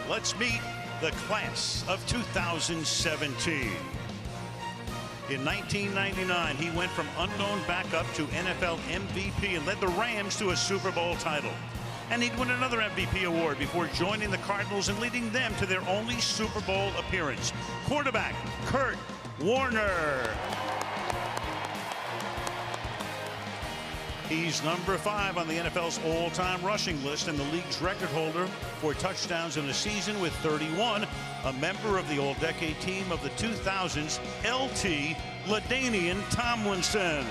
Let's meet the class of 2017. In 1999, he went from unknown backup to NFL MVP and led the Rams to a Super Bowl title. And he'd win another MVP award before joining the Cardinals and leading them to their only Super Bowl appearance. Quarterback Kurt Warner. He's number 5 on the NFL's all-time rushing list and the league's record holder for touchdowns in a season with 31, a member of the all-decade team of the 2000s, LT LaDainian Tomlinson.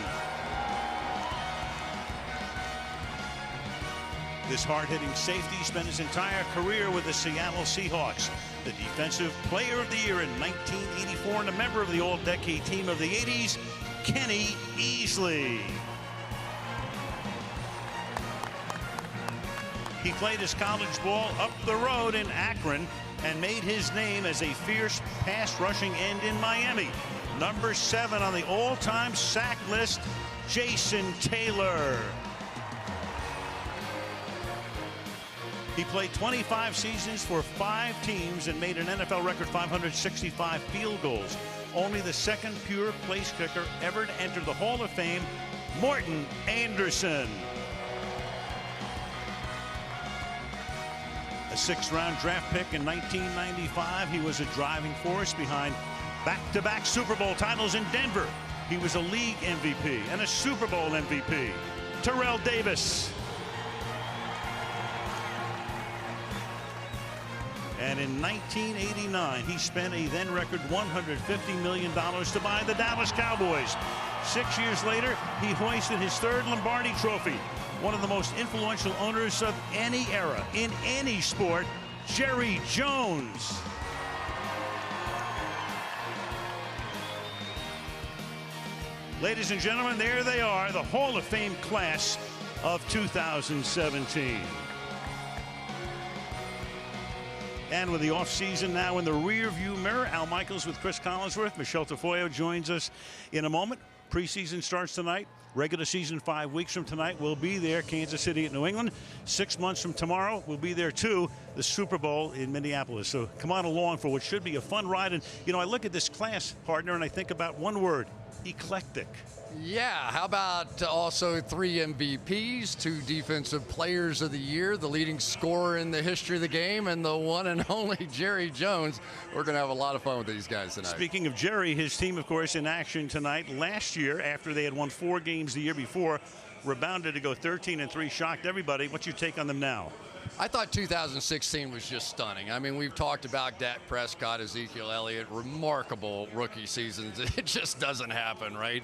This hard-hitting safety spent his entire career with the Seattle Seahawks, the Defensive Player of the Year in 1984 and a member of the all-decade team of the 80s, Kenny Easley. He played his college ball up the road in Akron and made his name as a fierce pass rushing end in Miami. Number 7 on the all-time sack list, Jason Taylor. He played 25 seasons for 5 teams and made an NFL record 565 field goals. Only the second pure place kicker ever to enter the Hall of Fame, Morton Anderson. A 6th-round draft pick in 1995, he was a driving force behind back-to-back Super Bowl titles in Denver. He was a league MVP and a Super Bowl MVP. Terrell Davis. And in 1989, he spent a then-record $150 million to buy the Dallas Cowboys. 6 years later, he hoisted his 3rd Lombardi Trophy. One of the most influential owners of any era, in any sport, Jerry Jones. Ladies and gentlemen, there they are, the Hall of Fame class of 2017. And with the offseason now in the rearview mirror, Al Michaels with Chris Collinsworth. Michelle Tafoya joins us in a moment. Preseason starts tonight. Regular season 5 weeks from tonight. We'll be there, Kansas City at New England. 6 months from tomorrow, we'll be there too, the Super Bowl in Minneapolis. So come on along for what should be a fun ride. And, you know, I look at this class, partner, and I think about one word, eclectic. Yeah, how about also 3 MVPs, 2 Defensive Players of the Year, the leading scorer in the history of the game, and the one and only Jerry Jones. We're going to have a lot of fun with these guys tonight. Speaking of Jerry, his team, of course, in action tonight. Last year, after they had won 4 games the year before, rebounded to go 13-3, shocked everybody. What's your take on them now? I thought 2016 was just stunning. I mean, we've talked about Dak Prescott, Ezekiel Elliott, remarkable rookie seasons. It just doesn't happen, right?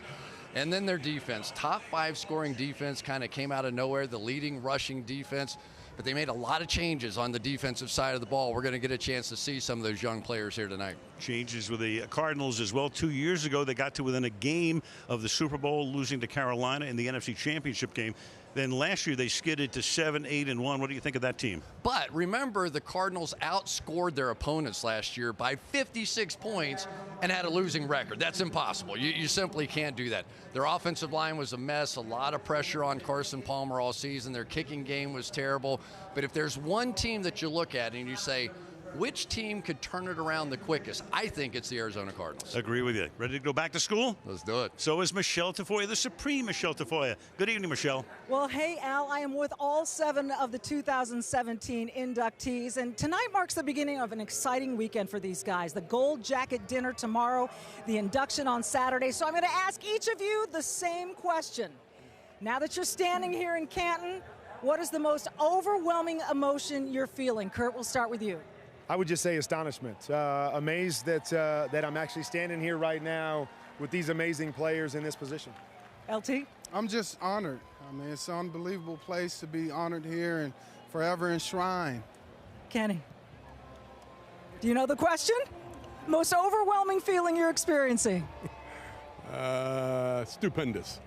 And then their defense, top 5 scoring defense, kind of came out of nowhere, the leading rushing defense. But they made a lot of changes on the defensive side of the ball. We're going to get a chance to see some of those young players here tonight. Changes with the Cardinals as well. 2 years ago, they got to within a game of the Super Bowl, losing to Carolina in the NFC Championship game. Then last year, they skidded to 7-8-1. What do you think of that team? But remember, the Cardinals outscored their opponents last year by 56 points and had a losing record. That's impossible. You simply can't do that. Their offensive line was a mess, a lot of pressure on Carson Palmer all season. Their kicking game was terrible. But if there's one team that you look at and you say, which team could turn it around the quickest? I think it's the Arizona Cardinals. Agree with you. Ready to go back to school? Let's do it. So is Michelle Tafoya, the supreme Michelle Tafoya. Good evening, Michelle. Well, hey, Al, I am with all 7 of the 2017 inductees, and tonight marks the beginning of an exciting weekend for these guys. The Gold Jacket Dinner tomorrow, the induction on Saturday. So I'm going to ask each of you the same question. Now that you're standing here in Canton, what is the most overwhelming emotion you're feeling? Kurt, we'll start with you. I would just say astonishment. Amazed that I'm actually standing here right now with these amazing players in this position. LT? I'm just honored. I mean, it's an unbelievable place to be honored here and forever enshrined. Kenny? Do you know the question? Most overwhelming feeling you're experiencing? Stupendous.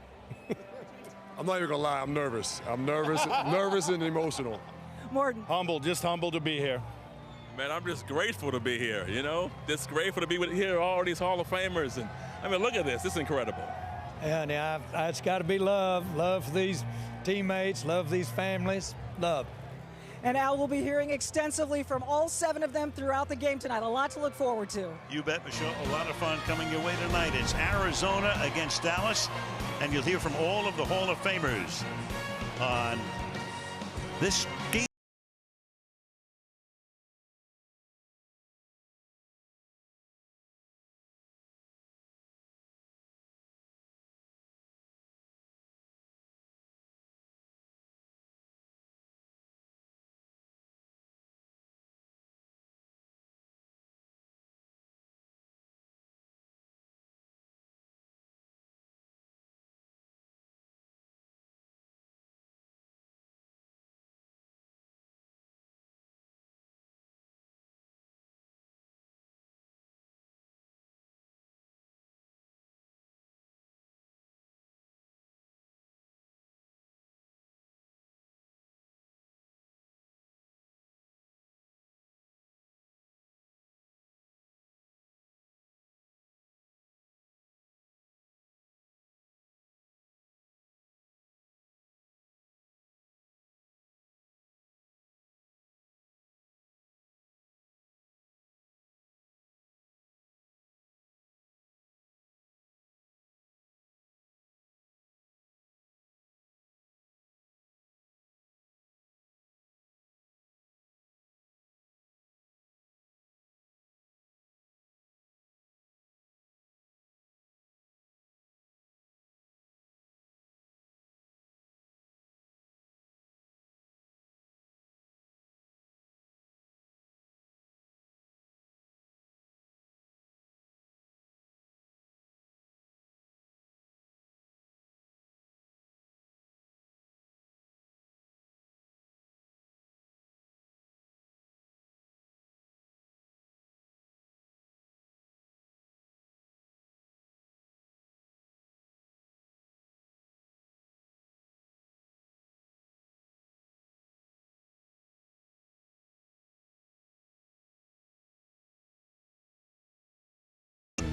I'm not even gonna lie, I'm nervous. I'm nervous, nervous and emotional. Morton? Humble, just humble to be here. Man, I'm just grateful to be here, you know? Just grateful to be here, all these Hall of Famers. And I mean, look at this, it's incredible. And it's got to be love. Love for these teammates, love for these families, love. And Al, will be hearing extensively from all 7 of them throughout the game tonight. A lot to look forward to. You bet, Michelle. A lot of fun coming your way tonight. It's Arizona against Dallas, and you'll hear from all of the Hall of Famers on this game.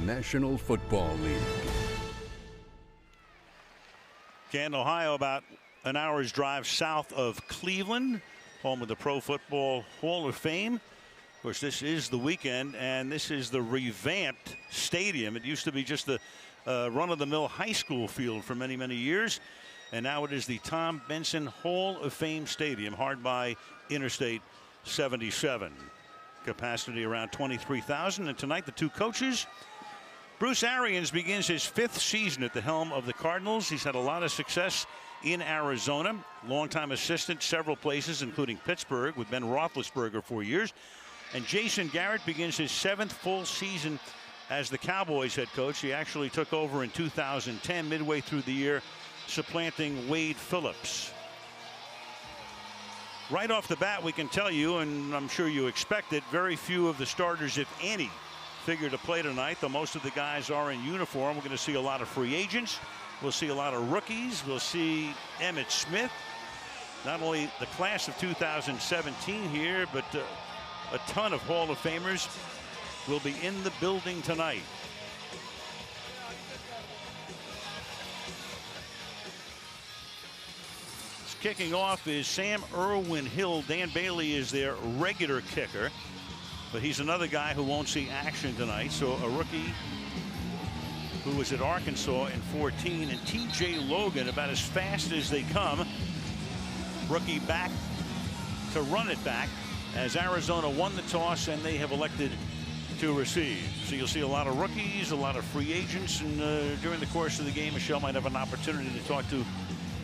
National Football League. Canton, Ohio, about an hour's drive south of Cleveland, home of the Pro Football Hall of Fame. Of course, this is the weekend, and this is the revamped stadium. It used to be just the run-of-the-mill high school field for many, many years, and now it is the Tom Benson Hall of Fame Stadium, hard by Interstate 77. Capacity around 23,000, and tonight the two coaches. Bruce Arians begins his 5th season at the helm of the Cardinals. He's had a lot of success in Arizona. Longtime assistant several places, including Pittsburgh, with Ben Roethlisberger for years. And Jason Garrett begins his 7th full season as the Cowboys head coach. He actually took over in 2010, midway through the year, supplanting Wade Phillips. Right off the bat, we can tell you, and I'm sure you expect it, very few of the starters, if any, figure to play tonight, though most of the guys are in uniform. We're going to see a lot of free agents. We'll see a lot of rookies. We'll see Emmitt Smith. Not only the class of 2017 here, but a ton of Hall of Famers will be in the building tonight. Kicking off is Sam Irwin Hill. Dan Bailey is their regular kicker, but he's another guy who won't see action tonight. So a rookie who was at Arkansas in 14, and T.J. Logan, about as fast as they come. Rookie back to run it back as Arizona won the toss, and they have elected to receive. So you'll see a lot of rookies, a lot of free agents, and during the course of the game, Michelle might have an opportunity to talk to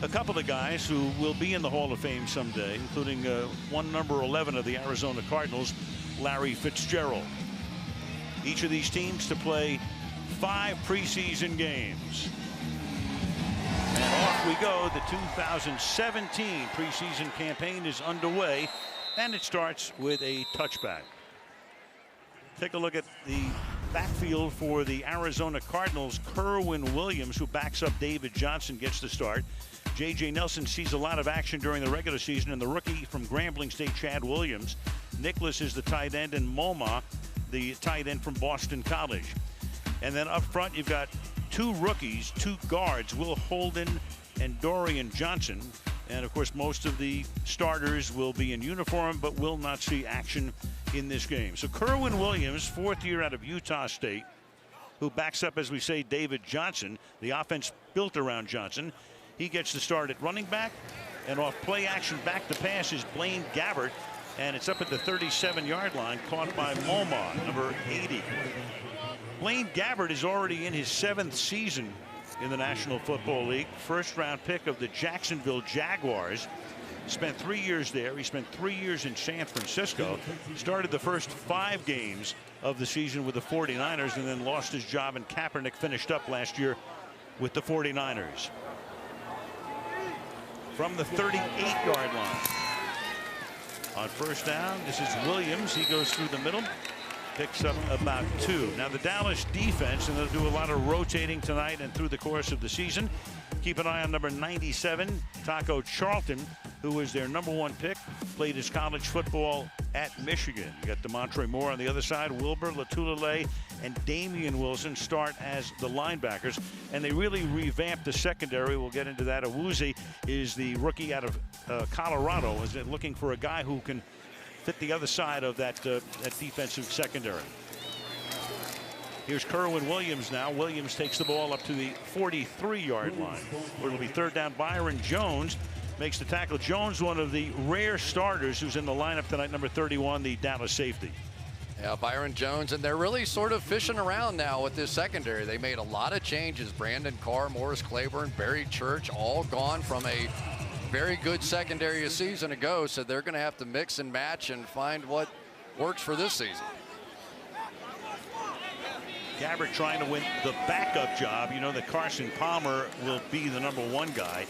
a couple of guys who will be in the Hall of Fame someday, including one number 11 of the Arizona Cardinals, Larry Fitzgerald. Each of these teams to play 5 preseason games. And off we go. The 2017 preseason campaign is underway, and it starts with a touchback. Take a look at the backfield for the Arizona Cardinals. Kerwin Williams, who backs up David Johnson, gets the start. J.J. Nelson sees a lot of action during the regular season, and the rookie from Grambling State, Chad Williams. Nicholas is the tight end, and Moma, the tight end from Boston College. And then up front, you've got 2 rookies, 2 guards, Will Holden and Dorian Johnson. And, of course, most of the starters will be in uniform but will not see action in this game. So Kerwin Williams, fourth year out of Utah State, who backs up, as we say, David Johnson. The offense built around Johnson. He gets the start at running back. And off play action back to pass is Blaine Gabbert. And it's up at the 37-yard line, caught by Moreeeee, number 80. Blaine Gabbert is already in his 7th season in the National Football League. First-round pick of the Jacksonville Jaguars. Spent 3 years there. He spent 3 years in San Francisco. Started the first 5 games of the season with the 49ers and then lost his job, and Kaepernick finished up last year with the 49ers. From the 38-yard line. On first down, this is Williams. He goes through the middle. Picks up about 2. Now the Dallas defense, and they'll do a lot of rotating tonight and through the course of the season. Keep an eye on number 97, Taco Charlton, who was their #1 pick. Played his college football at Michigan. You got DeMontre Moore on the other side. Wilbur, Latulele, and Damian Wilson start as the linebackers. And they really revamped the secondary. We'll get into that. Awuzie is the rookie out of Colorado. Is looking for a guy who can fit the other side of that defensive secondary. Here's Kerwin Williams now. Williams takes the ball up to the 43-yard line, where it'll be third down. Byron Jones makes the tackle. Jones, one of the rare starters who's in the lineup tonight, number 31, the Dallas safety. Yeah, Byron Jones, and they're really sort of fishing around now with this secondary. They made a lot of changes. Brandon Carr, Morris Claiborne, Barry Church, all gone from a very good secondary a season ago, so they're going to have to mix and match and find what works for this season. Gabbert trying to win the backup job. You know that Carson Palmer will be the #1 guy.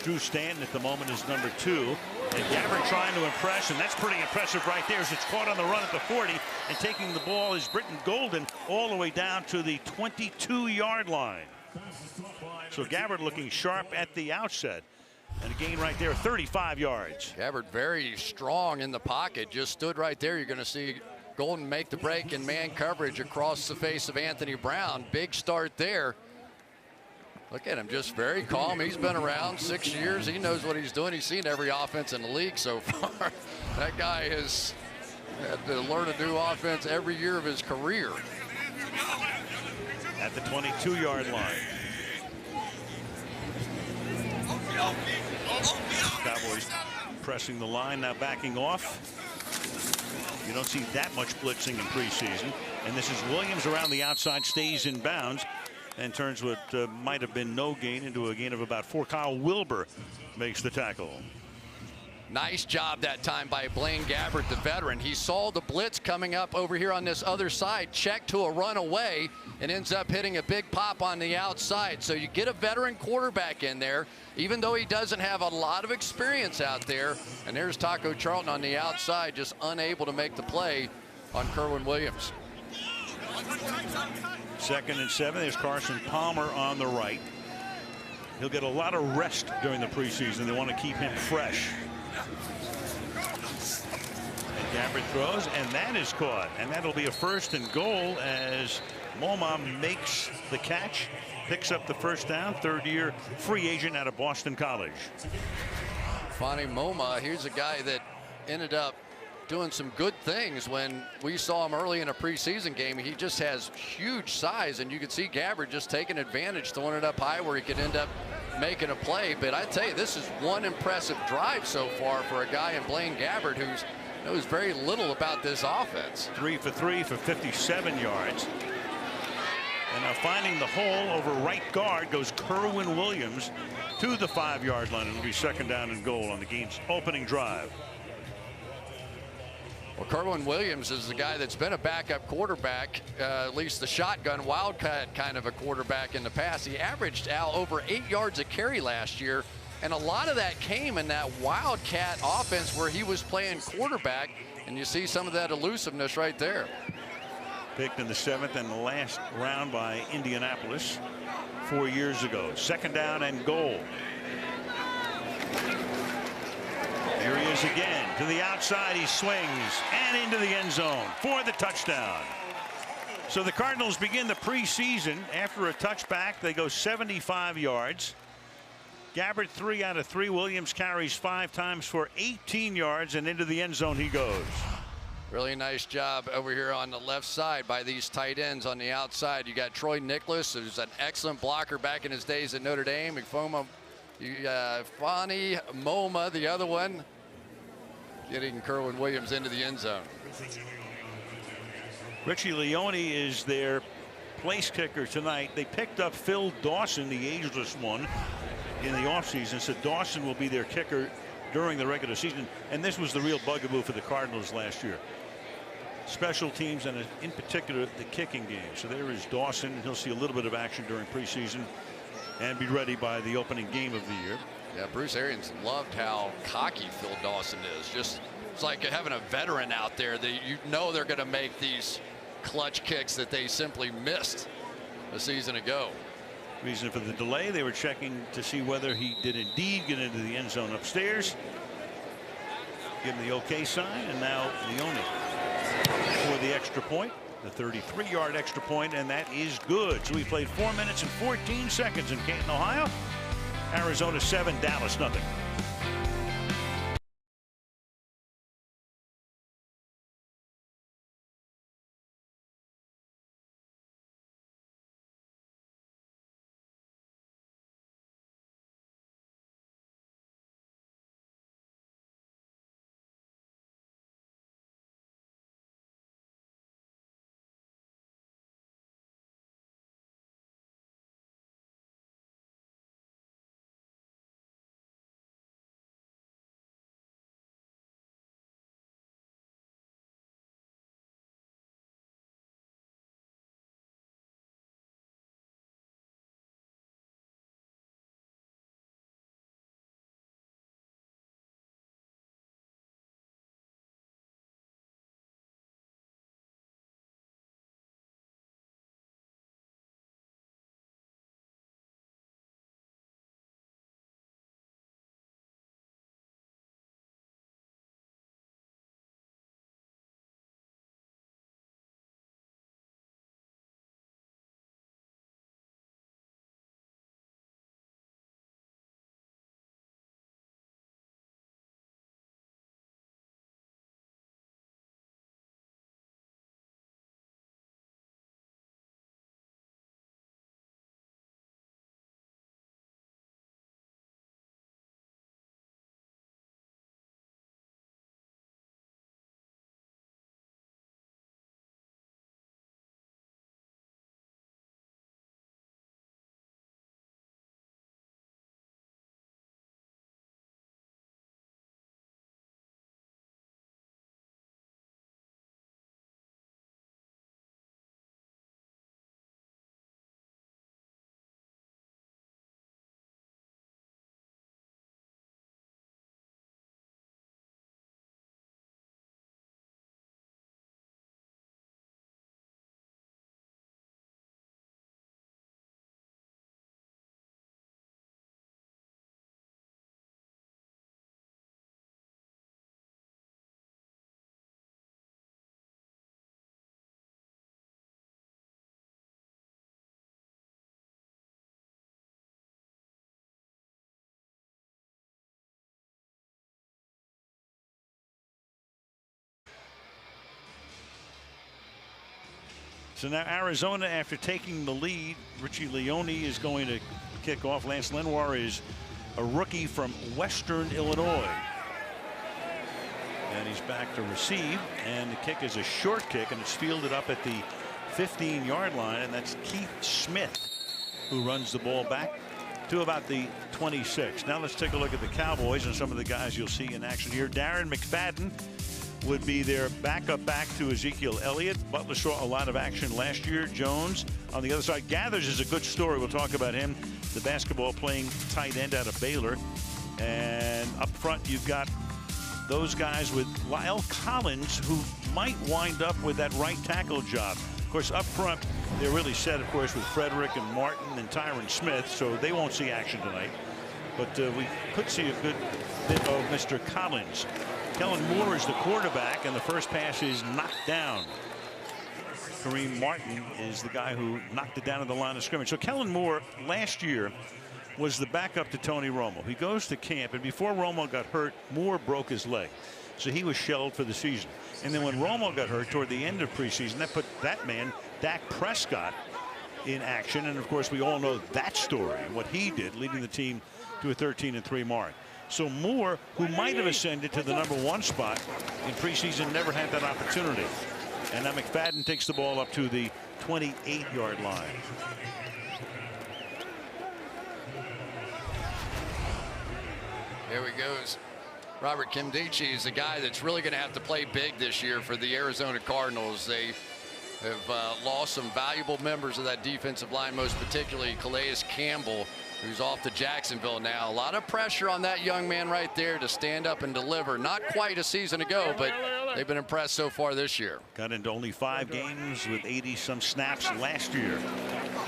Drew Stanton at the moment is #2. And Gabbert trying to impress, and that's pretty impressive right there as it's caught on the run at the 40. And taking the ball is Britton Golden all the way down to the 22-yard line. So Gabbert looking sharp at the outset. And a gain right there, 35 yards. Gabbert very strong in the pocket, just stood right there. You're going to see Golden make the break in man coverage across the face of Anthony Brown. Big start there. Look at him, just very calm. He's been around 6 years. He knows what he's doing. He's seen every offense in the league so far. That guy has had to learn a new offense every year of his career. At the 22-yard line. Cowboys pressing the line, now backing off. You don't see that much blitzing in preseason. And this is Williams around the outside, stays in bounds, and turns what might have been no gain into a gain of about 4. Kyle Wilbur makes the tackle. Nice job that time by Blaine Gabbert, the veteran. He saw the blitz coming up over here on this other side, checked to a runaway, and ends up hitting a big pop on the outside. So you get a veteran quarterback in there, even though he doesn't have a lot of experience out there. And there's Taco Charlton on the outside, just unable to make the play on Kerwin Williams. 2nd and 7. There's Carson Palmer on the right. He'll get a lot of rest during the preseason. They want to keep him fresh. And Gabbert throws, and that is caught. And that'll be a 1st and goal as Moreeeee makes the catch, picks up the first down. 3rd-year free agent out of Boston College. Fonny Moreeeee, here's a guy that ended up doing some good things when we saw him early in a preseason game. He just has huge size, and you could see Gabbert just taking advantage, throwing it up high where he could end up making a play. But I tell you, this is one impressive drive so far for a guy in Blaine Gabbert who knows very little about this offense. 3 for 3 for 57 yards. And now finding the hole over right guard goes Kerwin Williams to the 5-yard line. It'll be 2nd down and goal on the game's opening drive. Well, Kerwin Williams is the guy that's been a backup quarterback, at least the shotgun wildcat kind of a quarterback in the past. He averaged out over 8 yards a carry last year, and a lot of that came in that wildcat offense where he was playing quarterback, and you see some of that elusiveness right there. Picked in the 7th and last round by Indianapolis 4 years ago. 2nd down and goal. Here he is again to the outside. He swings and into the end zone for the touchdown. So the Cardinals begin the preseason after a touchback. They go 75 yards. Gabbert 3 out of 3. Williams carries 5 times for 18 yards, and into the end zone he goes. Really nice job over here on the left side by these tight ends on the outside. You got Troy Nicholas, who's an excellent blocker back in his days at Notre Dame. Fani Moma, the other one, getting Kerwin Williams into the end zone. Richie Leone is their place kicker tonight. They picked up Phil Dawson, the ageless one, in the offseason, so Dawson will be their kicker during the regular season, and this was the real bugaboo for the Cardinals last year. Special teams, and in particular the kicking game. So there is Dawson. He'll see a little bit of action during preseason and be ready by the opening game of the year. Yeah, Bruce Arians loved how cocky Phil Dawson is. Just, it's like having a veteran out there that you know they're going to make these clutch kicks that they simply missed a season ago. Reason for the delay, they were checking to see whether he did indeed get into the end zone upstairs. Give him the okay sign, and now Leone for the extra point, the 33-yard extra point, and that is good. So we played 4 minutes and 14 seconds in Canton, Ohio. Arizona 7, Dallas nothing. So now Arizona, after taking the lead, Richie Leone is going to kick off. Lance Lenoir is a rookie from Western Illinois. And he's back to receive, and the kick is a short kick, and it's fielded up at the 15-yard line, and that's Keith Smith who runs the ball back to about the 26. Now let's take a look at the Cowboys and some of the guys you'll see in action here. Darren McFadden would be their backup back to Ezekiel Elliott. Butler saw a lot of action last year. Jones on the other side. Gathers is a good story. We'll talk about him. The basketball playing tight end out of Baylor. And up front you've got those guys with Lyle Collins, who might wind up with that right tackle job. Of course, up front they're really set, of course, with Frederick and Martin and Tyron Smith, so they won't see action tonight. But we could see a good bit of Mr. Collins. Kellen Moore is the quarterback, and the first pass is knocked down. Kareem Martin is the guy who knocked it down at the line of scrimmage. So Kellen Moore last year was the backup to Tony Romo. He goes to camp, and before Romo got hurt, Moore broke his leg. So he was shelled for the season. And then when Romo got hurt toward the end of preseason, that put that man, Dak Prescott, in action. And of course, we all know that story, what he did, leading the team to a 13-3 mark. So Moore, who might have ascended to the #1 spot in preseason, never had that opportunity. And now McFadden takes the ball up to the 28-yard line. Here he goes. Robert Kimdichie is the guy that's really going to have to play big this year for the Arizona Cardinals. They have lost some valuable members of that defensive line, most particularly Calais Campbell, who's off to Jacksonville now. A lot of pressure on that young man right there to stand up and deliver. Not quite a season ago, but they've been impressed so far this year. Got into only 5 games with 80-some snaps last year.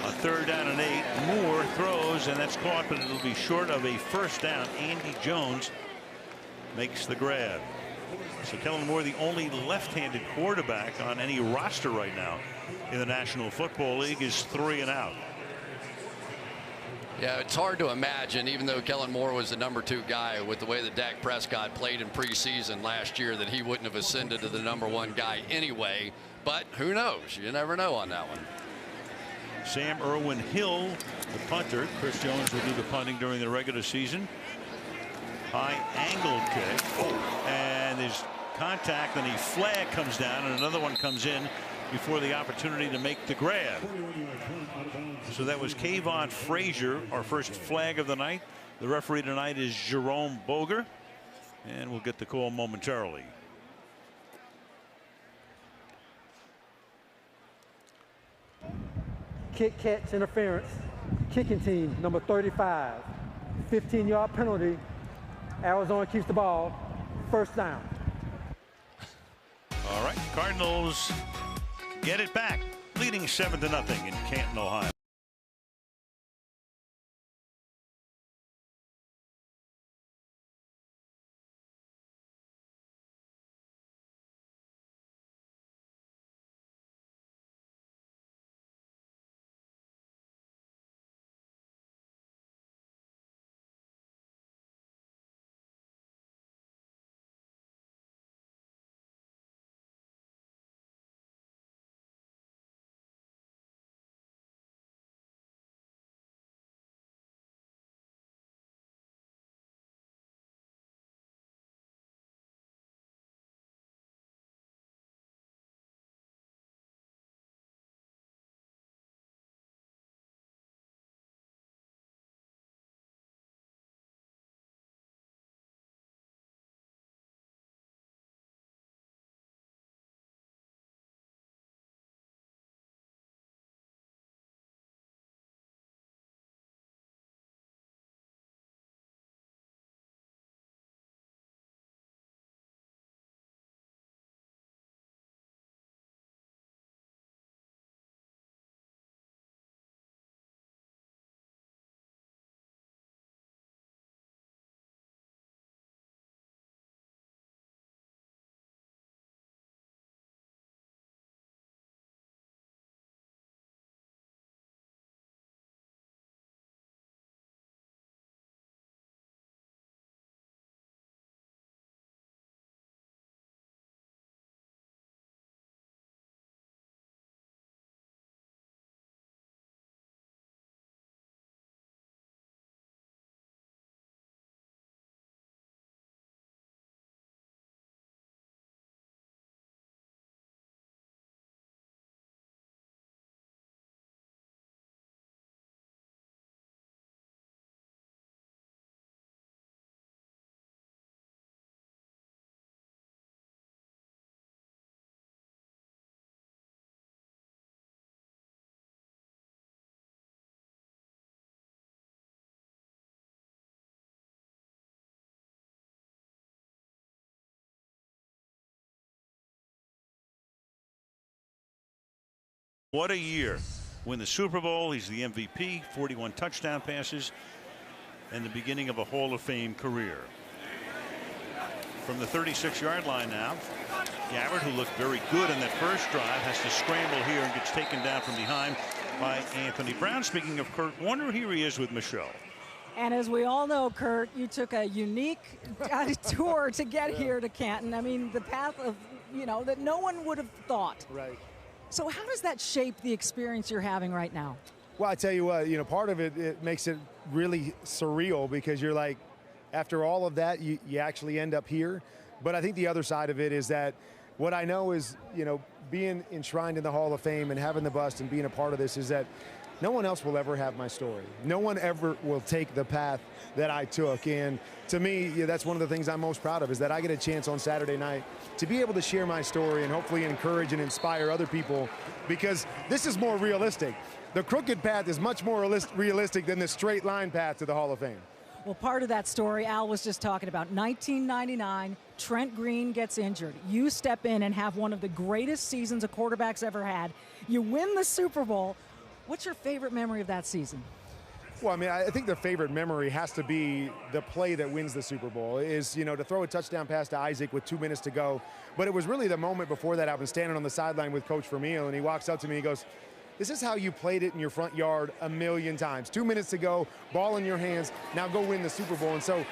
A 3rd down and 8. Moore throws, and that's caught, but it'll be short of a first down. Andy Jones makes the grab. So Kellen Moore, the only left-handed quarterback on any roster right now in the National Football League, is 3 and out. Yeah, it's hard to imagine, even though Kellen Moore was the #2 guy, with the way that Dak Prescott played in preseason last year, that he wouldn't have ascended to the #1 guy anyway. But who knows? You never know on that one. Sam Irwin Hill, the punter. Chris Jones will do the punting during the regular season. High angled kick. And there's contact, and a flag comes down, and another one comes in before the opportunity to make the grab. So that was Kayvon Frazier, our first flag of the night. The referee tonight is Jerome Boger, and we'll get the call momentarily. Kick, catch, interference. Kicking team, number 35. 15-yard penalty. Arizona keeps the ball. First down. All right, Cardinals get it back, leading 7-0 in Canton, Ohio. What a year. Win the Super Bowl. He's the MVP, 41 touchdown passes, and the beginning of a Hall of Fame career. From the 36-yard line now, Gabbard, who looked very good in that first drive, has to scramble here and gets taken down from behind by Anthony Brown. Speaking of Kurt Warner, here he is with Michelle. And as we all know, Kurt, you took a unique tour to get here to Canton. I mean, the path of, that no one would have thought. Right. So how does that shape the experience you're having right now? Well, I tell you what, part of it makes it really surreal because you're like, after all of that, you actually end up here. But I think the other side of it is that what I know is, being enshrined in the Hall of Fame and having the bust and being a part of this is that no one else will ever have my story. No one ever will take the path that I took. And to me, that's one of the things I'm most proud of is that I get a chance on Saturday night to be able to share my story and hopefully encourage and inspire other people because this is more realistic. The crooked path is much more realistic than the straight line path to the Hall of Fame. Well, part of that story Al was just talking about. 1999, Trent Green gets injured. You step in and have one of the greatest seasons a quarterback's ever had. You win the Super Bowl. What's your favorite memory of that season? Well, I mean, I think the favorite memory has to be the play that wins the Super Bowl is, to throw a touchdown pass to Isaac with 2 minutes to go. But it was really the moment before that I was standing on the sideline with Coach Vermeil, and he walks up to me and he goes, "This is how you played it in your front yard a million times. 2 minutes to go, ball in your hands, now go win the Super Bowl." And so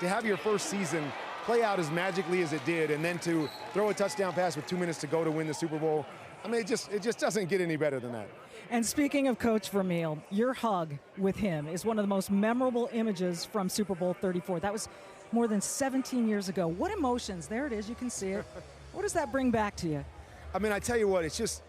to have your first season play out as magically as it did and then to throw a touchdown pass with 2 minutes to go to win the Super Bowl, I mean, it just doesn't get any better than that. And speaking of Coach Vermeil, your hug with him is one of the most memorable images from Super Bowl 34. That was more than 17 years ago. What emotions? There it is. You can see it. What does that bring back to you? I mean, I tell you what, it's just,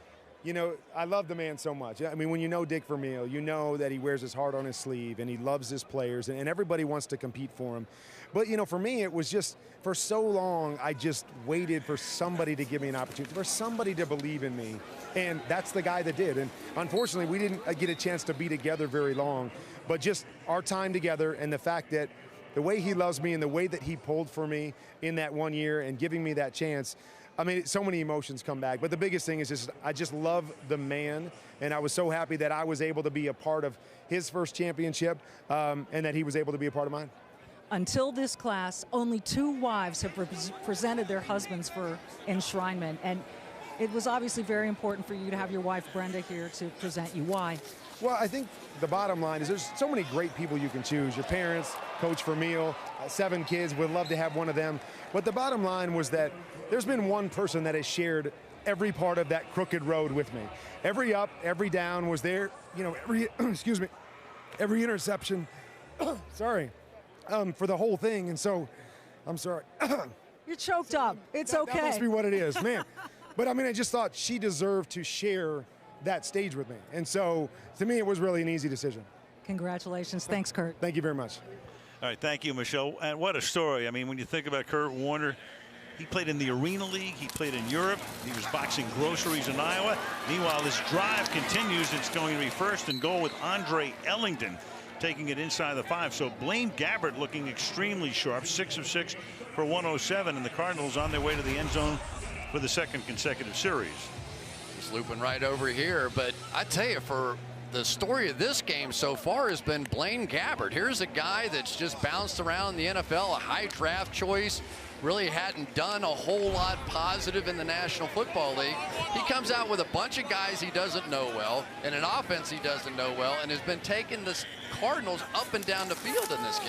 I love the man so much. I mean, when you know Dick Vermeil, you know that he wears his heart on his sleeve and he loves his players and everybody wants to compete for him. But, for me, it was just, for so long, I just waited for somebody to give me an opportunity, for somebody to believe in me. And that's the guy that did. And unfortunately, we didn't get a chance to be together very long. But just our time together and the fact that the way he loves me and the way that he pulled for me in that 1 year and giving me that chance, I mean, so many emotions come back. But the biggest thing is just I just love the man. And I was so happy that I was able to be a part of his first championship and that he was able to be a part of mine. Until this class, only 2 wives have presented their husbands for enshrinement. And it was obviously very important for you to have your wife, Brenda, here to present you. Why? Well, I think the bottom line is there's so many great people you can choose. Your parents, Coach Vermeil, 7 kids, would love to have one of them. But the bottom line was that there's been one person that has shared every part of that crooked road with me. Every up, every down was there. Every, excuse me, every interception, sorry, for the whole thing. And so, I'm sorry. You're choked up. It's okay. That must be what it is, man. But I mean, I just thought she deserved to share that stage with me. And so, to me, it was really an easy decision. Congratulations. Thanks, Kurt. Thank you very much. All right, thank you, Michelle. And what a story. I mean, when you think about Kurt Warner, he played in the Arena League. He played in Europe. He was boxing groceries in Iowa. Meanwhile, this drive continues. It's going to be first and goal with Andre Ellington taking it inside the 5. So Blaine Gabbert looking extremely sharp, 6 of 6 for 107, and the Cardinals on their way to the end zone for the second consecutive series. Just looping right over here, but I tell you, for the story of this game so far has been Blaine Gabbert. Here's a guy that's just bounced around the NFL, a high draft choice, really hadn't done a whole lot positive in the National Football League. He comes out with a bunch of guys he doesn't know well, and an offense he doesn't know well, and has been taking the Cardinals up and down the field in this game.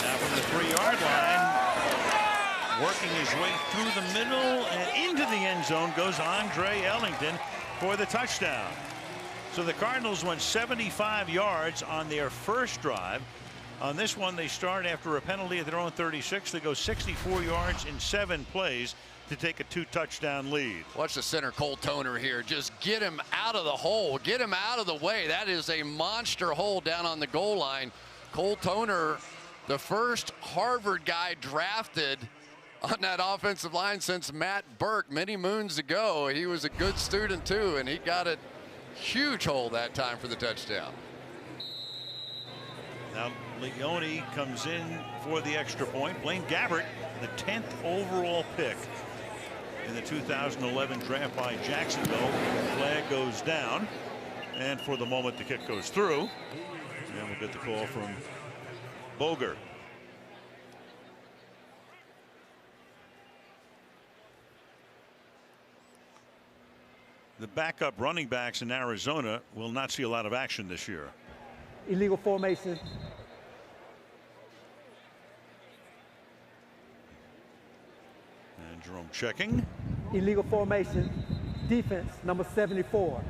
Now from the 3-yard line, working his way through the middle and into the end zone goes Andre Ellington for the touchdown. So the Cardinals went 75 yards on their first drive. On this one, they start after a penalty at their own 36. They go 64 yards in 7 plays to take a 2-touchdown lead. Watch the center, Cole Toner here. Just get him out of the hole. Get him out of the way. That is a monster hole down on the goal line. Cole Toner, the first Harvard guy drafted on that offensive line since Matt Burke many moons ago. He was a good student too, and he got a huge hole that time for the touchdown. Now Leone comes in for the extra point. Blaine Gabbert, the 10th overall pick in the 2011 draft by Jacksonville. Flag goes down, and for the moment the kick goes through, and we'll get the call from Boger. The backup running backs in Arizona will not see a lot of action this year. Illegal formation. Jerome checking. Illegal formation, defense, number 74.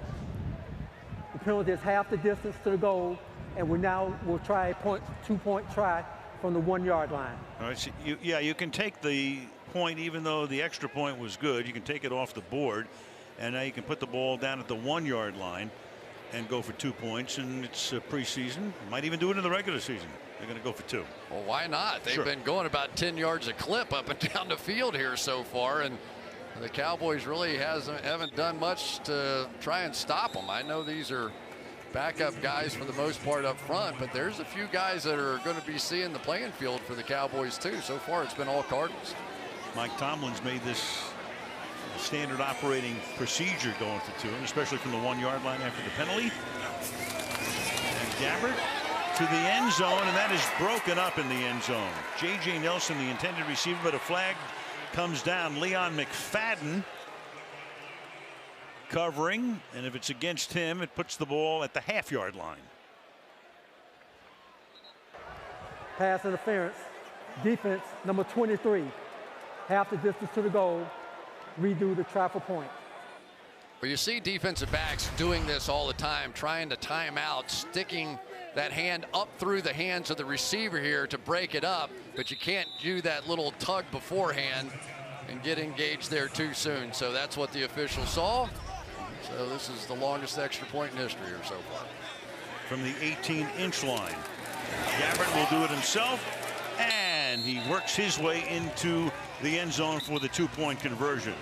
The penalty is half the distance to the goal, and we now will try a 2-point try from the 1-yard line. All right, so you can take the point, even though the extra point was good. You can take it off the board, and now you can put the ball down at the 1-yard line and go for 2 points. And it's preseason. Might even do it in the regular season. They're going to go for 2. Well, why not? They've Sure. been going about 10 yards a clip up and down the field here so far, and the Cowboys really haven't done much to try and stop them. I know these are backup guys for the most part up front, but there's a few guys that are going to be seeing the playing field for the Cowboys too. So far it's been all Cardinals. Mike Tomlin's made this standard operating procedure going for 2, and especially from the 1-yard line after the penalty. And Gabbert to the end zone, and that is broken up in the end zone. J.J. Nelson, the intended receiver, but a flag comes down. Leon McFadden covering, and if it's against him, it puts the ball at the half-yard line. Pass interference, defense, number 23. Half the distance to the goal, redo the try for point. Well, you see defensive backs doing this all the time, trying to time out, sticking that hand up through the hands of the receiver here to break it up, but you can't do that little tug beforehand and get engaged there too soon. So that's what the official saw. So this is the longest extra point in history here so far. From the 18-inch line, Gabbert will do it himself, and he works his way into the end zone for the 2-point conversion.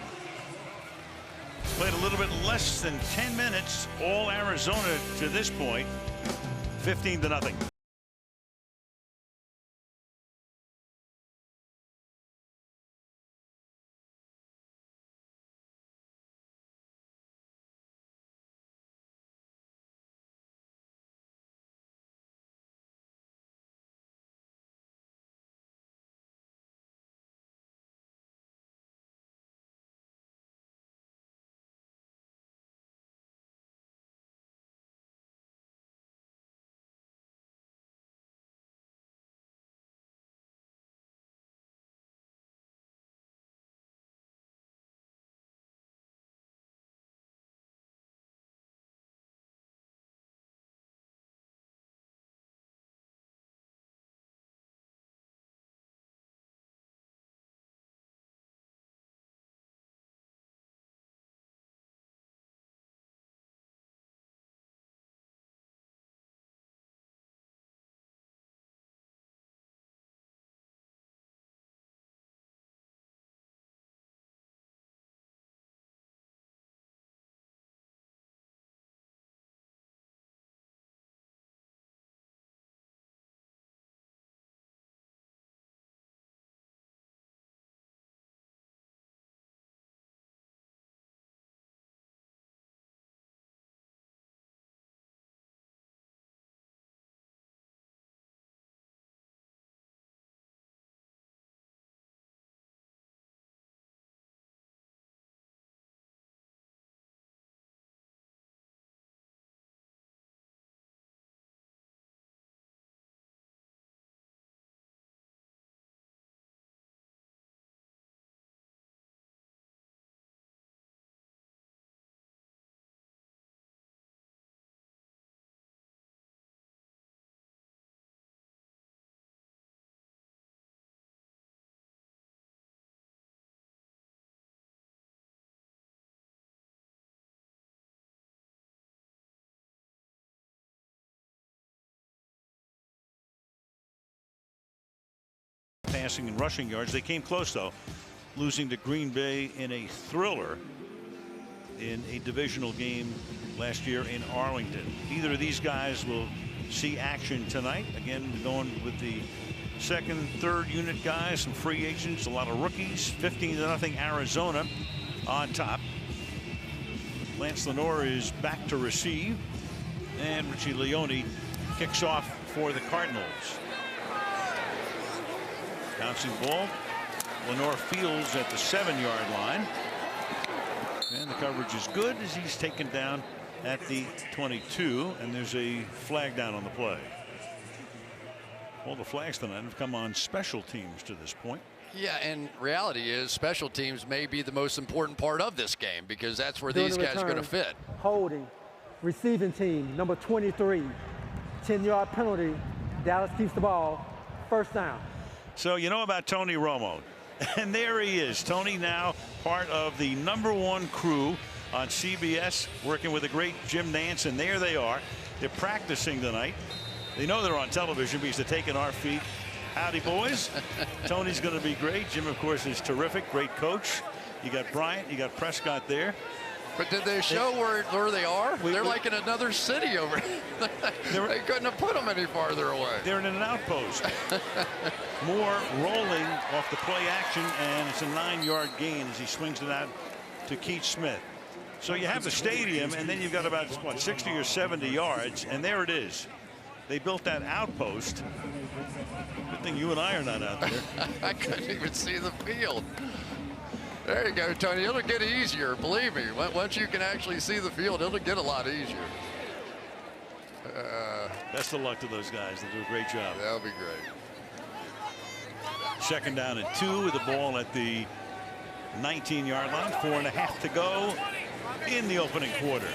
Played a little bit less than 10 minutes, all Arizona to this point, 15-0. Passing and rushing yards. They came close, though, losing to Green Bay in a thriller in a divisional game last year in Arlington. Either of these guys will see action tonight. Again, going with the second, third unit guys, some free agents, a lot of rookies. 15-0 Arizona on top. Lance Lenore is back to receive, and Richie Leone kicks off for the Cardinals. Bouncing ball. Lenore fields at the 7-yard line. And the coverage is good as he's taken down at the 22. And there's a flag down on the play. All the flags tonight have come on special teams to this point. Yeah, and reality is special teams may be the most important part of this game because that's where During these the guys are going to return, fit. Holding, receiving team, number 23, 10-yard penalty. Dallas keeps the ball, first down. So you know about Tony Romo. And there he is. Tony now part of the #1 crew on CBS, working with the great Jim Nance, and there they are. They're practicing tonight. They know they're on television because they're taking our feet. Howdy, boys. Tony's going to be great. Jim, of course, is terrific. Great coach. You got Bryant. You got Prescott there. But did they show where they are? They're like in another city over there. They couldn't have put them any farther away. They're in an outpost. Moore rolling off the play action, and it's a 9-yard gain as he swings it out to Keith Smith. So you have the stadium, and then you've got about, what, 60 or 70 yards, and there it is. They built that outpost. Good thing you and I are not out there. I couldn't even see the field. There you go, Tony. It'll get easier, believe me. Once you can actually see the field, it'll get a lot easier. Best of luck to those guys. They do a great job. That'll be great. 2nd down and 2 with the ball at the 19-yard line. 4.5 to go in the opening quarter.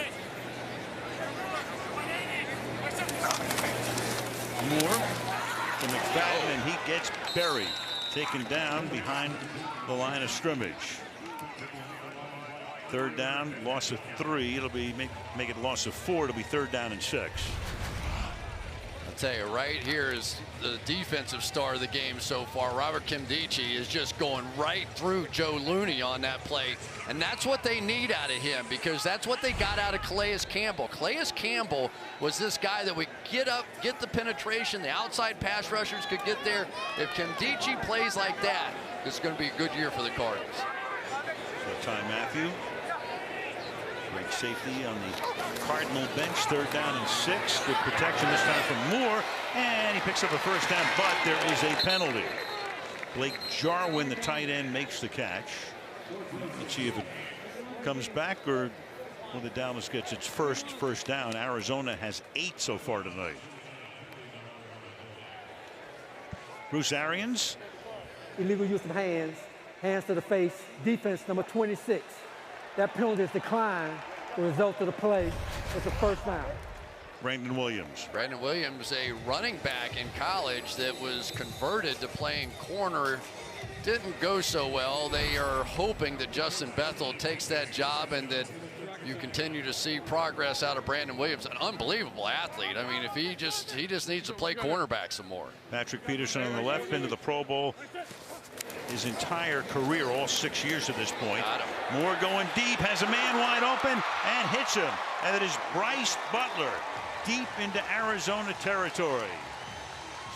Moore to McFadden, and he gets buried. Taken down behind the line of scrimmage. 3rd down, loss of 3. It'll be make it loss of 4. It'll be 3rd down and 6. I'll tell you, right here is the defensive star of the game so far. Robert Kimdichie is just going right through Joe Looney on that play, and that's what they need out of him because that's what they got out of Calais Campbell. Calais Campbell was this guy that would get up, get the penetration, the outside pass rushers could get there. If Kimdichie plays like that, it's going to be a good year for the Cardinals. So Ty Matthew, great safety on the Cardinal bench. 3rd down and 6. Good protection this time from Moore, and he picks up a 1st down, but there is a penalty. Blake Jarwin, the tight end, makes the catch. Let's see if it comes back or whether Dallas gets its first down. Arizona has 8 so far tonight. Bruce Arians. Illegal use of hands, hands to the face, defense number 26. That penalty is declined. The result of the play is a 1st down. Brandon Williams. Brandon Williams, a running back in college that was converted to playing corner. Didn't go so well. They are hoping that Justin Bethel takes that job and that you continue to see progress out of Brandon Williams, an unbelievable athlete. I mean, if he just needs to play cornerback some more. Patrick Peterson on the left, been to the Pro Bowl his entire career, all 6 years at this point. Moore going deep, has a man wide open and hits him. And it is Bryce Butler deep into Arizona territory.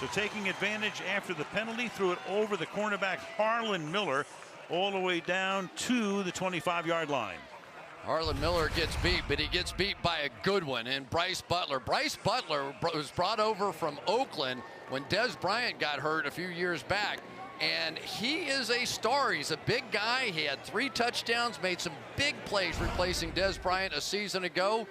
So taking advantage after the penalty, threw it over the cornerback Harlan Miller all the way down to the 25-yard line. Harlan Miller gets beat, but he gets beat by a good one in Bryce Butler. Bryce Butler was brought over from Oakland when Dez Bryant got hurt a few years back. And he is a star. He's a big guy. He had 3 touchdowns, made some big plays replacing Dez Bryant a season ago.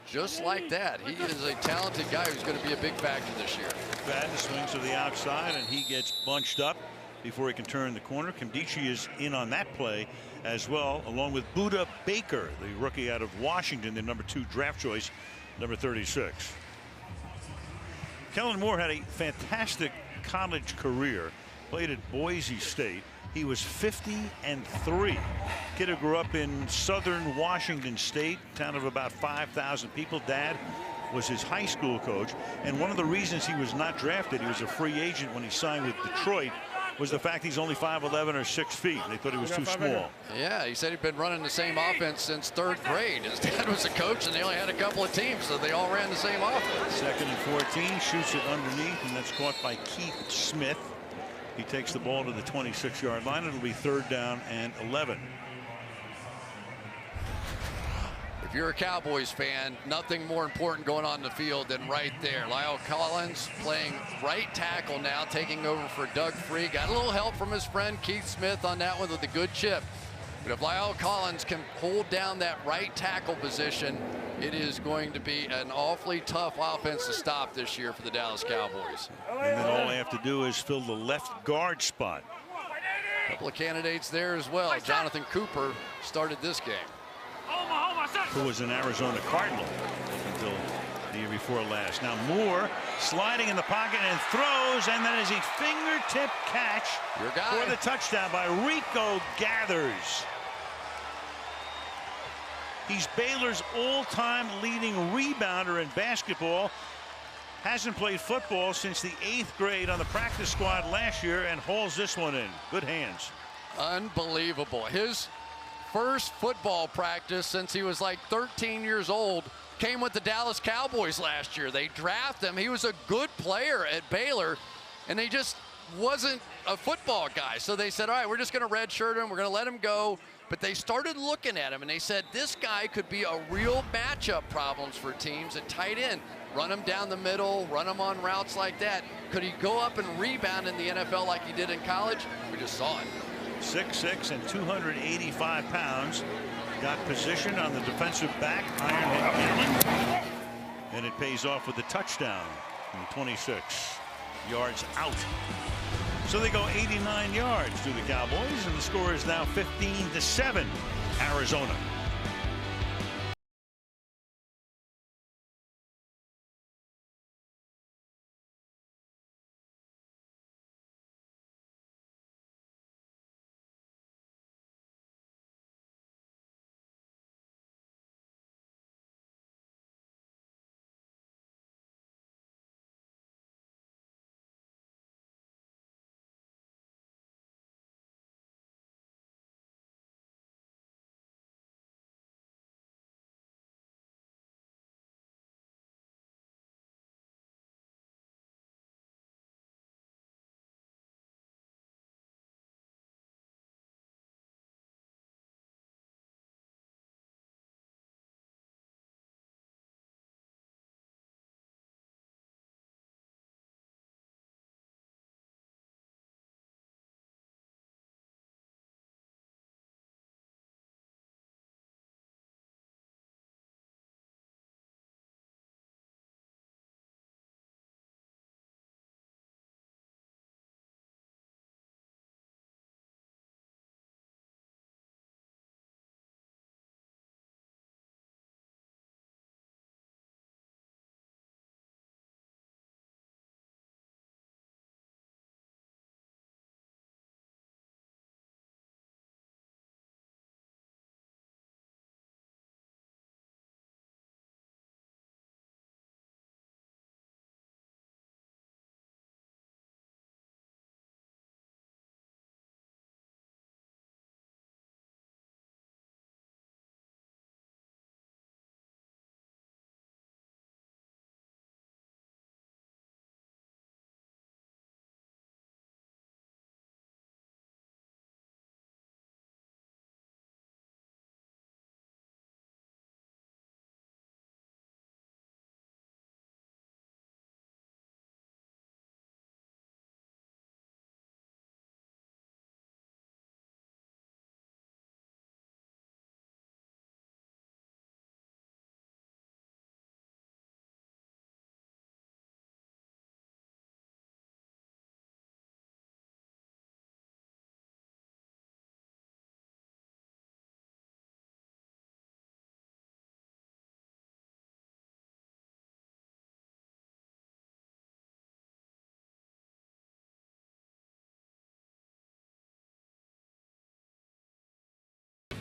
Just like that. He is a talented guy who's going to be a big factor this year. Fadden swings to the outside, and he gets bunched up before he can turn the corner. Kimdichie is in on that play as well, along with Budda Baker, the rookie out of Washington, the #2 draft choice, number 36. Kellen Moore had a fantastic college career. Played at Boise State. He was 50-3. Kid who grew up in southern Washington State, town of about 5,000 people. Dad was his high school coach, and one of the reasons he was not drafted, he was a free agent when he signed with Detroit, was the fact he's only 5'11" or 6 feet. They thought he was too small. Yeah, he said he'd been running the same offense since 3rd grade. His dad was a coach, and they only had a couple of teams, so they all ran the same offense. 2nd and 14, shoots it underneath, and that's caught by Keith Smith. He takes the ball to the 26-yard line. It'll be 3rd down and 11. If you're a Cowboys fan, nothing more important going on in the field than right there. Lyle Collins playing right tackle now, taking over for Doug Free. Got a little help from his friend Keith Smith on that one with a good chip. But if Lyle Collins can hold down that right tackle position, it is going to be an awfully tough offense to stop this year for the Dallas Cowboys. And then all they have to do is fill the left guard spot. A couple of candidates there as well. Jonathan Cooper started this game. Who was an Arizona Cardinal until the year before last. Now Moore sliding in the pocket and throws, and then is he fingertip catch for the touchdown by Rico Gathers. He's Baylor's all-time leading rebounder in basketball. Hasn't played football since the 8th grade, on the practice squad last year, and hauls this one in. Good hands. Unbelievable. His first football practice since he was like 13 years old came with the Dallas Cowboys last year. They drafted him. He was a good player at Baylor, and they just wasn't a football guy. So they said, all right, we're just going to redshirt him. We're going to let him go. But they started looking at him, and they said, this guy could be a real matchup problems for teams at tight end. Run him down the middle, run him on routes like that. Could he go up and rebound in the NFL like he did in college? We just saw it. 6'6" and 285 pounds. Got position on the defensive back, Ironhead Cannon, and it pays off with a touchdown from 26 yards out. So they go 89 yards to the Cowboys, and the score is now 15-7, Arizona.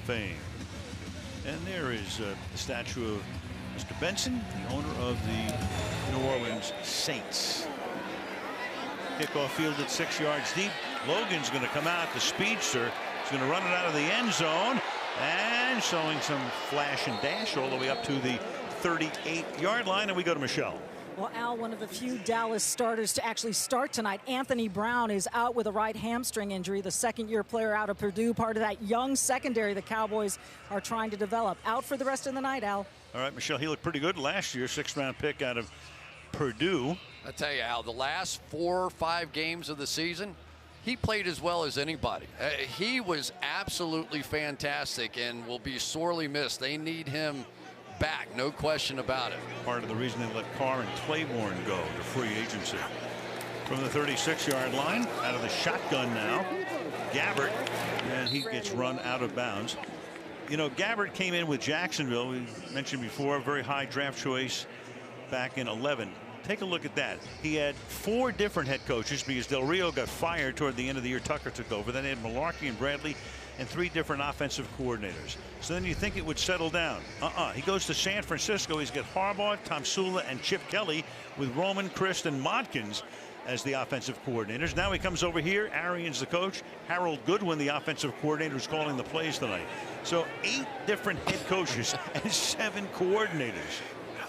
Fame. And there is the statue of Mr. Benson, the owner of the New Orleans Saints. Kickoff fielded 6 yards deep. Logan's going to come out, the speedster. He's going to run it out of the end zone, and showing some flash and dash all the way up to the 38-yard line, and we go to Michelle. Well, Al, one of the few Dallas starters to actually start tonight, Anthony Brown, is out with a right hamstring injury. The second-year player out of Purdue, part of that young secondary the Cowboys are trying to develop. Out for the rest of the night, Al. All right, Michelle, he looked pretty good last year, 6th-round pick out of Purdue. I tell you, Al, the last 4 or 5 games of the season, he played as well as anybody. He was absolutely fantastic and will be sorely missed. They need him back, no question about it. Part of the reason they let Carr and Claiborne go to free agency. from the 36-yard line, out of the shotgun now. Gabbert, and he gets run out of bounds. You know, Gabbert came in with Jacksonville. We mentioned before, very high draft choice back in 11. Take a look at that. He had 4 different head coaches because Del Rio got fired toward the end of the year. Tucker took over. Then they had Malarkey and Bradley and 3 different offensive coordinators. So then you think it would settle down. He goes to San Francisco. He's got Harbaugh, Tom Sula, and Chip Kelly with Roman, Christ, and Modkins as the offensive coordinators. Now he comes over here. Arians the coach. Harold Goodwin, the offensive coordinator, who's calling the plays tonight. So 8 different head coaches and 7 coordinators.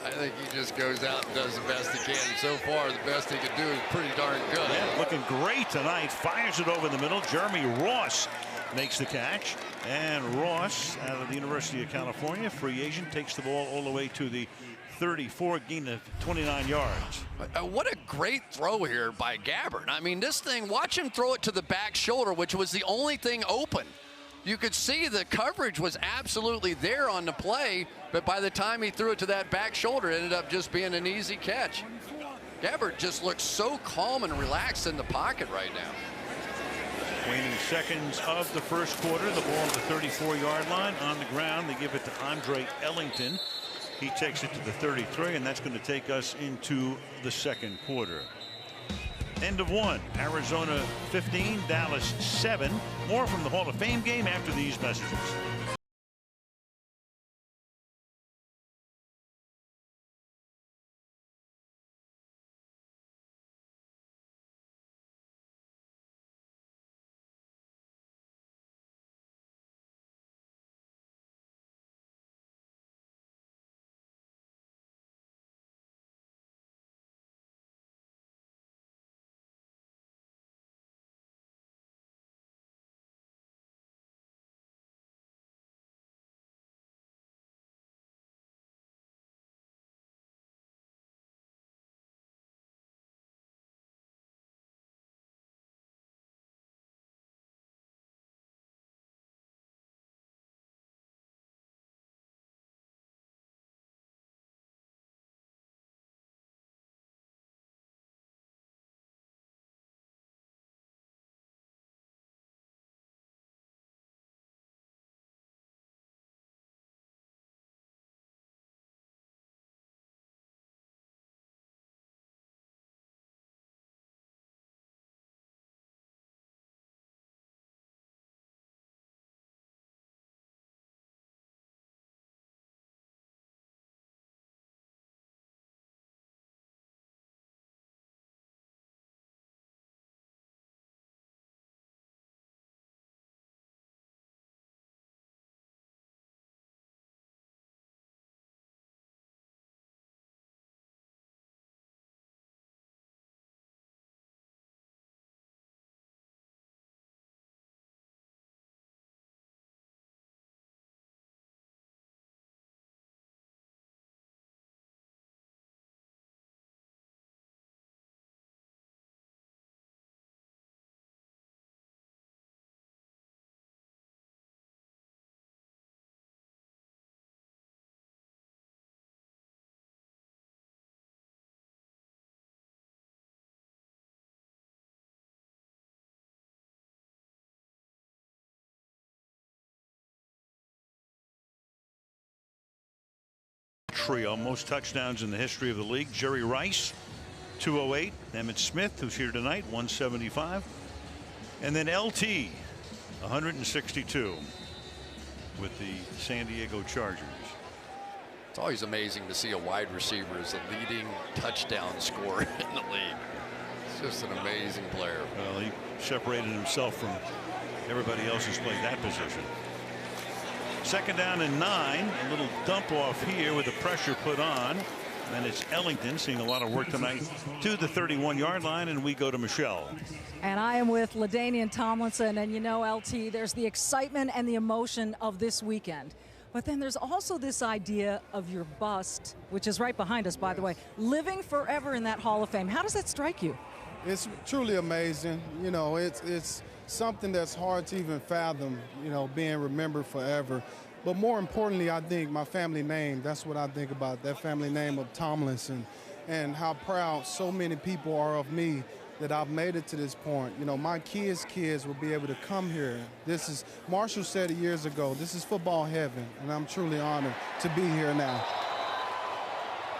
I think he just goes out and does the best he can. So far, the best he can do is pretty darn good. Yeah, looking great tonight. Fires it over the middle. Jeremy Ross makes the catch. And Ross, out of the University of California, free agent, takes the ball all the way to the 34, gain of 29 yards. What a great throw here by Gabbert. I mean, this thing, watch him throw it to the back shoulder, which was the only thing open. You could see the coverage was absolutely there on the play, but by the time he threw it to that back shoulder, it ended up just being an easy catch. Gabbert just looks so calm and relaxed in the pocket right now. Waning seconds of the first quarter. The ball at the 34-yard line. On the ground, they give it to Andre Ellington. He takes it to the 33, and that's going to take us into the second quarter. End of 1. Arizona 15, Dallas 7. More from the Hall of Fame game after these messages. Trio, most touchdowns in the history of the league. Jerry Rice, 208. Emmitt Smith, who's here tonight, 175. And then LT, 162 with the San Diego Chargers. It's always amazing to see a wide receiver as the leading touchdown scorer in the league. It's just an amazing player. Well, he separated himself from everybody else who's played that position. Second down and 9. A little dump off here with the pressure put on. And it's Ellington seeing a lot of work tonight to the 31-yard line, and we go to Michelle. And I am with LaDainian Tomlinson, and you know, LT, there's the excitement and the emotion of this weekend. But then there's also this idea of your bust, which is right behind us, by the way, living forever in that Hall of Fame. How does that strike you? It's truly amazing. You know, it's something that's hard to even fathom, you know, being remembered forever. But more importantly, I think my family name, that's what I think about, that family name of Tomlinson, and how proud so many people are of me that I've made it to this point. You know, my kids' kids will be able to come here. This is, Marshall said it years ago, this is football heaven, and I'm truly honored to be here now.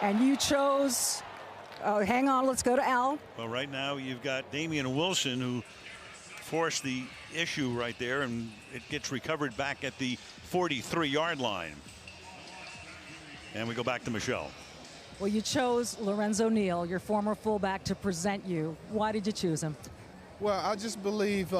And you chose, oh, hang on, let's go to Al. Well, right now you've got Damian Wilson, who forced the issue right there, and it gets recovered back at the 43-yard line. And we go back to Michelle. Well, you chose Lorenzo Neal, your former fullback, to present you. Why did you choose him? Well, I just believe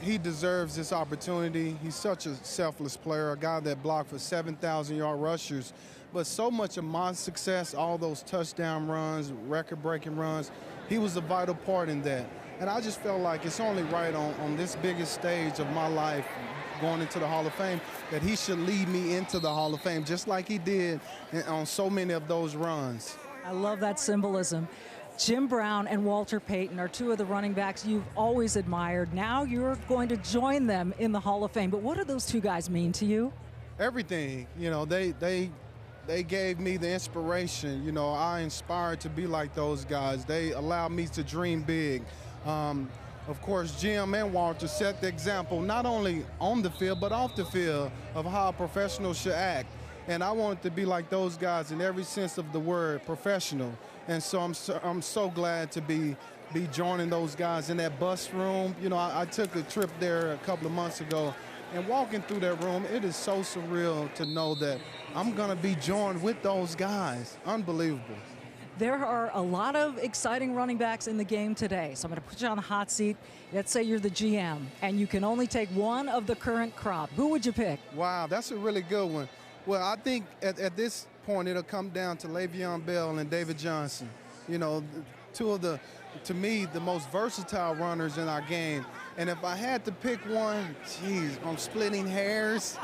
he deserves this opportunity. He's such a selfless player, a guy that blocked for 7,000-yard rushers. But so much of my success, all those touchdown runs, record-breaking runs, he was a vital part in that. And I just felt like it's only right on this biggest stage of my life, going into the Hall of Fame, that he should lead me into the Hall of Fame, just like he did on so many of those runs. I love that symbolism. Jim Brown and Walter Payton are two of the running backs you've always admired. Now you're going to join them in the Hall of Fame. But what do those two guys mean to you? Everything. You know, they gave me the inspiration. You know, I inspired to be like those guys. They allowed me to dream big. Of course, Jim and Walter set the example, not only on the field, but off the field, of how a professional should act. And I wanted to be like those guys in every sense of the word, professional. And so I'm so glad to be joining those guys in that bus room. You know, I took a trip there a couple of months ago, and walking through that room, it is so surreal to know that I'm going to be joined with those guys. Unbelievable. There are a lot of exciting running backs in the game today. So I'm going to put you on the hot seat. Let's say you're the GM, and you can only take one of the current crop. Who would you pick? Wow, that's a really good one. Well, I think at this point it'll come down to Le'Veon Bell and David Johnson. You know, two of the, to me, the most versatile runners in our game. And if I had to pick one, geez, I'm splitting hairs,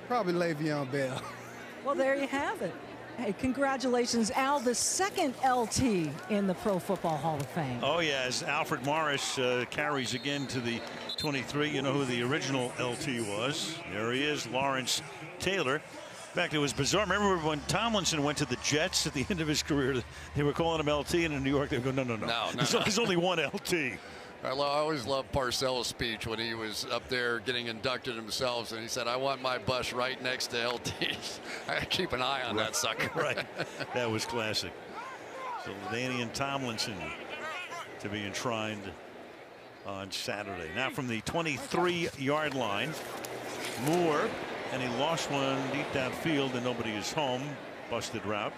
probably Le'Veon Bell. Well, there you have it. Hey, congratulations, Al, the second LT in the Pro Football Hall of Fame. Oh, yeah, as Alfred Morris carries again to the 23. You know who the original LT was. There he is, Lawrence Taylor. In fact, it was bizarre. Remember when Tomlinson went to the Jets at the end of his career, they were calling him LT, and in New York they would go, no. There's only one LT. I always loved Parcells' speech when he was up there getting inducted himself, and he said, I want my bus right next to LT's. I keep an eye on that sucker. Right. That was classic. So Danian Tomlinson to be enshrined on Saturday. Now from the 23-yard line, Moore, and he lost one deep downfield, and nobody is home. Busted route.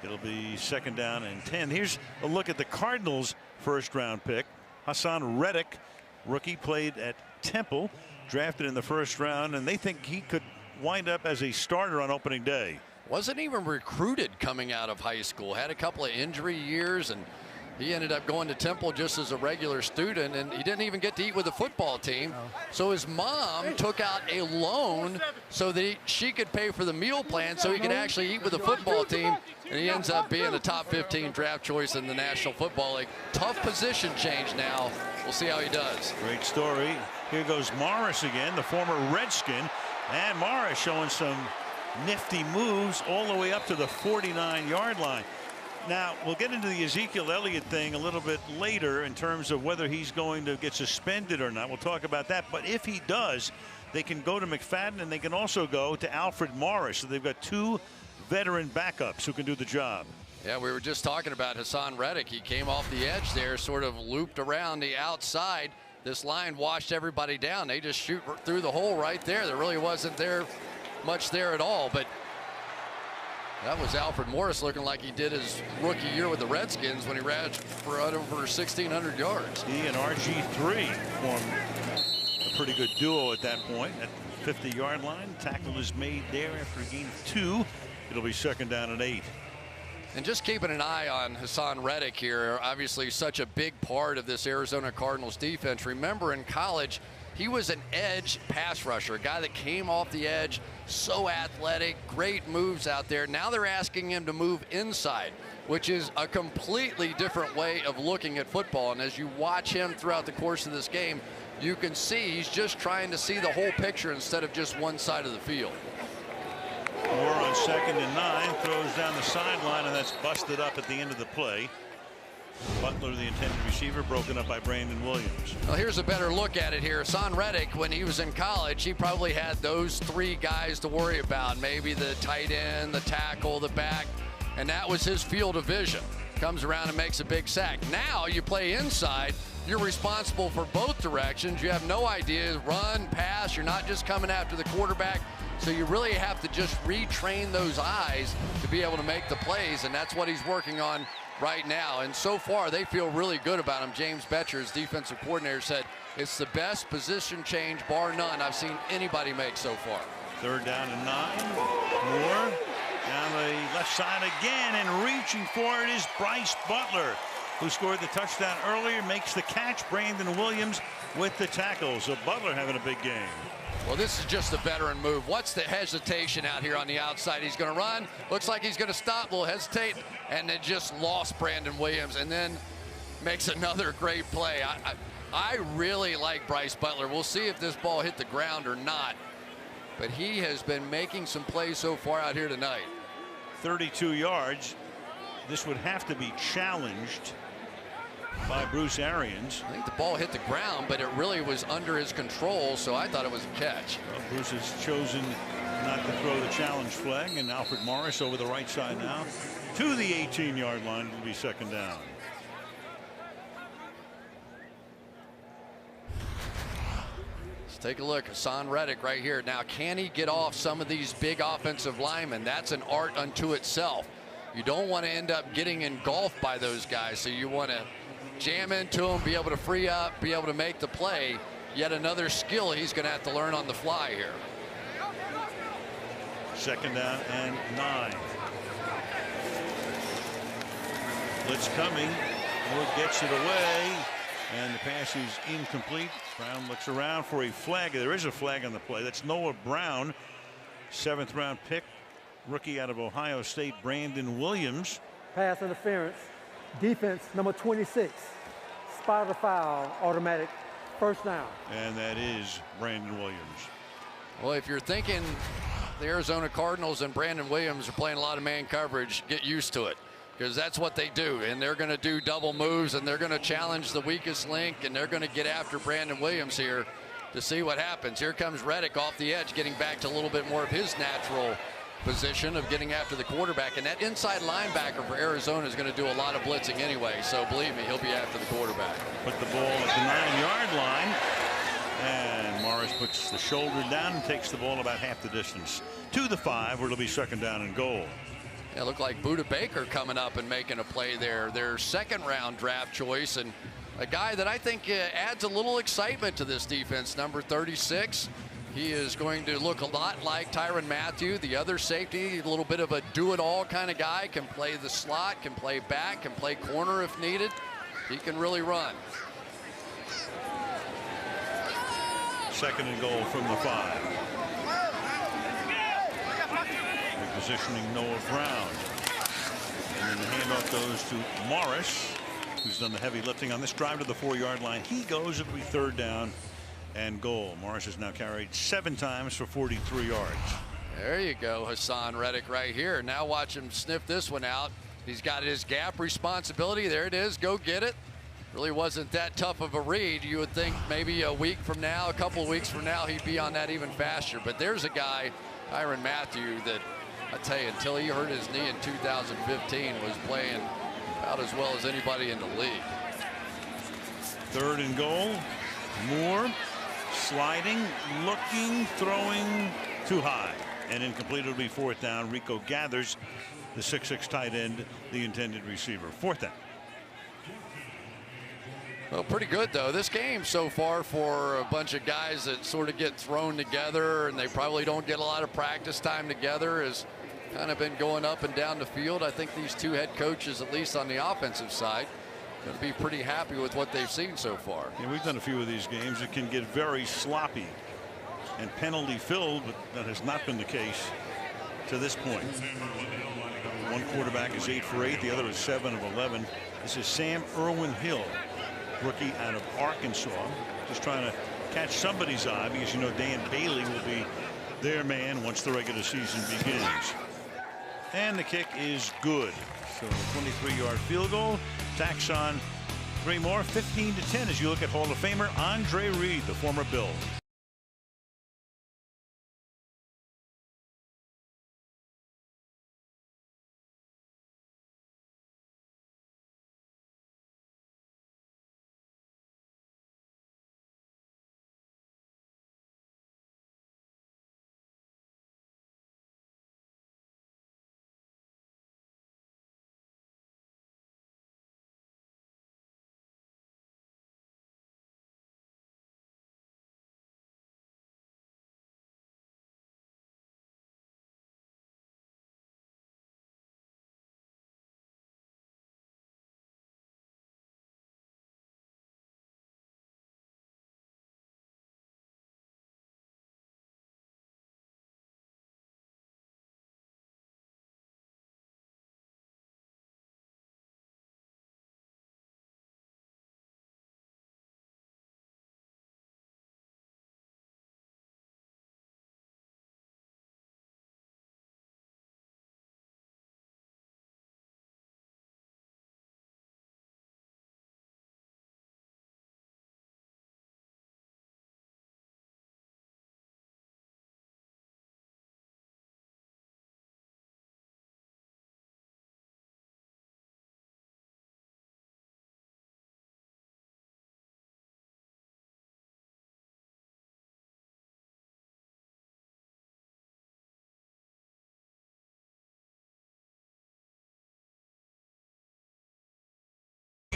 It'll be 2nd down and 10. Here's a look at the Cardinals' first-round pick. Hassan Reddick, rookie, played at Temple, drafted in the 1st round, and they think he could wind up as a starter on opening day. Wasn't even recruited coming out of high school. Had a couple of injury years, and he ended up going to Temple just as a regular student, and he didn't even get to eat with the football team. So his mom took out a loan so that she could pay for the meal plan so he could actually eat with the football team. And he ends up being a top 15 draft choice in the National Football League. Tough position change now. We'll see how he does. Great story. Here goes Morris again, the former Redskin. And Morris showing some nifty moves all the way up to the 49-yard line. Now, we'll get into the Ezekiel Elliott thing a little bit later in terms of whether he's going to get suspended or not. We'll talk about that. But if he does, they can go to McFadden, and they can also go to Alfred Morris. So they've got two veteran backups who can do the job. Yeah, we were just talking about Hassan Reddick. He came off the edge there, sort of looped around the outside. This line washed everybody down. They just shoot through the hole right there. There really wasn't much there at all. But that was Alfred Morris looking like he did his rookie year with the Redskins when he ran for over 1,600 yards. He and RG3 formed a pretty good duo at that point. At the 50-yard line, tackle is made there after a gain of 2. It'll be 2nd down and 8. And just keeping an eye on Hassan Reddick here, obviously such a big part of this Arizona Cardinals defense. Remember, in college, he was an edge pass rusher, a guy that came off the edge, so athletic, great moves out there. Now they're asking him to move inside, which is a completely different way of looking at football. And as you watch him throughout the course of this game, you can see he's just trying to see the whole picture instead of just one side of the field. Moore on 2nd and 9, throws down the sideline, and that's busted up at the end of the play. Butler, the intended receiver, broken up by Brandon Williams. Well, here's a better look at it here. Hassan Reddick, when he was in college, he probably had those three guys to worry about. Maybe the tight end, the tackle, the back, and that was his field of vision. Comes around and makes a big sack. Now you play inside. You're responsible for both directions. You have no idea, run, pass. You're not just coming after the quarterback. So you really have to just retrain those eyes to be able to make the plays, and that's what he's working on right now. And so far, they feel really good about him. James Betcher's defensive coordinator said it's the best position change, bar none, I've seen anybody make so far. 3rd down and 9. Moore down the left side again, and reaching for it is Bryce Butler, who scored the touchdown earlier, makes the catch. Brandon Williams with the tackle. So Butler having a big game. Well, this is just a veteran move. What's the hesitation out here on the outside? He's going to run. Looks like he's going to stop, will hesitate, and then just lost Brandon Williams, and then makes another great play. I really like Bryce Butler. We'll see if this ball hit the ground or not, but he has been making some plays so far out here tonight. 32 yards. This would have to be challenged by Bruce Arians. I think the ball hit the ground, but it really was under his control, so I thought it was a catch. Well, Bruce has chosen not to throw the challenge flag, and Alfred Morris over the right side now to the 18-yard line. Will be 2nd down. Let's take a look. Hassan Reddick right here. Now, can he get off some of these big offensive linemen? That's an art unto itself. You don't want to end up getting engulfed by those guys, so you want to jam into them, be able to free up, be able to make the play. Yet another skill he's going to have to learn on the fly here. 2nd down and 9. Blitz coming. Moore gets it away, and the pass is incomplete. Brown looks around for a flag. There is a flag on the play. That's Noah Brown, 7th round pick, rookie out of Ohio State, Brandon Williams. Pass interference. Defense number 26. Spot the foul. Automatic 1st down. And that is Brandon Williams. Well, if you're thinking the Arizona Cardinals and Brandon Williams are playing a lot of man coverage, get used to it, because that's what they do. And they're going to do double moves, and they're going to challenge the weakest link, and they're going to get after Brandon Williams here to see what happens. Here comes Reddick off the edge, getting back to a little bit more of his natural position of getting after the quarterback, and that inside linebacker for Arizona is going to do a lot of blitzing anyway, so believe me, he'll be after the quarterback. Put the ball at the 9-yard line, and Morris puts the shoulder down and takes the ball about half the distance to the 5, where it'll be 2nd down and goal. Yeah, it looked like Budda Baker coming up and making a play there, their 2nd round draft choice, and a guy that I think adds a little excitement to this defense, number 36. He is going to look a lot like Tyrann Mathieu, the other safety, a little bit of a do-it-all kind of guy, can play the slot, can play back, can play corner if needed. He can really run. 2nd and goal from the 5. Repositioning Noah Brown. And then the handoff goes to Morris, who's done the heavy lifting on this drive to the 4-yard line. He goes, it'll be 3rd down and goal. Morris has now carried 7 times for 43 yards. There you go, Hassan Reddick right here. Now watch him sniff this one out. He's got his gap responsibility. There it is. Go get it. Really wasn't that tough of a read. You would think maybe a week from now, a couple of weeks from now, he'd be on that even faster. But there's a guy, Tyrann Mathieu, that I tell you, until he hurt his knee in 2015, was playing about as well as anybody in the league. 3rd and goal. Moore sliding, looking, throwing too high, and incomplete. It'll be 4th down. Rico Gathers, the 6'6" tight end, the intended receiver. 4th down. Well, pretty good, though. This game so far for a bunch of guys that sort of get thrown together and they probably don't get a lot of practice time together has kind of been going up and down the field. I think these two head coaches, at least on the offensive side, going to be pretty happy with what they've seen so far. Yeah, we've done a few of these games. It can get very sloppy and penalty filled, but that has not been the case to this point. One quarterback is 8 for 8. The other is 7 of 11. This is Sam Irwin Hill, rookie out of Arkansas, just trying to catch somebody's eye, because you know Dan Bailey will be their man once the regular season begins. And the kick is good. So a 23-yard field goal Tacks on 3 more, 15-10 as you look at Hall of Famer Andre Reed, the former Bill.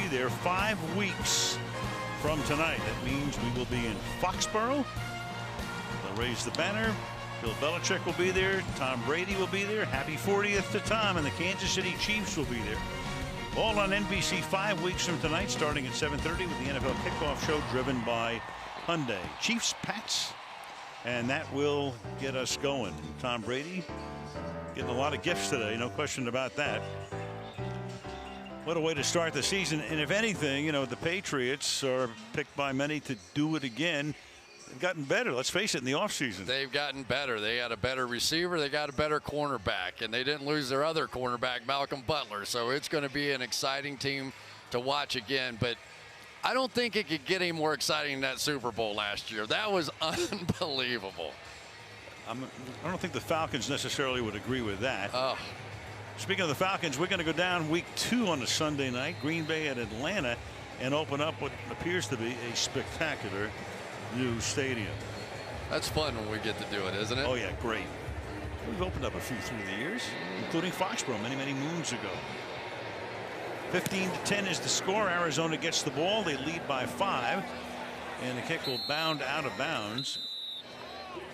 They're 5 weeks from tonight. That means we will be in Foxborough. They'll raise the banner. Bill Belichick will be there. Tom Brady will be there. Happy 40th to Tom, and the Kansas City Chiefs will be there. All on NBC 5 weeks from tonight, starting at 7:30 with the NFL kickoff show driven by Hyundai. Chiefs, Pats, and that will get us going. Tom Brady getting a lot of gifts today, no question about that. What a way to start the season. And if anything, you know, the Patriots are picked by many to do it again. They've gotten better. Let's face it, in the offseason. They've gotten better. They got a better receiver. They got a better cornerback. And they didn't lose their other cornerback, Malcolm Butler. So it's going to be an exciting team to watch again. But I don't think it could get any more exciting than that Super Bowl last year. That was unbelievable. I don't think the Falcons necessarily would agree with that. Oh. Speaking of the Falcons, we're going to go down week 2 on a Sunday night, Green Bay at Atlanta, and open up what appears to be a spectacular new stadium. That's fun when we get to do it, isn't it? Oh, yeah, great. We've opened up a few through the years, including Foxborough many, many moons ago. 15-10 is the score. Arizona gets the ball. They lead by 5, and the kick will bound out of bounds.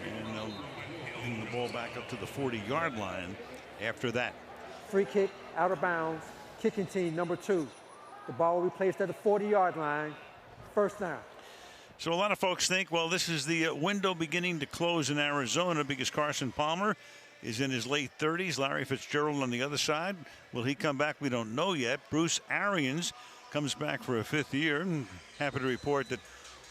And they'll bring the ball back up to the 40-yard line after that. Free kick, out of bounds, kicking team number 2. The ball will be placed at the 40-yard line, first down. So a lot of folks think, well, this is the window beginning to close in Arizona because Carson Palmer is in his late 30s. Larry Fitzgerald on the other side. Will he come back? We don't know yet. Bruce Arians comes back for a 5th year. And happy to report that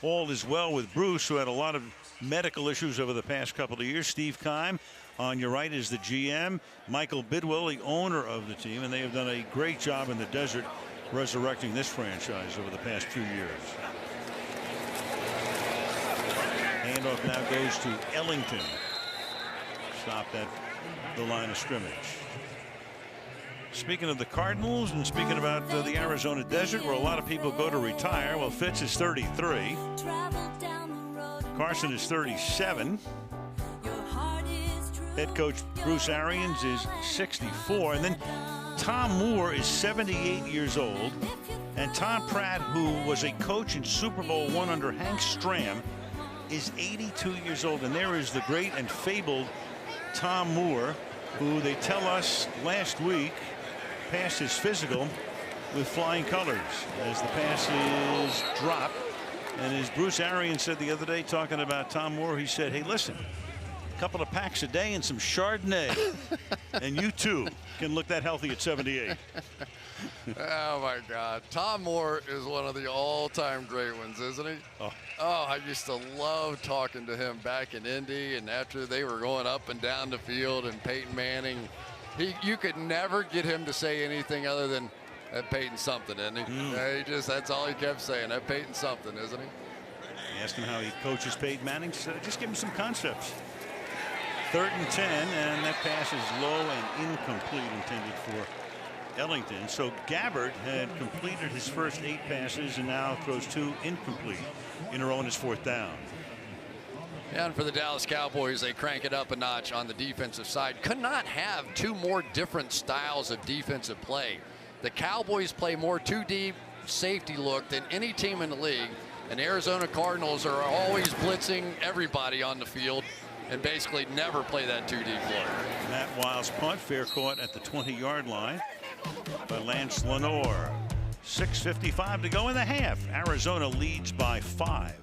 all is well with Bruce, who had a lot of medical issues over the past couple of years. Steve Keim on your right is the GM. Michael Bidwell, the owner of the team, and they have done a great job in the desert resurrecting this franchise over the past 2 years. Handoff now goes to Ellington. Stopped at the line of scrimmage. Speaking of the Cardinals and speaking about the Arizona desert where a lot of people go to retire, well, Fitz is 33. Carson is 37. Head coach Bruce Arians is 64. And then Tom Moore is 78 years old. And Tom Pratt, who was a coach in Super Bowl I under Hank Stram, is 82 years old. And there is the great and fabled Tom Moore, who they tell us last week passed his physical with flying colors as the passes dropped. And as Bruce Arians said the other day talking about Tom Moore, he said, hey, listen, a couple of packs a day and some Chardonnay, and you too can look that healthy at 78. Oh, my God. Tom Moore is one of the all-time great ones, isn't he? Oh, I used to love talking to him back in Indy, and after they were going up and down the field and Peyton Manning, you could never get him to say anything other than, That Peyton's something, isn't he? Yeah, that's all he kept saying. That Peyton's something, isn't he? I asked him how he coaches Peyton Manning. So just give him some concepts. 3rd and 10, and that pass is low and incomplete, intended for Ellington. So Gabbard had completed his first 8 passes and now throws 2 incomplete in a row on his 4th down. And for the Dallas Cowboys, they crank it up a notch on the defensive side. Could not have 2 more different styles of defensive play. The Cowboys play more 2 deep safety look than any team in the league. And the Arizona Cardinals are always blitzing everybody on the field and basically never play that 2 deep look. Matt Wiles punt, fair caught at the 20-yard line by Lance Lenore. 6:55 to go in the half. Arizona leads by 5.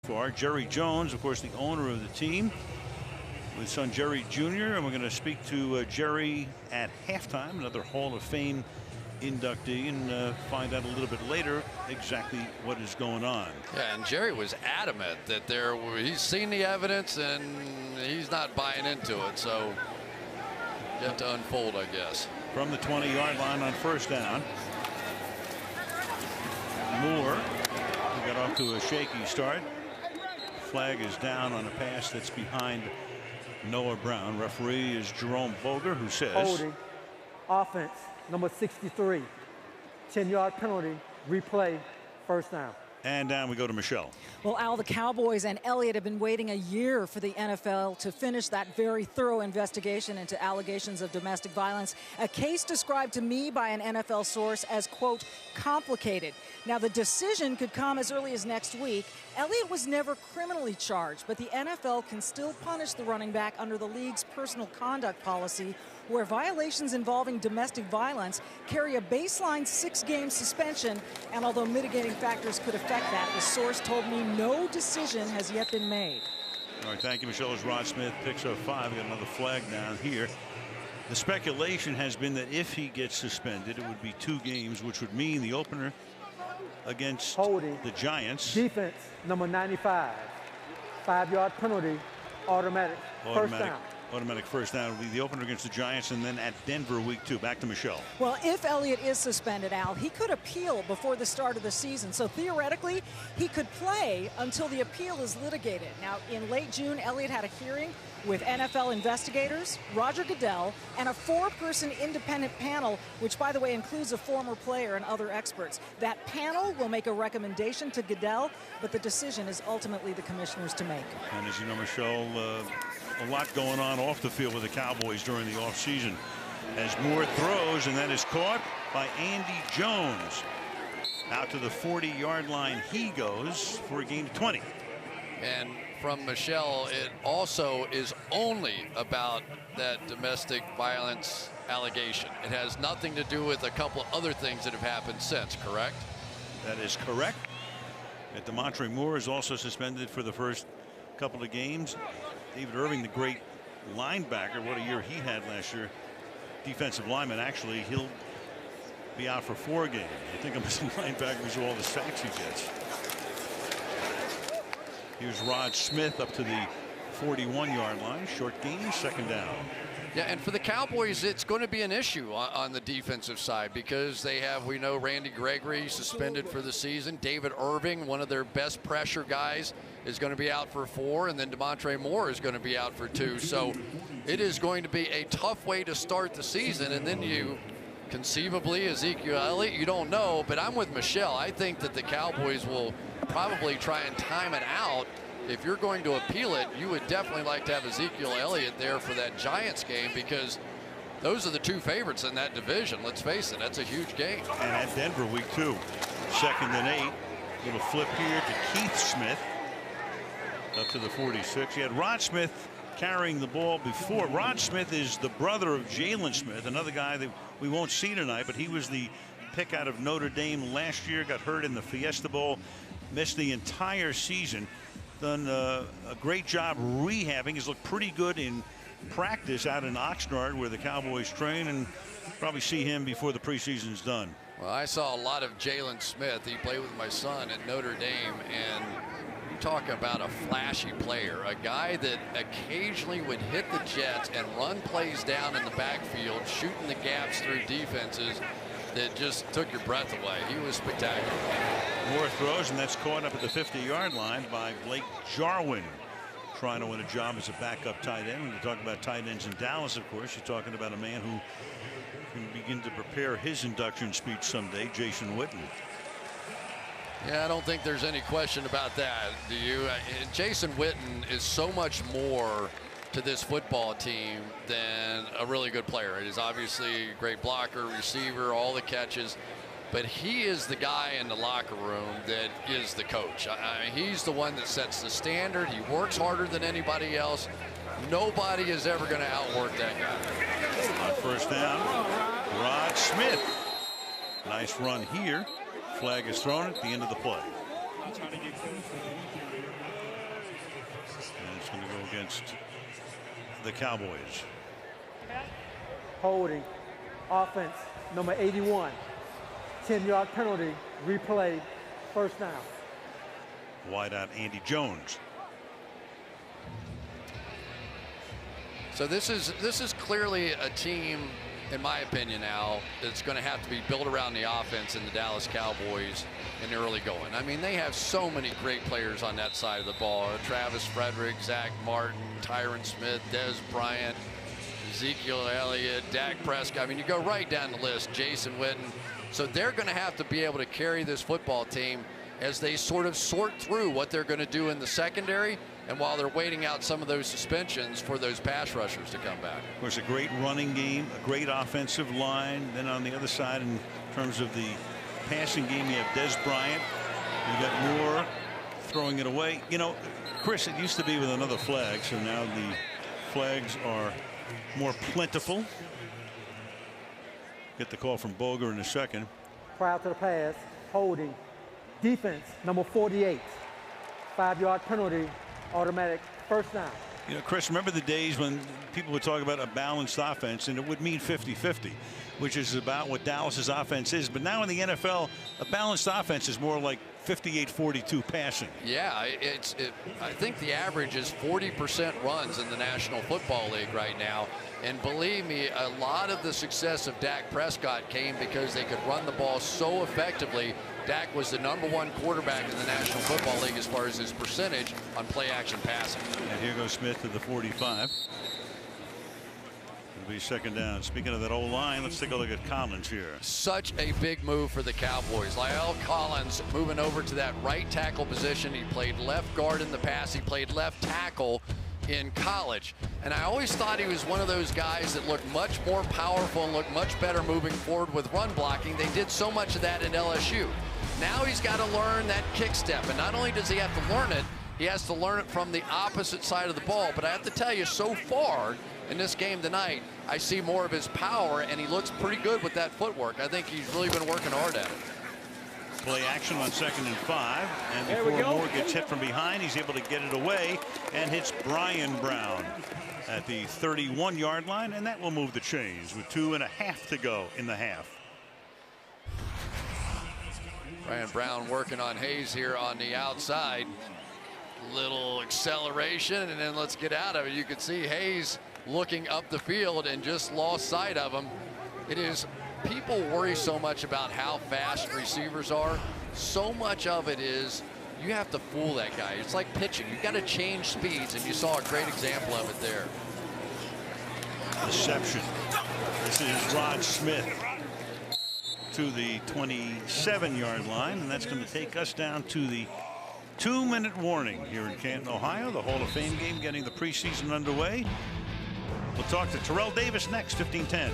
For Jerry Jones, of course, the owner of the team, with son Jerry Jr. And we're going to speak to Jerry at halftime, another Hall of Fame inductee, and find out a little bit later exactly what is going on. Yeah, and Jerry was adamant that he's seen the evidence and he's not buying into it. So you have to unfold, I guess. From the 20-yard line on 1st down. Moore got off to a shaky start. Flag is down on a pass that's behind Noah Brown. Referee is Jerome Boger, who says holding, offense, number 63, 10-yard penalty, replay, 1st down. And down we go to Michelle. Well, Al, the Cowboys and Elliott have been waiting a year for the NFL to finish that very thorough investigation into allegations of domestic violence, a case described to me by an NFL source as, quote, complicated. Now, the decision could come as early as next week. Elliott was never criminally charged, but the NFL can still punish the running back under the league's personal conduct policy, where violations involving domestic violence carry a baseline 6-game suspension. And although mitigating factors could affect that, the source told me no decision has yet been made. All right, thank you, Michelle. As Rod Smith picks up 5, we got another flag down here. The speculation has been that if he gets suspended, it would be 2 games, which would mean the opener against holding, the Giants. Defense, number 95, 5-yard penalty, automatic, 1st down. automatic first down. Will be the opener against the Giants, and then at Denver week 2. Back to Michelle. Well, if Elliott is suspended, Al, he could appeal before the start of the season. So theoretically, he could play until the appeal is litigated. Now, in late June, Elliott had a hearing with NFL investigators, Roger Goodell, and a 4-person independent panel, which, by the way, includes a former player and other experts. That panel will make a recommendation to Goodell, but the decision is ultimately the commissioner's to make. And as you know, Michelle, a lot going on off the field with the Cowboys during the offseason. As Moore throws, and that is caught by Andy Jones. Out to the 40-yard line he goes for a gain of 20. And from Michelle, it also is only about that domestic violence allegation. It has nothing to do with a couple other things that have happened since, correct? That is correct. And DeMontre Moore is also suspended for the first couple of games. David Irving, the great linebacker, what a year he had last year. Defensive lineman, actually, he'll be out for 4 games. I think I'm missing linebacker because of all the sacks he gets. Here's Rod Smith up to the 41-yard line. Short gain, second down. Yeah, and for the Cowboys, it's going to be an issue on the defensive side because they have, we know, Randy Gregory suspended for the season. David Irving, one of their best pressure guys, is going to be out for 4, and then DeMontre Moore is going to be out for 2. So it is going to be a tough way to start the season, and then you conceivably Ezekiel Elliott, you don't know, but I'm with Michelle. I think that the Cowboys will probably try and time it out. If you're going to appeal it, you would definitely like to have Ezekiel Elliott there for that Giants game because those are the 2 favorites in that division. Let's face it, that's a huge game. And at Denver week 2, 2nd and 8. Little flip here to Keith Smith up to the 46. He had Rod Smith carrying the ball before. Rod Smith is the brother of Jalen Smith, another guy that we won't see tonight, but he was the pick out of Notre Dame last year, got hurt in the Fiesta Bowl, missed the entire season. Done a great job rehabbing. He's looked pretty good in practice out in Oxnard where the Cowboys train, and probably see him before the preseason's done. Well, I saw a lot of Jalen Smith. He played with my son at Notre Dame, and you talk about a flashy player, a guy that occasionally would hit the jets and run plays down in the backfield, shooting the gaps through defenses that just took your breath away. He was spectacular. Moore throws, and that's caught up at the 50-yard line by Blake Jarwin, trying to win a job as a backup tight end. When you talk about tight ends in Dallas, of course, you're talking about a man who can begin to prepare his induction speech someday, Jason Witten. Yeah, I don't think there's any question about that. Do you? Jason Witten is so much more to this football team than a really good player. It is obviously a great blocker, receiver, all the catches, but he is the guy in the locker room that is the coach. I mean, he's the one that sets the standard. He works harder than anybody else. Nobody is ever going to outwork that guy. On first down, Rod Smith. Nice run here. Flag is thrown at the end of the play. And it's going to go against the Cowboys. Holding, offense, number 81. 10-yard penalty, replay, first down. Wide out Andy Jones. So this is clearly a team, in my opinion, Al, that's going to have to be built around the offense in the Dallas Cowboys in the early going. I mean, they have so many great players on that side of the ball. Travis Frederick, Zach Martin, Tyron Smith, Des Bryant, Ezekiel Elliott, Dak Prescott. I mean, you go right down the list, Jason Witten. So they're going to have to be able to carry this football team as they sort of sort through what they're going to do in the secondary, and while they're waiting out some of those suspensions for those pass rushers to come back. Of course, a great running game, a great offensive line. Then on the other side, in terms of the passing game, you have Des Bryant. You got Moore throwing it away. You know, Chris, it used to be with another flag, so now the flags are more plentiful. Get the call from Boger in a second. Prior to the pass, holding, defense, number 48. 5-yard penalty, automatic first down. You know, Chris, remember the days when people would talk about a balanced offense, and it would mean 50-50, which is about what Dallas's offense is. But now in the NFL, a balanced offense is more like 58-42 passing. Yeah, I think the average is 40% runs in the National Football League right now. And believe me, a lot of the success of Dak Prescott came because they could run the ball so effectively. Dak was the #1 quarterback in the National Football League as far as his percentage on play-action passing. And here goes Smith to the 45. It'll be second down. Speaking of that old line, let's take a look at Collins here. Such a big move for the Cowboys. La'el Collins moving over to that right tackle position. He played left guard in the past. He played left tackle in college. And I always thought he was one of those guys that looked much more powerful and looked much better moving forward with run blocking. They did so much of that at LSU. Now he's got to learn that kick step. And not only does he have to learn it, he has to learn it from the opposite side of the ball. But I have to tell you, so far in this game tonight, I see more of his power, and he looks pretty good with that footwork. I think he's really been working hard at it. Play action on 2nd and 5, and before Moore gets hit from behind, he's able to get it away and hits Brian Brown at the 31-yard line, and that will move the chains with 2.5 to go in the half. Brian Brown working on Hayes here on the outside. Little acceleration, and then let's get out of it. You can see Hayes looking up the field and just lost sight of him. It is, people worry so much about how fast receivers are. So much of it is you have to fool that guy. It's like pitching. You've got to change speeds, and you saw a great example of it there. Reception. This is Rod Smith to the 27-yard line, and that's going to take us down to the 2-minute warning here in Canton, Ohio. The Hall of Fame game getting the preseason underway. We'll talk to Terrell Davis next, 15:10.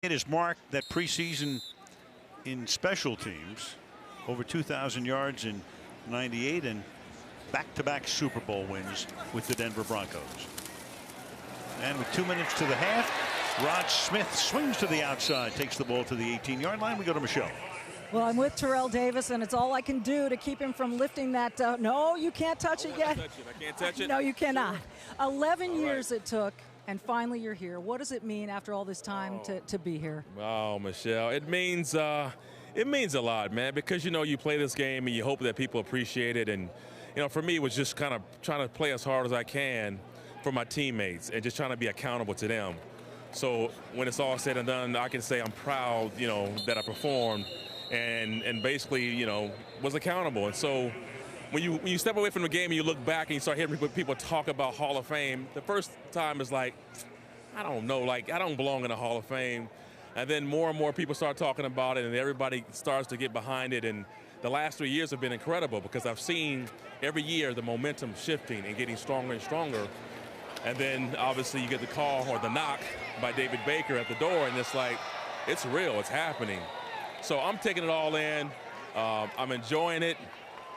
It has marked that preseason in special teams, over 2,000 yards in '98 and back-to-back Super Bowl wins with the Denver Broncos. And with 2 minutes to the half, Rod Smith swings to the outside, takes the ball to the 18-yard line. We go to Michelle. Well, I'm with Terrell Davis, and it's all I can do to keep him from lifting that. No, you can't touch it yet. I can't touch it. No, you cannot. 11 years it took, and finally you're here. What does it mean after all this time to be here? Oh, Michelle, it means It means a lot, man, because, you know, you play this game and you hope that people appreciate it. And, you know, for me, it was just kind of trying to play as hard as I can for my teammates and just trying to be accountable to them. So when it's all said and done, I can say I'm proud, you know, that I performed and basically, you know, was accountable. And so when you step away from the game and you look back and you start hearing people talk about Hall of Fame, the first time is like, I don't know, like I don't belong in the Hall of Fame. And then more and more people start talking about it and everybody starts to get behind it. And the last 3 years have been incredible because I've seen every year the momentum shifting and getting stronger and stronger. And then obviously you get the call or the knock by David Baker at the door and it's like, it's real, it's happening. So I'm taking it all in, I'm enjoying it,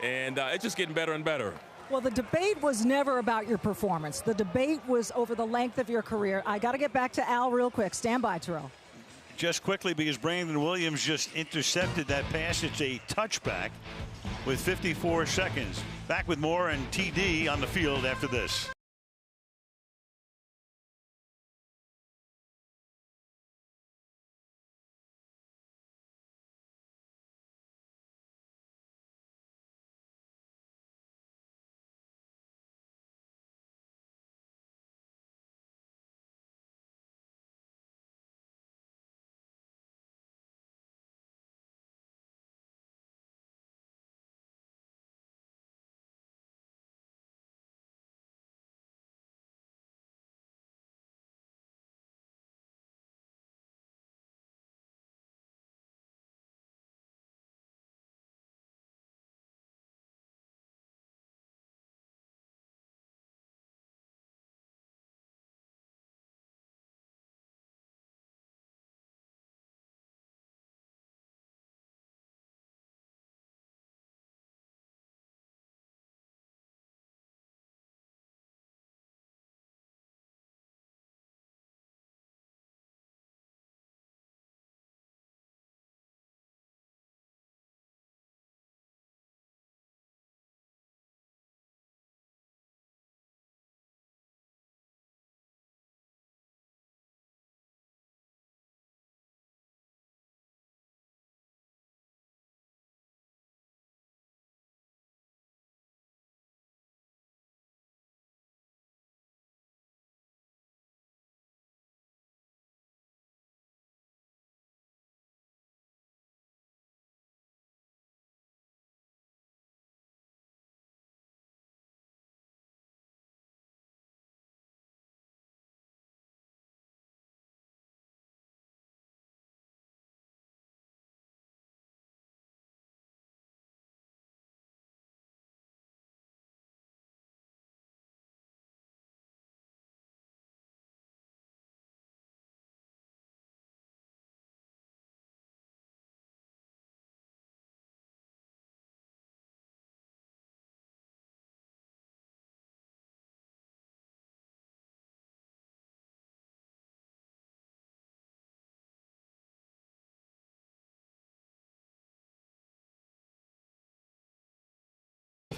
and it's just getting better and better. Well, the debate was never about your performance. The debate was over the length of your career. I got to get back to Al real quick. Stand by, Terrell. Just quickly, because Brandon Williams just intercepted that pass. It's a touchback with 54 seconds. Back with more and TD on the field after this.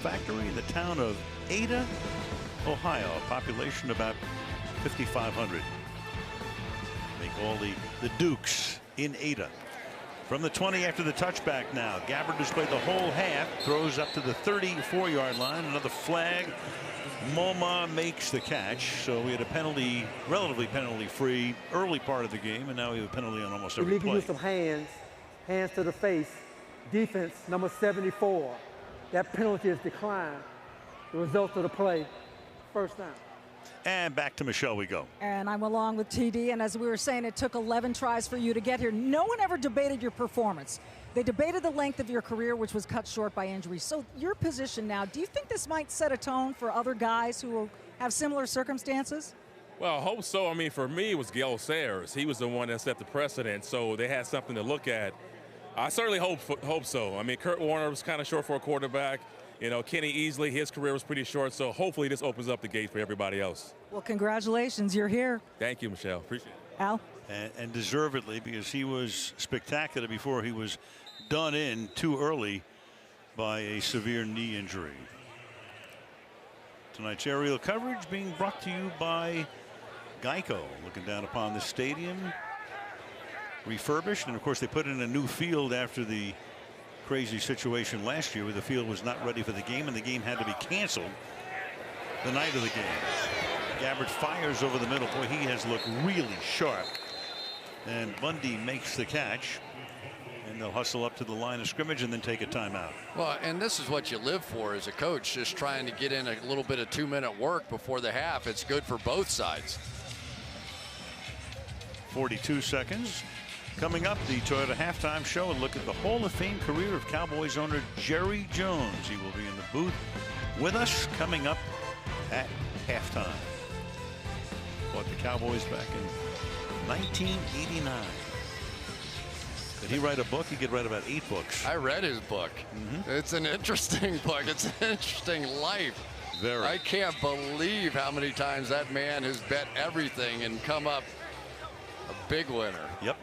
Factory in the town of Ada, Ohio. Population about 5,500. Make all the Dukes in Ada. From the 20 after the touchback now. Gabbard has played the whole half. Throws up to the 34-yard line. Another flag. Moreeeee makes the catch. So we had a penalty, relatively penalty-free early part of the game, and now we have a penalty on almost every play. We need to use some hands to the face. Defense, number 74. That penalty is declined. The result of the play, first down. And back to Michelle we go. And I'm along with TD, and as we were saying, it took 11 tries for you to get here. No one ever debated your performance. They debated the length of your career, which was cut short by injury. So your position now, do you think this might set a tone for other guys who will have similar circumstances? Well, I hope so. I mean, for me, it was Gale Sayers. He was the one that set the precedent, so they had something to look at. I certainly hope so. I mean, Kurt Warner was kind of short for a quarterback. You know, Kenny Easley, his career was pretty short, so hopefully this opens up the gate for everybody else. Well, congratulations, you're here. Thank you, Michelle. Appreciate it. Al? And deservedly, because he was spectacular before he was done in too early by a severe knee injury. Tonight's aerial coverage being brought to you by Geico. Looking down upon the stadium. refurbished, and of course they put in a new field after the crazy situation last year where the field was not ready for the game and the game had to be canceled the night of the game. Gabbert fires over the middle. Boy, he has looked really sharp, and Bundy makes the catch, and they'll hustle up to the line of scrimmage and then take a timeout. Well, and this is what you live for as a coach, just trying to get in a little bit of 2-minute work before the half. It's good for both sides. 42 seconds. Coming up, the Toyota halftime show, a look at the Hall of Fame career of Cowboys owner Jerry Jones. He will be in the booth with us coming up at halftime. Bought the Cowboys back in 1989. Did he write a book? He could write about 8 books. I read his book. It's an interesting book. It's an interesting life. Very. I can't believe how many times that man has bet everything and come up a big winner. Yep.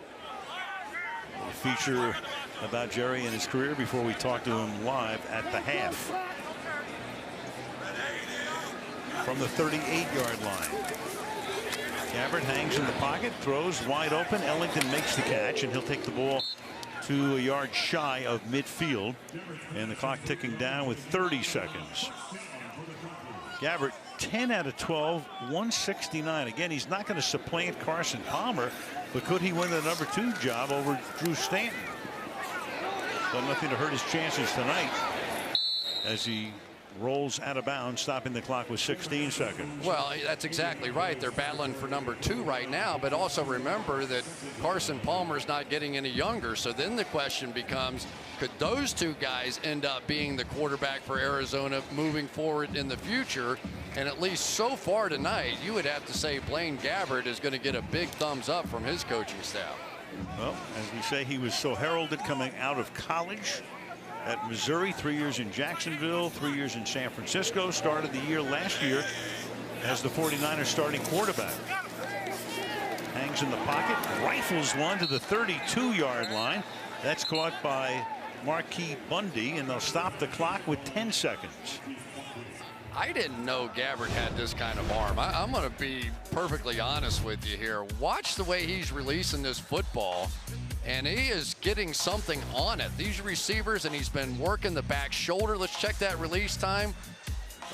A feature about Jerry and his career before we talk to him live at the half. From the 38-yard line. Gabbert hangs in the pocket, throws wide open. Ellington makes the catch, and he'll take the ball to a yard shy of midfield. And the clock ticking down with 30 seconds. Gabbert, 10 out of 12, 169. Again, he's not going to supplant Carson Palmer, but could he win the number 2 job over Drew Stanton? But nothing to hurt his chances tonight as he rolls out of bounds, stopping the clock with 16 seconds. Well, that's exactly right. They're battling for number 2 right now, but also remember that Carson Palmer's not getting any younger. So then the question becomes, could those 2 guys end up being the quarterback for Arizona moving forward in the future? And at least so far tonight, you would have to say Blaine Gabbert is going to get a big thumbs up from his coaching staff. Well, as we say, he was so heralded coming out of college at Missouri, 3 years in Jacksonville, 3 years in San Francisco, started the year last year as the 49ers starting quarterback. Hangs in the pocket, rifles one to the 32-yard line. That's caught by Marquis Bundy, and they'll stop the clock with 10 seconds. I didn't know Gabbert had this kind of arm. I'm going to be perfectly honest with you here. Watch the way he's releasing this football. And he is getting something on it. These receivers, and he's been working the back shoulder. Let's check that release time.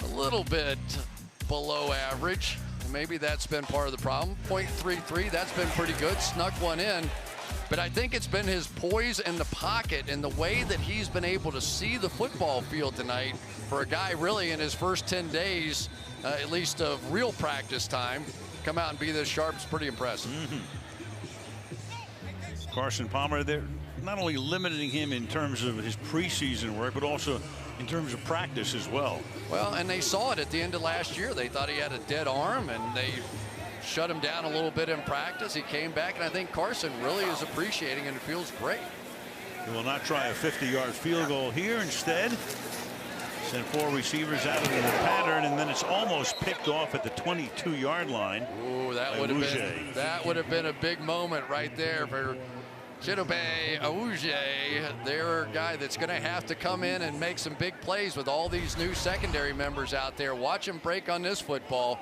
A little bit below average. Maybe that's been part of the problem. 0.33, that's been pretty good. Snuck one in. But I think it's been his poise in the pocket and the way that he's been able to see the football field tonight for a guy really in his first 10 days, at least of real practice time, come out and be this sharp is pretty impressive. Carson Palmer, they're not only limiting him in terms of his preseason work, but also in terms of practice as well. Well, and they saw it at the end of last year. They thought he had a dead arm, and they shut him down a little bit in practice. He came back, and I think Carson really is appreciating it and it feels great. He will not try a 50-yard field goal here. Instead, send 4 receivers out of the pattern, and then it's almost picked off at the 22-yard line. Ooh, that would have been a big moment right there for Chidobe Awuzie, their guy that's going to have to come in and make some big plays with all these new secondary members out there. Watch him break on this football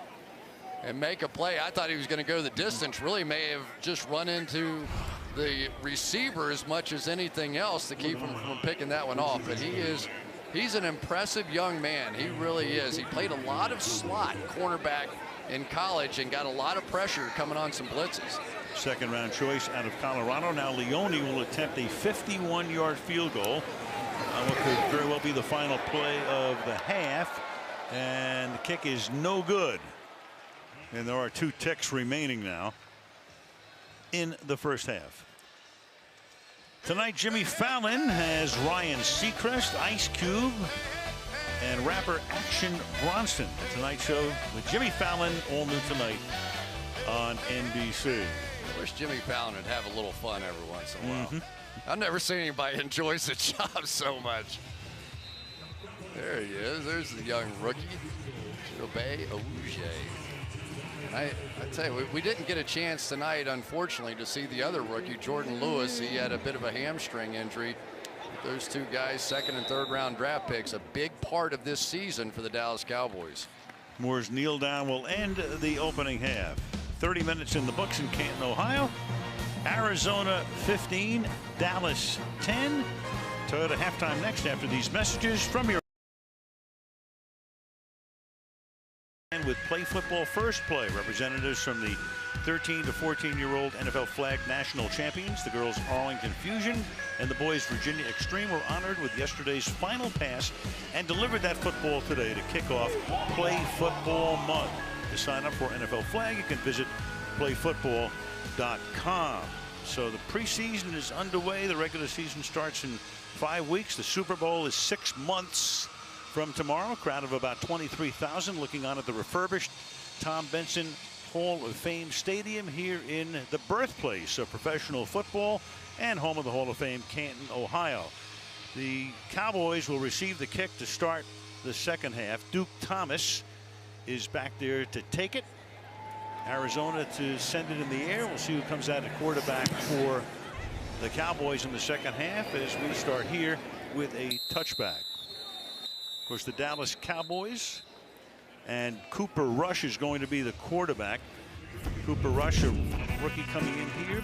and make a play. I thought he was going to go the distance. Really may have just run into the receiver as much as anything else to keep him from picking that one off. But he's an impressive young man. He really is. He played a lot of slot cornerback in college and got a lot of pressure coming on some blitzes. Second-round choice out of Colorado. Now Leone will attempt a 51-yard field goal. What could very well be the final play of the half. And the kick is no good. And there are 2 ticks remaining now in the first half. Tonight, Jimmy Fallon has Ryan Seacrest, Ice Cube, and rapper Action Bronson. The Tonight Show with Jimmy Fallon, all new tonight on NBC. I wish Jimmy Fallon would have a little fun every once in a while. I've never seen anybody enjoys the job so much. There he is. There's the young rookie, Chidobe Awuzie. I tell you, we didn't get a chance tonight, unfortunately, to see the other rookie, Jordan Lewis. He had a bit of a hamstring injury. Those 2 guys, 2nd and 3rd round draft picks, a big part of this season for the Dallas Cowboys. Moore's kneel down will end the opening half. 30 minutes in the books in Canton, Ohio. Arizona 15, Dallas 10. Toyota halftime next after these messages from your. And with Play Football First Play, representatives from the 13 to 14-year-old NFL flag national champions, the girls Arlington Fusion and the boys Virginia Extreme, were honored with yesterday's final pass and delivered that football today to kick off Play Football Month. To sign up for NFL flag, you can visit playfootball.com. So the preseason is underway. The regular season starts in 5 weeks. The Super Bowl is 6 months from tomorrow. A crowd of about 23,000 looking on at the refurbished Tom Benson Hall of Fame Stadium here in the birthplace of professional football and home of the Hall of Fame, Canton, Ohio. The Cowboys will receive the kick to start the second half. Duke Thomas is back there to take it. Arizona to send it in the air. We'll see who comes out at quarterback for the Cowboys in the second half as we start here with a touchback. Of course, the Dallas Cowboys, and Cooper Rush is going to be the quarterback. Cooper Rush, a rookie coming in here.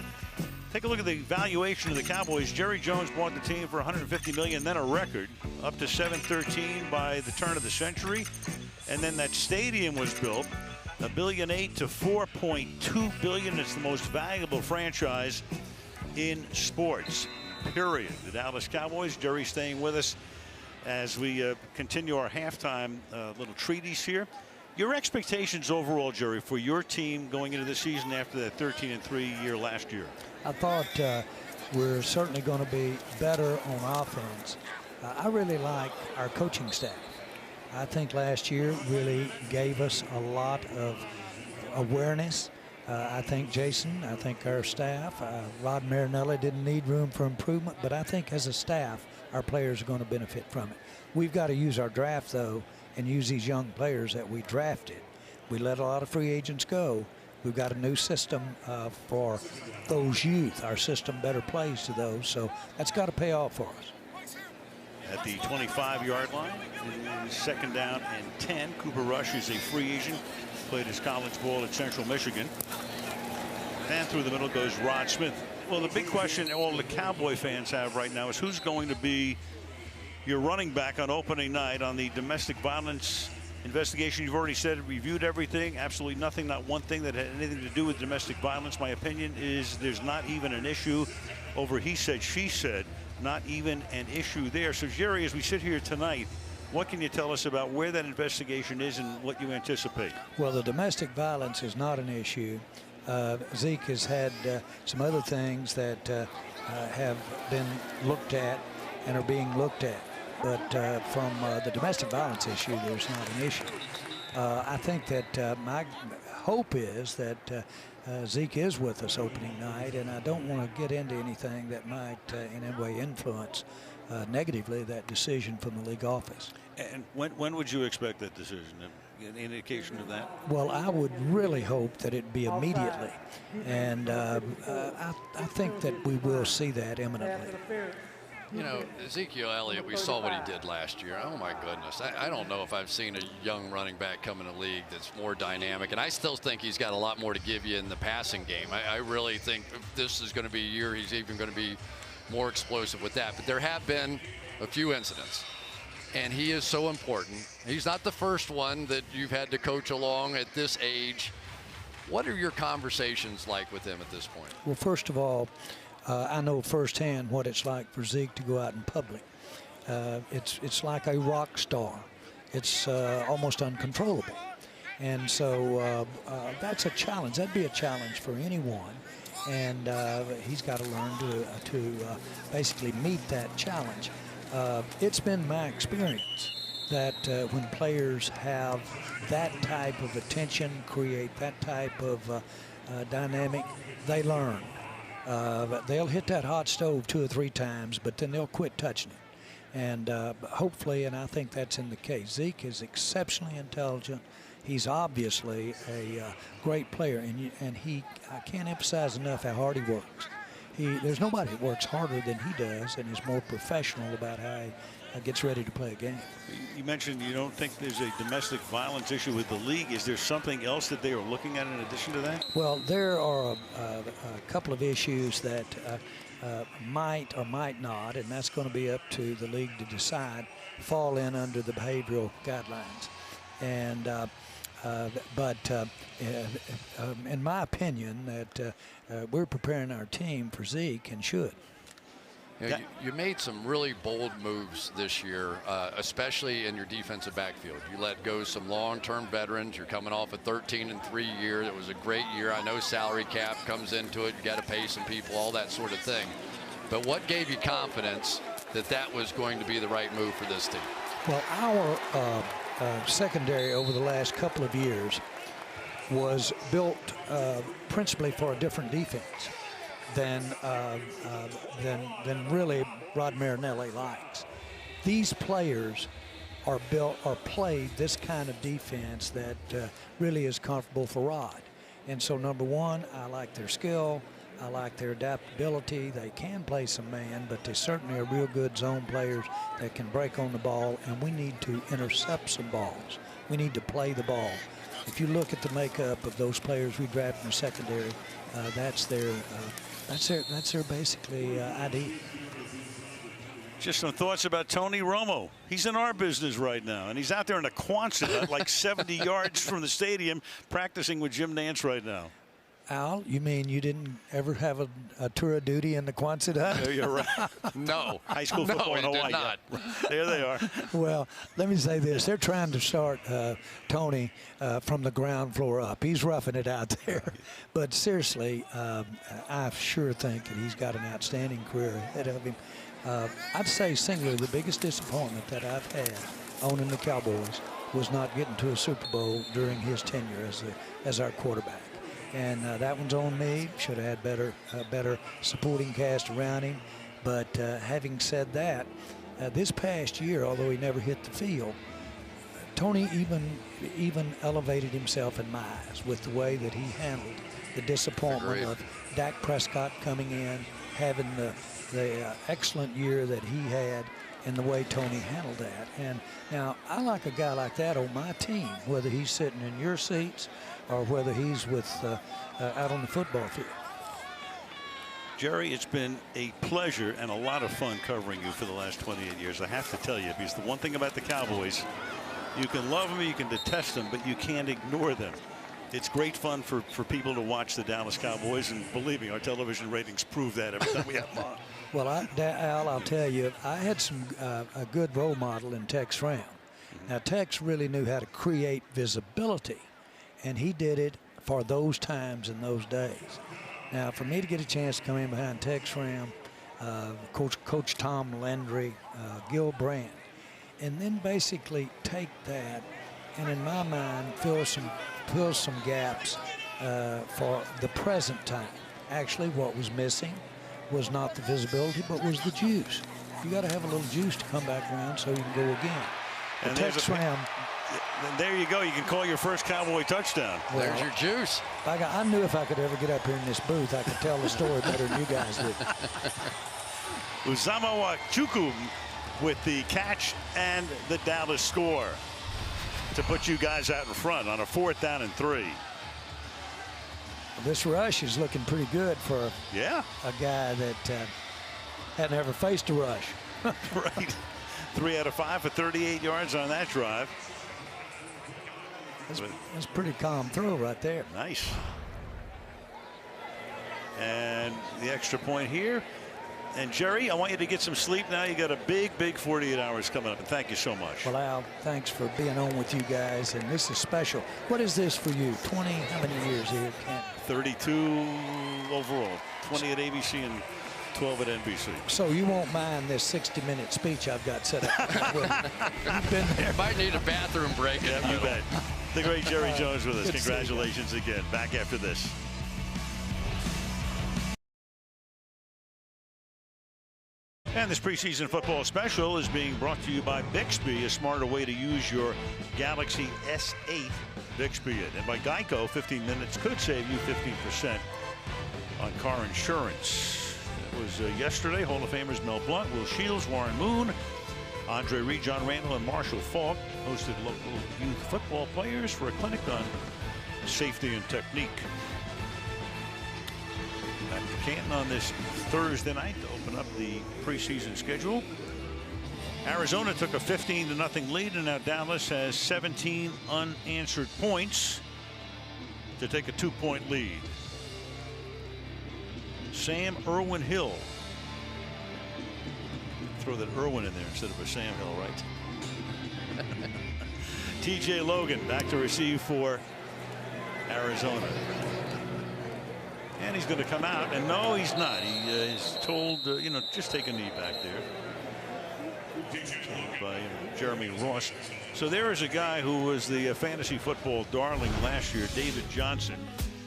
Take a look at the valuation of the Cowboys. Jerry Jones bought the team for $150 million, then a record up to $713 by the turn of the century. And then that stadium was built, $1.8 billion to $4.2 billion. It's the most valuable franchise in sports, period. The Dallas Cowboys. Jerry staying with us as we continue our halftime little treatise here. Your expectations overall, Jerry, for your team going into the season after that 13-3 year last year? I thought we're certainly going to be better on offense. I really like our coaching staff. I think last year really gave us a lot of awareness. I think Jason, I think our staff, Rod Marinelli didn't need room for improvement, but I think as a staff, our players are going to benefit from it. We've got to use our draft, though, and use these young players that we drafted. We let a lot of free agents go. We've got a new system for those youth. Our system better plays to those, so that's got to pay off for us. At the 25-yard line, it is second down and 10. Cooper Rush is a free agent, played his college ball at Central Michigan. And through the middle goes Rod Smith. Well, the big question all the Cowboy fans have right now is who's going to be your running back on opening night on the domestic violence investigation. You've already said reviewed everything, absolutely nothing, not one thing that had anything to do with domestic violence. My opinion is there's not even an issue over he said, she said, not even an issue there. So, Jerry, as we sit here tonight, what can you tell us about where that investigation is and what you anticipate? Well, the domestic violence is not an issue. Zeke has had some other things that have been looked at and are being looked at. But from the domestic violence issue, there's not an issue. I think that my hope is that Zeke is with us opening night, and I don't want to get into anything that might in any way influence negatively that decision from the league office. And when would you expect that decision? Any indication of that? Well, I would really hope that it be immediately, and I think that we will see that imminently. You know, Ezekiel Elliott, we saw what he did last year. Oh, my goodness. I don't know if I've seen a young running back come in the league that's more dynamic. And I still think he's got a lot more to give you in the passing game. I really think this is going to be a year he's even going to be more explosive with that. But there have been a few incidents. And he is so important. He's not the first one that you've had to coach along at this age. What are your conversations like with him at this point? Well, first of all, I know firsthand what it's like for Zeke to go out in public. It's like a rock star. It's almost uncontrollable. And so that's a challenge. That'd be a challenge for anyone. And he's got to learn to basically meet that challenge. It's been my experience that when players have that type of attention, create that type of dynamic, they learn. They'll hit that hot stove 2 or 3 times, but then they'll quit touching it. And hopefully, and I think that's in the case, Zeke is exceptionally intelligent. He's obviously a great player, and I can't emphasize enough how hard he works. There's nobody that works harder than he does and is more professional about how gets ready to play a game. You mentioned you don't think there's a domestic violence issue with the league. Is there something else that they are looking at in addition to that? Well, there are a couple of issues that might or might not, and that's going to be up to the league to decide, fall in under the behavioral guidelines. And in my opinion, that we're preparing our team for Zeke and should. You know, you made some really bold moves this year, especially in your defensive backfield. You let go some long-term veterans. You're coming off a 13-3 year. That was a great year. I know salary cap comes into it. You got to pay some people, all that sort of thing. But what gave you confidence that that was going to be the right move for this team? Well, our secondary over the last couple of years was built principally for a different defense than really Rod Marinelli likes. These players are built or played this kind of defense that really is comfortable for Rod. And so, number one, I like their skill. I like their adaptability. They can play some man, but they certainly are real good zone players that can break on the ball, and we need to intercept some balls. We need to play the ball. If you look at the makeup of those players we drafted in the secondary, that's their basically ID. Just some thoughts about Tony Romo. He's in our business right now, and he's out there in a Quonset hut, like 70 yards from the stadium, practicing with Jim Nantz right now. Al, you mean you didn't ever have a tour of duty in the Quonset hut? No, you're right. No. High school football in Hawaii. Did not. Yeah. There they are. Well, let me say this. They're trying to start Tony from the ground floor up. He's roughing it out there. But seriously, I sure think that he's got an outstanding career ahead of him. I'd say singularly the biggest disappointment that I've had owning the Cowboys was not getting to a Super Bowl during his tenure as our quarterback. And that one's on me. Should have had better supporting cast around him. But having said that, this past year, although he never hit the field, Tony even elevated himself in my eyes with the way that he handled the disappointment of Dak Prescott coming in, having the excellent year that he had, and the way Tony handled that. And now I like a guy like that on my team, whether he's sitting in your seats or whether he's with out on the football field. Jerry, it's been a pleasure and a lot of fun covering you for the last 28 years. I have to tell you, because the one thing about the Cowboys, you can love them, you can detest them, but you can't ignore them. It's great fun for people to watch the Dallas Cowboys, and believe me, our television ratings prove that every time we have them on. Well, Al, I'll tell you, I had a good role model in Tex Ram. Now, Tex really knew how to create visibility, and he did it for those times and those days. Now, for me to get a chance to come in behind Tex Ram, Coach Tom Landry, Gil Brandt, and then basically take that and, in my mind, fill some gaps for the present time. Actually, what was missing was not the visibility, but was the juice. You got to have a little juice to come back around so you can go again. And Tex Ram. There you go. You can call your first Cowboy touchdown. Well, there's your juice. I knew if I could ever get up here in this booth, I could tell the story better than you guys did. Uzama Wachuku with the catch and the Dallas score to put you guys out in front on a 4th down and 3. This rush is looking pretty good for a guy that hadn't ever faced a rush. Right. 3 out of 5 for 38 yards on that drive. That's pretty calm throw right there. Nice. And the extra point here. And Jerry, I want you to get some sleep now. You got a big 48 hours coming up, and thank you so much. Well, Al, thanks for being on with you guys, and this is special. What is this for you? 20, how many years here? 32 overall, 20 at ABC and 12 at NBC. So you won't mind this 60-minute speech I've got set up. You've been there. Might need a bathroom break. Yeah, you bet. The great Jerry Jones with us. Congratulations again. Back after this. And this preseason football special is being brought to you by Bixby, a smarter way to use your Galaxy S8 Bixby it. And by Geico, 15 minutes could save you 15% on car insurance. It was yesterday. Hall of Famers Mel Blount, Will Shields, Warren Moon, Andre Reed, John Randall, and Marshall Falk hosted local youth football players for a clinic on safety and technique. Back to Canton on this Thursday night to open up the preseason schedule. Arizona took a 15-0 lead, and now Dallas has 17 unanswered points to take a 2-point lead. Sam Irwin Hill. Throw that Irwin in there instead of a Sam Hill, right? TJ Logan back to receive for Arizona. And he's going to come out, and no, he's not. He is told, you know, just take a knee back there. By Jeremy Ross. So there is a guy who was the fantasy football darling last year, David Johnson.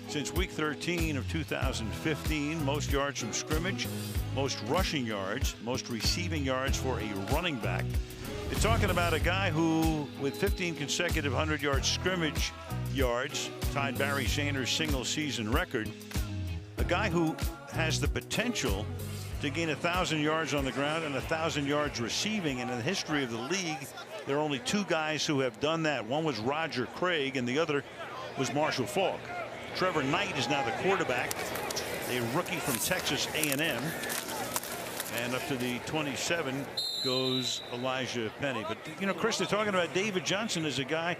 Since week 13 of 2015, most yards from scrimmage, most rushing yards, most receiving yards for a running back. You're talking about a guy who, with 15 consecutive 100-yard scrimmage yards, tied Barry Sanders' single-season record. A guy who has the potential to gain 1,000 yards on the ground and 1,000 yards receiving. And in the history of the league, there are only two guys who have done that. One was Roger Craig, and the other was Marshall Falk. Trevor Knight is now the quarterback, a rookie from Texas A&M. And up to the 27 goes Elijah Penny. But, you know, Chris, they're talking about David Johnson as a guy.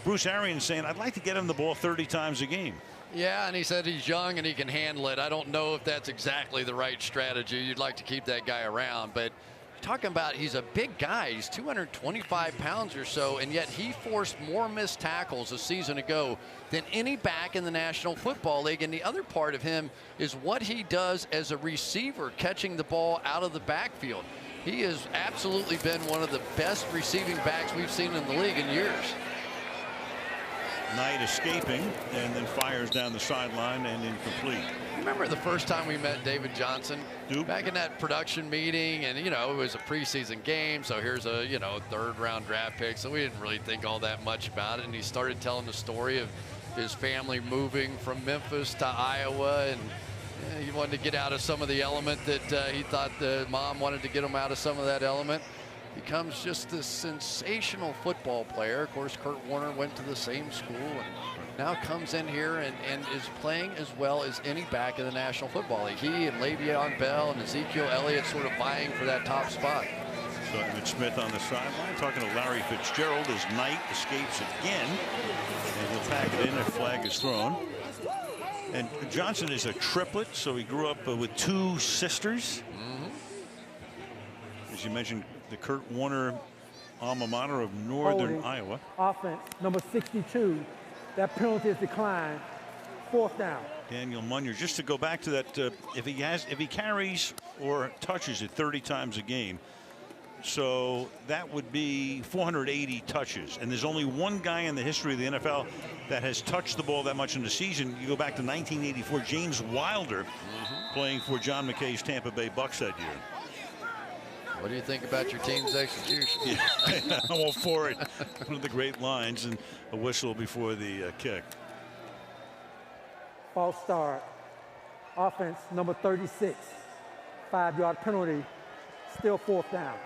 Bruce Arians saying, I'd like to get him the ball 30 times a game. Yeah, and he said he's young and he can handle it. I don't know if that's exactly the right strategy. You'd like to keep that guy around, but talking about he's a big guy. He's 225 pounds or so, and yet he forced more missed tackles a season ago than any back in the National Football League. And the other part of him is what he does as a receiver, catching the ball out of the backfield. He has absolutely been one of the best receiving backs we've seen in the league in years. Knight escaping and then fires down the sideline and incomplete. Remember the first time we met David Johnson? Back in that production meeting, and, you know, it was a preseason game, so here's a, you know, third-round draft pick, so we didn't really think all that much about it. And he started telling the story of his family moving from Memphis to Iowa, and he wanted to get out of some of the element that he thought the mom wanted to get him out of some of that element. Becomes just this sensational football player. Of course, Kurt Warner went to the same school and now comes in here and is playing as well as any back in the National Football League. He and Le'Veon Bell and Ezekiel Elliott sort of vying for that top spot. So Emmitt Smith on the sideline talking to Larry Fitzgerald as Knight escapes again, and he'll pack it in if flag is thrown. And Johnson is a triplet, so he grew up with two sisters. As you mentioned, the Kurt Warner alma mater of Northern Iowa. Offense, number 62. That penalty is declined. 4th down. Daniel Munyer, just to go back to that, if he carries or touches it 30 times a game, so that would be 480 touches. And there's only one guy in the history of the NFL that has touched the ball that much in the season. You go back to 1984, James Wilder, playing for John McKay's Tampa Bay Bucks that year. What do you think about your team's execution? Yeah, I'm all for it. One of the great lines, and a whistle before the kick. False start. Offense, number 36. 5-yard penalty. Still 4th down.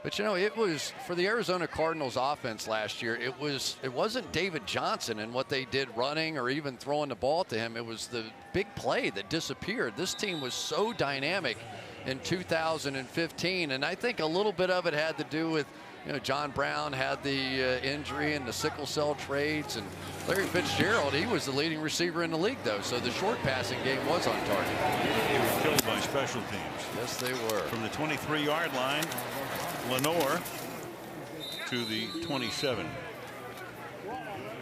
But, you know, it was for the Arizona Cardinals offense last year. It wasn't David Johnson and what they did running or even throwing the ball to him. It was the big play that disappeared. This team was so dynamic in 2015, and I think a little bit of it had to do with, you know, John Brown had the injury and the sickle cell trades, and Larry Fitzgerald, he was the leading receiver in the league, though, so the short passing game was on target. They were killed by special teams. Yes, they were. From the 23-yard line, Lenore to the 27.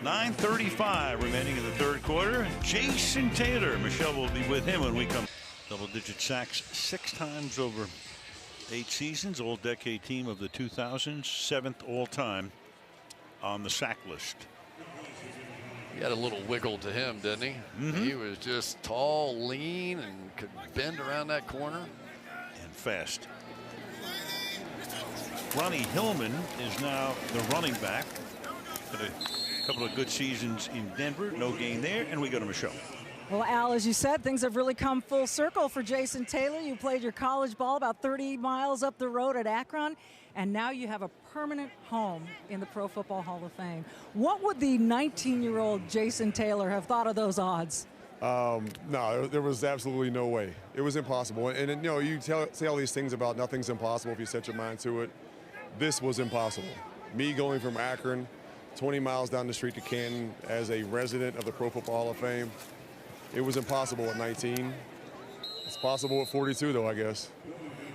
9:35 remaining in the third quarter. Jason Taylor, Michelle will be with him when we come. Double-digit sacks 6 times over 8 seasons. All-decade team of the 2000s, 7th all-time on the sack list. He had a little wiggle to him, didn't he? He was just tall, lean, and could bend around that corner. And fast. Ronnie Hillman is now the running back. Had a couple of good seasons in Denver. No gain there, and we go to Michelle. Well, Al, as you said, things have really come full circle for Jason Taylor. You played your college ball about 30 miles up the road at Akron, and now you have a permanent home in the Pro Football Hall of Fame. What would the 19-year-old Jason Taylor have thought of those odds? No, there was absolutely no way. It was impossible. And you know, you say all these things about nothing's impossible if you set your mind to it. This was impossible. Me going from Akron 20 miles down the street to Canton as a resident of the Pro Football Hall of Fame, it was impossible at 19. It's possible at 42, though, I guess.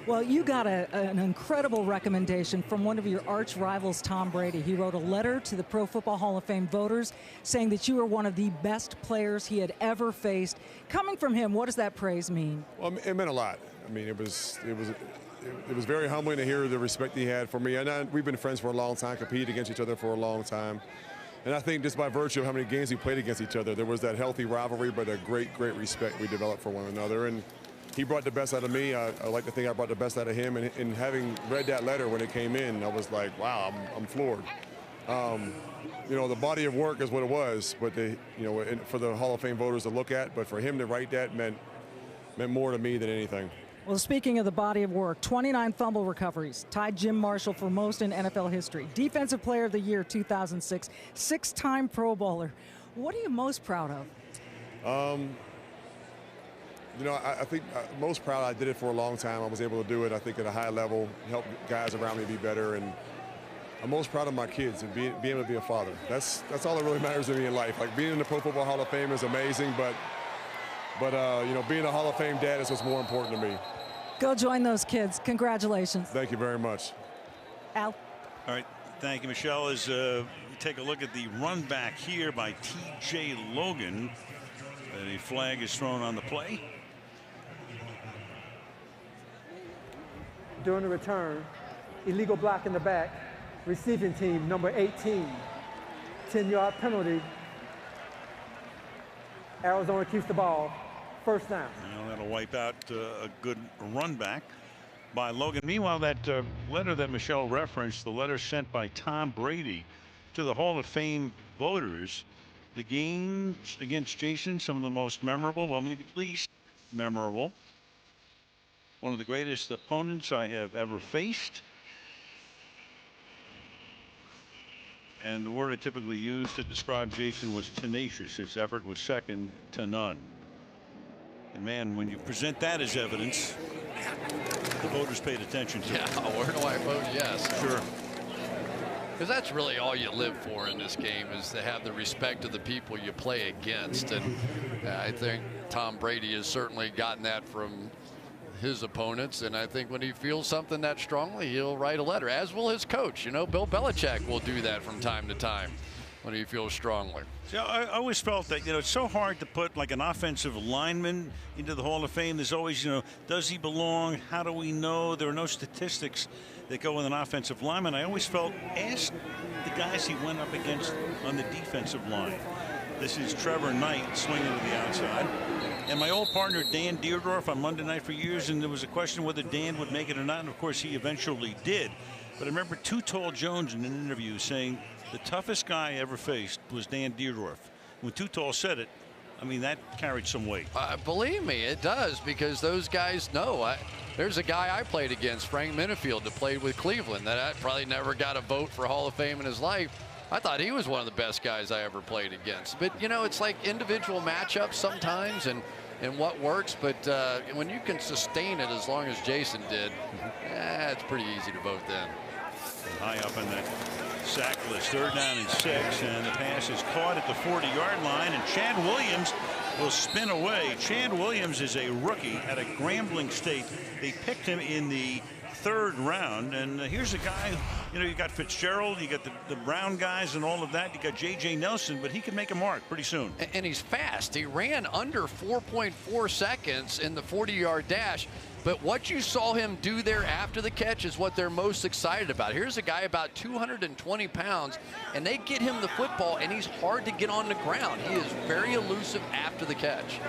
Well, you got an incredible recommendation from one of your arch rivals, Tom Brady. He wrote a letter to the Pro Football Hall of Fame voters saying that you were one of the best players he had ever faced. Coming from him, what does that praise mean? Well, it meant a lot. I mean, it was very humbling to hear the respect he had for me. And we've been friends for a long time, competed against each other for a long time. And I think just by virtue of how many games we played against each other, there was that healthy rivalry, but a great, great respect we developed for one another. And he brought the best out of me. I like to think I brought the best out of him. And having read that letter when it came in, I was like, wow, I'm floored. You know, the body of work is what it was, but for the Hall of Fame voters to look at, but for him to write that meant more to me than anything. Well, speaking of the body of work, 29 fumble recoveries, tied Jim Marshall for most in NFL history. Defensive Player of the Year 2006, 6-time Pro Bowler. What are you most proud of? You know, I think most proud I did it for a long time. I was able to do it, I think, at a high level, help guys around me be better. And I'm most proud of my kids and being able to be a father. That's all that really matters to me in life. Like, being in the Pro Football Hall of Fame is amazing, but you know, being a Hall of Fame dad is what's more important to me. Go join those kids. Congratulations. Thank you very much. Al. All right. Thank you, Michelle. As we take a look at the run back here by T.J. Logan. A flag is thrown on the play. During the return, illegal block in the back, receiving team number 18, 10-yard penalty. Arizona keeps the ball, first down. Well, that'll wipe out a good run back by Logan. Meanwhile, that letter that Michelle referenced, the letter sent by Tom Brady to the Hall of Fame voters, the games against Jason, some of the most memorable, well, maybe least memorable. One of the greatest opponents I have ever faced. And the word I typically use to describe Jason was tenacious. His effort was second to none. And man, when you present that as evidence, the voters paid attention to it. Yeah, where do I vote yes? Sure. Because that's really all you live for in this game, is to have the respect of the people you play against. And I think Tom Brady has certainly gotten that from his opponents, and I think when he feels something that strongly, he'll write a letter, as will his coach. You know, Bill Belichick will do that from time to time when he feels strongly. See, I always felt that, you know, it's so hard to put like an offensive lineman into the Hall of Fame. There's always, you know, does he belong? How do we know? There are no statistics that go with an offensive lineman. I always felt, ask the guys he went up against on the defensive line. This is Trevor Knight swinging to the outside. And my old partner, Dan Deerdorf, on Monday Night for years, and there was a question whether Dan would make it or not, and of course he eventually did. But I remember Too Tall Jones in an interview saying the toughest guy I ever faced was Dan Deerdorf. When Too Tall said it, I mean, that carried some weight. Believe me, it does, because those guys know. There's a guy I played against, Frank Minifield, that played with Cleveland, that I probably never got a vote for Hall of Fame in his life. I thought he was one of the best guys I ever played against. But, you know, it's like individual matchups sometimes and what works. But when you can sustain it as long as Jason did, it's pretty easy to vote then. High up on that sack list. 3rd down and 6. And the pass is caught at the 40-yard line. And Chad Williams will spin away. Chad Williams is a rookie out of Grambling State. They picked him in the 3rd round, and here's a guy, you know, you got Fitzgerald, you got the Brown guys and all of that, you got J.J. Nelson, but he can make a mark pretty soon. And he's fast. He ran under 4.4 seconds in the 40-yard dash, but what you saw him do there after the catch is what they're most excited about. Here's a guy about 220 pounds, and they get him the football, and he's hard to get on the ground. He is very elusive after the catch.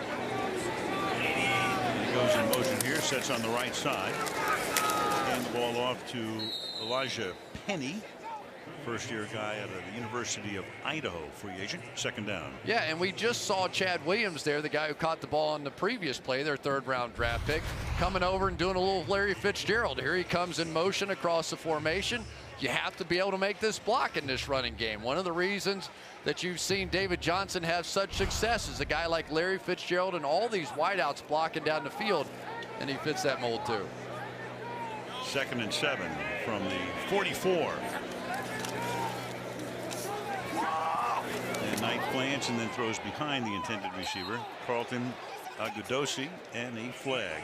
He goes in motion here, sets on the right side. The ball off to Elijah Penny. first-year guy out of the University of Idaho, free agent, second down. Yeah, and we just saw Chad Williams there, the guy who caught the ball on the previous play, their third-round draft pick, coming over and doing a little Larry Fitzgerald. Here he comes in motion across the formation. You have to be able to make this block in this running game. One of the reasons that you've seen David Johnson have such success is a guy like Larry Fitzgerald and all these wideouts blocking down the field, and he fits that mold too. 2nd and 7 from the 44. And Knight plants and then throws behind the intended receiver, Carlton Agudosi, and a flag.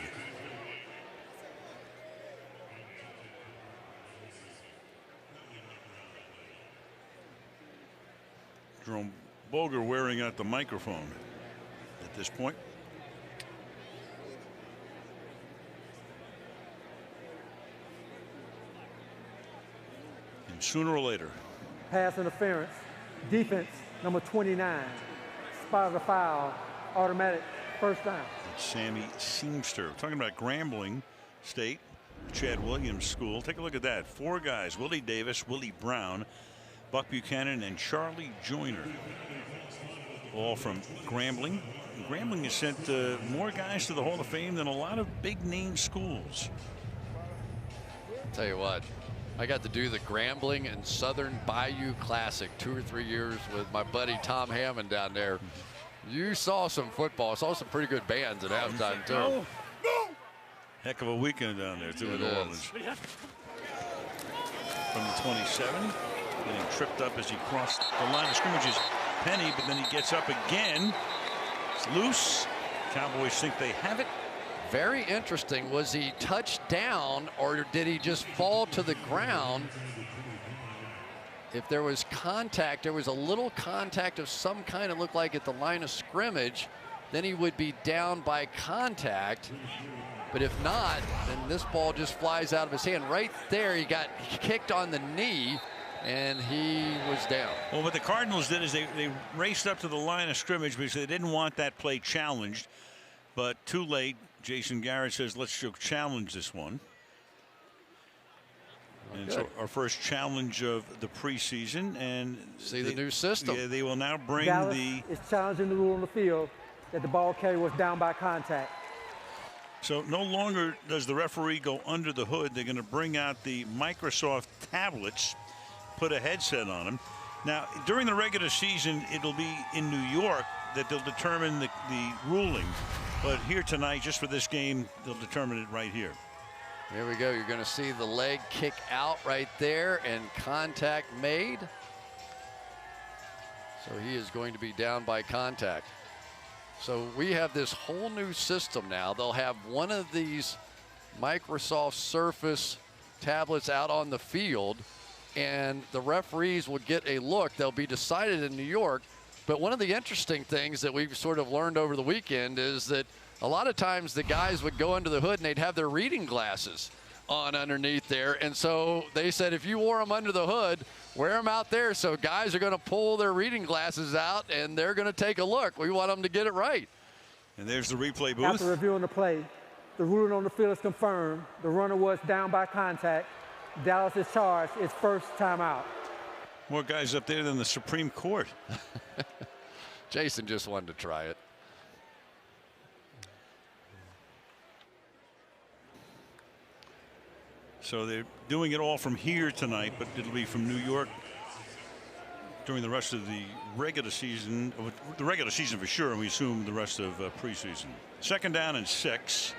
Jerome Boger wearing out the microphone at this point. And sooner or later. Pass interference, defense, number 29. Spotted a foul, automatic first down. It's Sammy Seamster. We're talking about Grambling State, Chad Williams School. Take a look at that. 4 guys, Willie Davis, Willie Brown, Buck Buchanan, and Charlie Joyner, all from Grambling. Grambling has sent more guys to the Hall of Fame than a lot of big name schools. Tell you what, I got to do the Grambling and Southern Bayou Classic 2 or 3 years with my buddy Tom Hammond down there. You saw some football, saw some pretty good bands at halftime too. Heck of a weekend down there too in New Orleans. From the 27. Getting tripped up as he crossed the line of scrimmage is Penny, but then he gets up again. It's loose. Cowboys think they have it. Very interesting. Was he touched down or did he just fall to the ground? If there was contact, there was a little contact of some kind, it looked like at the line of scrimmage, then he would be down by contact. But if not, then this ball just flies out of his hand. Right there, he got kicked on the knee. And he was down. Well, what the Cardinals did is they raced up to the line of scrimmage because they didn't want that play challenged. But too late. Jason Garrett says, let's challenge this one. And so our first challenge of the preseason. And see the new system. Yeah, they will now bring Dallas is challenging the rule on the field that the ball carrier was down by contact. So no longer does the referee go under the hood. They're going to bring out the Microsoft tablets, put a headset on them. Now, during the regular season, it'll be in New York that they'll determine the ruling. But here tonight, just for this game, they'll determine it right here. Here we go. You're going to see the leg kick out right there and contact made. So he is going to be down by contact. So we have this whole new system now. They'll have one of these Microsoft Surface tablets out on the field, and the referees will get a look. They'll be decided in New York. But one of the interesting things that we've sort of learned over the weekend is that a lot of times the guys would go under the hood and they'd have their reading glasses on underneath there. And so they said if you wore them under the hood, wear them out there. So guys are going to pull their reading glasses out and they're going to take a look. We want them to get it right. And there's the replay booth. After reviewing the play, the ruling on the field is confirmed. The runner was down by contact. Dallas is charged its first timeout. More guys up there than the Supreme Court. Jason just wanted to try it. So they're doing it all from here tonight, but it'll be from New York during the rest of the regular season. The regular season for sure, and we assume the rest of preseason. 2nd down and 6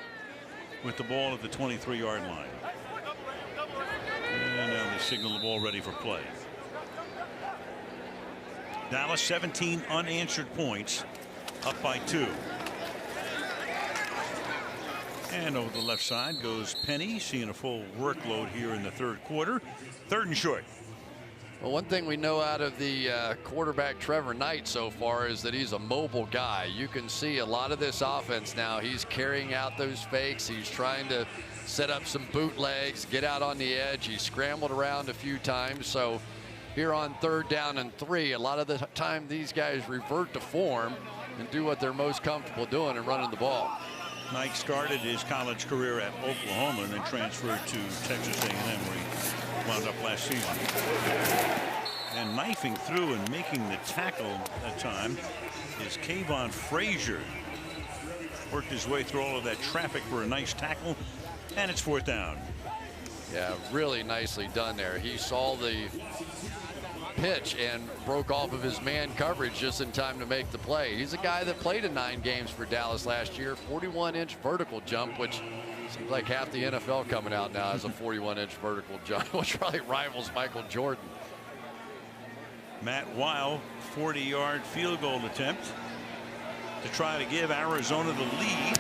with the ball at the 23-yard line. And now they signal the ball ready for play. Dallas 17 unanswered points, up by 2. And over the left side goes Penny, seeing a full workload here in the third quarter. 3rd and short. Well, one thing we know out of the quarterback Trevor Knight so far is that he's a mobile guy. You can see a lot of this offense now. He's carrying out those fakes. He's trying to set up some bootlegs, get out on the edge. He scrambled around a few times. So here on 3rd down and 3, a lot of the time these guys revert to form and do what they're most comfortable doing and running the ball. Knight started his college career at Oklahoma and then transferred to Texas A&M, where he wound up last season. And knifing through and making the tackle that time is Kayvon Frazier. Worked his way through all of that traffic for a nice tackle, and it's 4th down. Yeah, really nicely done there. He saw the pitch and broke off of his man coverage just in time to make the play. He's a guy that played in 9 games for Dallas last year. 41-inch vertical jump, which seems like half the NFL coming out now has a 41-inch vertical jump, which probably rivals Michael Jordan. Matt Weil, 40-yard field goal attempt to try to give Arizona the lead.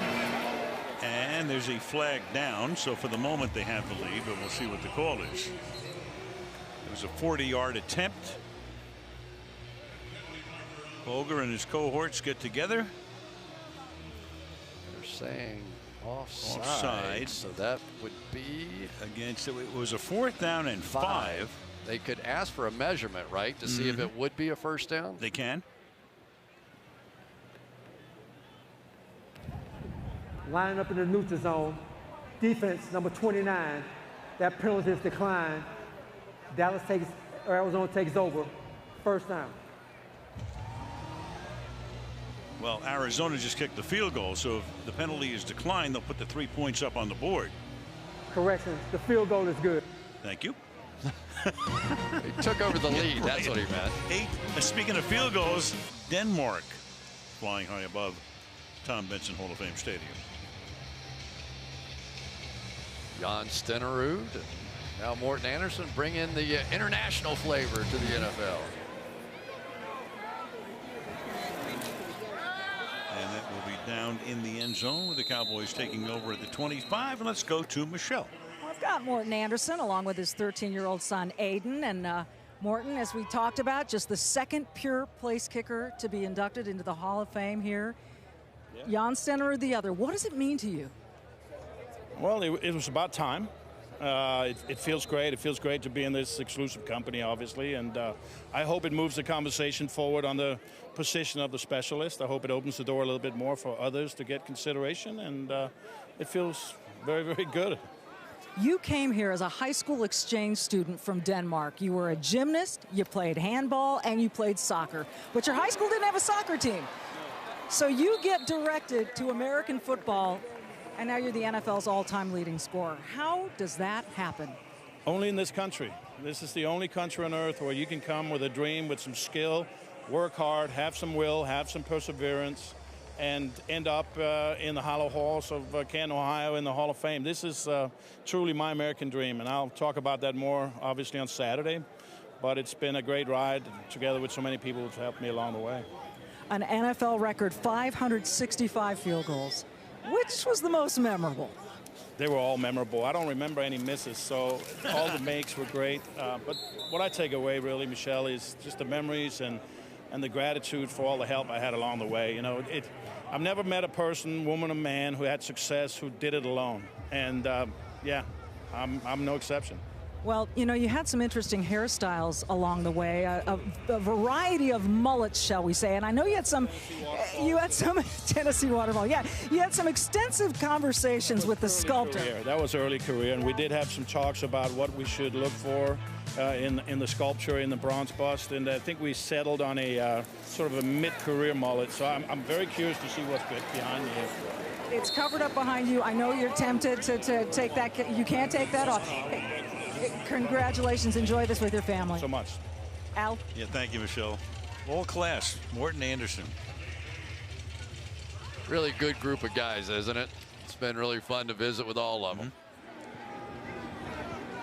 And there's a flag down, so for the moment they have the lead, but we'll see what the call is. It was a 40-yard attempt. Boger and his cohorts get together. They're saying offside, so that would be against. It was a 4th down and 5. They could ask for a measurement, right, to see if it would be a first down. They can. Lining up in the neutral zone. Defense, number 29. That penalty is declined. Arizona takes over. First down. Well, Arizona just kicked the field goal, so if the penalty is declined, they'll put the 3 points up on the board. Correction, the field goal is good. Thank you. He took over the lead. That's what he meant. Speaking of field goals, Denmark flying high above Tom Benson Hall of Fame Stadium. Jan Stenerud, now Morten Andersen bring in the international flavor to the NFL. And that will be down in the end zone with the Cowboys taking over at the 25. And let's go to Michelle. We've got Morten Andersen along with his 13-year-old son Aiden, and Morten, as we talked about, just the 2nd pure place kicker to be inducted into the Hall of Fame here. Jan Stenerud the other. What does it mean to you? Well, it was about time. It feels great. It feels great to be in this exclusive company, obviously, and I hope it moves the conversation forward on the position of the specialist. I hope it opens the door a little bit more for others to get consideration, and it feels very, very good. You came here as a high school exchange student from Denmark. You were a gymnast, you played handball, and you played soccer. But your high school didn't have a soccer team. So you get directed to American football, and now you're the NFL's all-time leading scorer. How does that happen? Only in this country. This is the only country on earth where you can come with a dream, with some skill, work hard, have some will, have some perseverance, and end up in the hollow halls of Canton, Ohio in the Hall of Fame. This is truly my American dream, and I'll talk about that more, obviously, on Saturday. But it's been a great ride together with so many people who've helped me along the way. An NFL record 565 field goals. Which was the most memorable? They were all memorable. I don't remember any misses, so all the makes were great. But what I take away, really, Michelle, is just the memories and the gratitude for all the help I had along the way. You know, I've never met a person, woman or man, who had success who did it alone. And, yeah, I'm no exception. Well, you know, you had some interesting hairstyles along the way, a variety of mullets, shall we say. And I know you had some Tennessee waterfall. Yeah, you had some extensive conversations with the sculptor. That was early career, and we did have some talks about what we should look for in the sculpture, in the bronze bust, and I think we settled on a sort of a mid-career mullet. So I'm very curious to see what's behind me here. It's covered up behind you. I know you're tempted to take that. You can't take that off. Congratulations. Enjoy this with your family. So much. Al? Yeah, thank you, Michelle. All class. Morten Andersen. Really good group of guys, isn't it? It's been really fun to visit with all of them.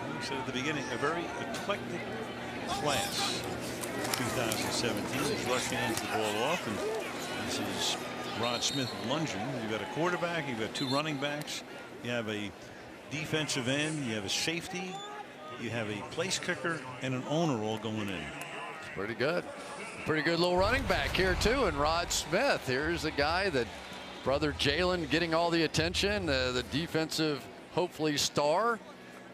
Like I said at the beginning, a very eclectic class. 2017. As Rush hands the ball off, and this is Rod Smith lunging. You've got a quarterback, you've got 2 running backs, you have a defensive end, you have a safety, you have a place kicker, and an owner all going in. It's pretty good. Pretty good little running back here, too, and Rod Smith. Here's a guy that brother Jalen getting all the attention, the defensive, hopefully, star.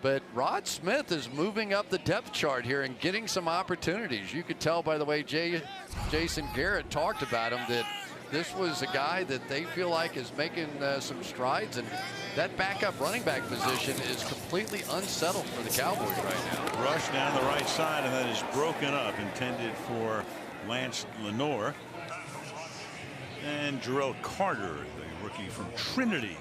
But Rod Smith is moving up the depth chart here and getting some opportunities. You could tell by the way Jason Garrett talked about him that this was a guy that they feel like is making some strides, and that backup running back position is completely unsettled for the Cowboys right now. Rush down the right side, and that is broken up, intended for Lance Lenore. And Jarrell Carter, the rookie from Trinity,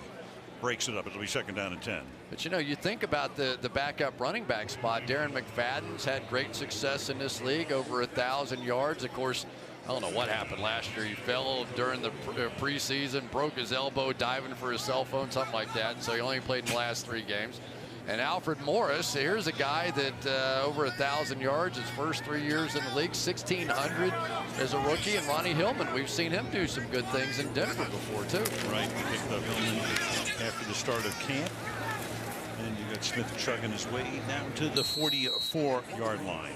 breaks it up. It'll be 2nd down and 10. But you know, you think about the backup running back spot. Darren McFadden's had great success in this league, over 1,000 yards. Of course, I don't know what happened last year. He fell during the preseason, broke his elbow diving for his cell phone, something like that. So he only played in the last 3 games. And Alfred Morris, here's a guy that over 1,000 yards his first 3 years in the league, 1,600 as a rookie. And Ronnie Hillman, we've seen him do some good things in Denver before too. Right, he picked up Hillman after the start of camp. And you got Smith chugging his way down to the 44-yard line.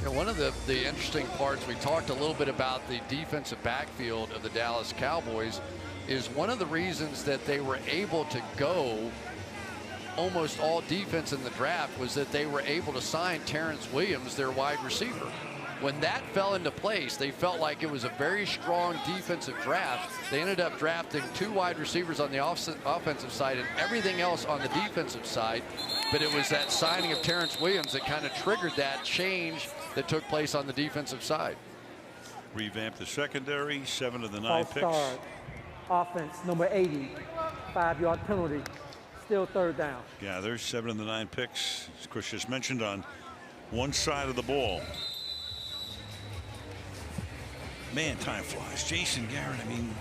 You know, one of the interesting parts, we talked a little bit about the defensive backfield of the Dallas Cowboys, is one of the reasons that they were able to go almost all defense in the draft was that they were able to sign Terrence Williams, their wide receiver. When that fell into place, they felt like it was a very strong defensive draft. They ended up drafting 2 wide receivers on the offensive side and everything else on the defensive side. But it was that signing of Terrence Williams that kind of triggered that change that took place on the defensive side. Revamped the secondary, 7 of the 9 picks. Start. Offense, number 80, 5-yard penalty, still 3rd down. Yeah, there's 7 of the 9 picks, as Chris just mentioned, on one side of the ball. Man, time flies. Jason Garrett, I mean,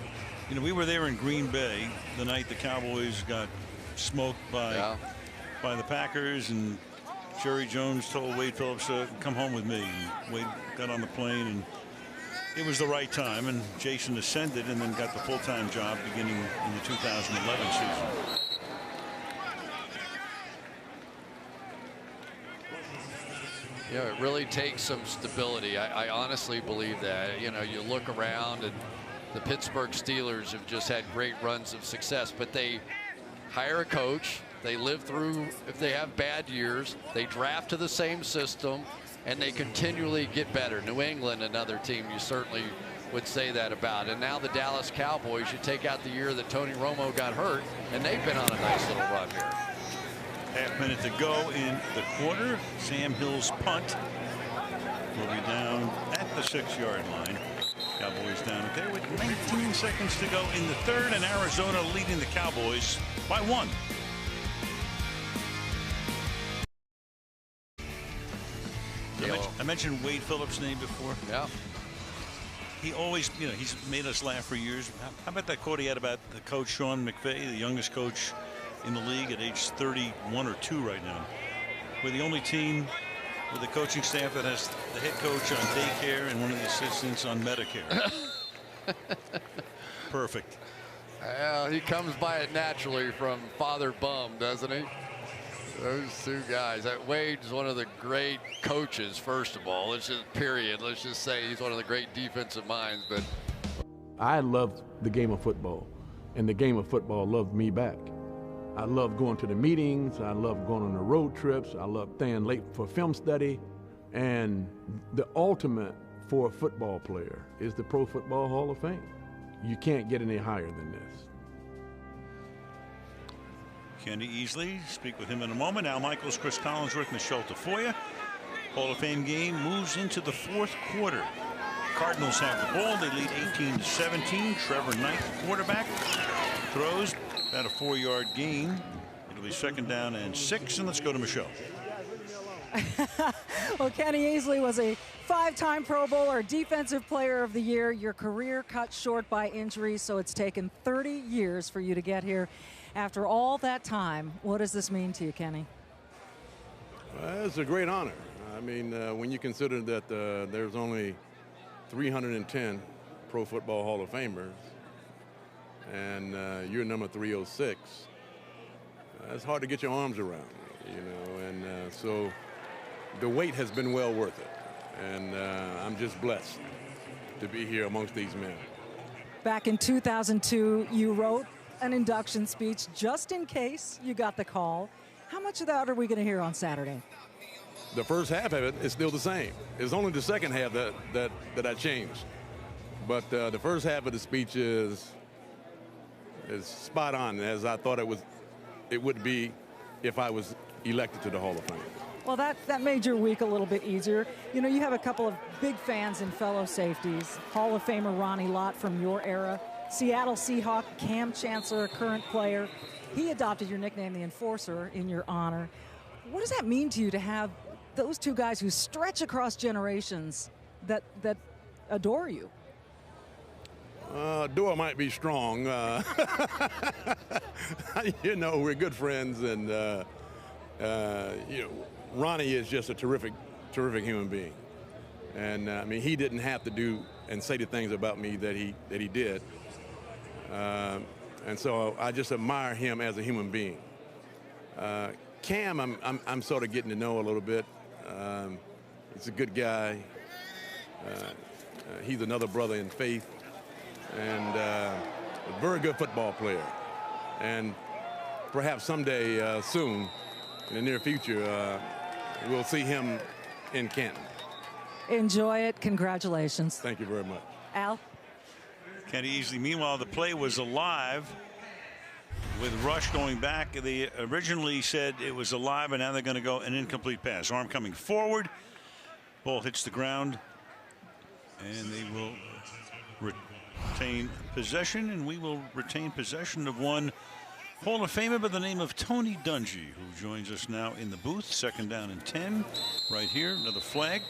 you know, we were there in Green Bay the night the Cowboys got smoked by the Packers, and Jerry Jones told Wade Phillips to come home with me. And Wade got on the plane, and it was the right time, and Jason ascended and then got the full-time job beginning in the 2011 season. Yeah, it really takes some stability. I honestly believe that. You know, you look around, and the Pittsburgh Steelers have just had great runs of success, but they hire a coach, they live through, if they have bad years, they draft to the same system, and they continually get better. New England, another team you certainly would say that about. And now the Dallas Cowboys, you take out the year that Tony Romo got hurt, and they've been on a nice little run here. Half-minute to go in the quarter. Sam Hill's punt will be down at the 6-yard line. Cowboys down there with 19 seconds to go in the 3rd, and Arizona leading the Cowboys by 1. I mentioned Wade Phillips' name before. Yeah. He always, you know, he's made us laugh for years. How about that quote he had about the coach Sean McVay, the youngest coach in the league at age 31 or 2 right now? We're the only team with a coaching staff that has the head coach on daycare and one of the assistants on Medicare. Perfect. Well, he comes by it naturally from Father Bum, doesn't he? Those 2 guys. Wade's one of the great coaches, first of all. Let's just, period. Let's just say he's one of the great defensive minds. But I loved the game of football, and the game of football loved me back. I love going to the meetings. I love going on the road trips. I love staying late for film study. And the ultimate for a football player is the Pro Football Hall of Fame. You can't get any higher than this. Kenny Easley, speak with him in a moment. Al Michaels, Chris Collinsworth, Michelle Tafoya. Hall of Fame game moves into the 4th quarter. Cardinals have the ball. They lead 18-17. Trevor Knight, quarterback, throws about a 4-yard gain. It'll be 2nd down and 6. And let's go to Michelle. Well, Kenny Easley was a 5-time Pro Bowler, Defensive Player of the Year. Your career cut short by injury, so it's taken 30 years for you to get here. After all that time, what does this mean to you, Kenny? It's a great honor. I mean, when you consider that there's only 310 Pro Football Hall of Famers, and you're number 306, it's hard to get your arms around, you know, and so the wait has been well worth it, and I'm just blessed to be here amongst these men. Back in 2002, you wrote an induction speech just in case you got the call. How much of that are we going to hear on Saturday? the first half of it is still the same. It's only the second half that I changed. But the first half of the speech is spot on, as I thought it would be if I was elected to the Hall of Fame. Well, that made your week a little bit easier. You know, you have a couple of big fans and fellow safeties. Hall of Famer Ronnie Lott from your era. Seattle Seahawk Cam Chancellor, a current player. He adopted your nickname, the Enforcer, in your honor. What does that mean to you to have those two guys who stretch across generations that adore you? Adore might be strong. You know, we're good friends, and you know, Ronnie is just a terrific human being. And I mean, he didn't have to do and say the things about me that he did. And so I just admire him as a human being. Cam, I'm sort of getting to know a little bit. He's a good guy. He's another brother in faith, and a very good football player. And perhaps someday soon, in the near future, we'll see him in Canton. Enjoy it. Congratulations. Thank you very much. Al? Kenny Easley. Meanwhile, the play was alive with Rush going back. They originally said it was alive, and now they're going to go an incomplete pass. Arm coming forward. Ball hits the ground, and they will retain possession, and we will retain possession of one Hall of Famer by the name of Tony Dungy, who joins us now in the booth. 2nd down and 10 right here. Another flag.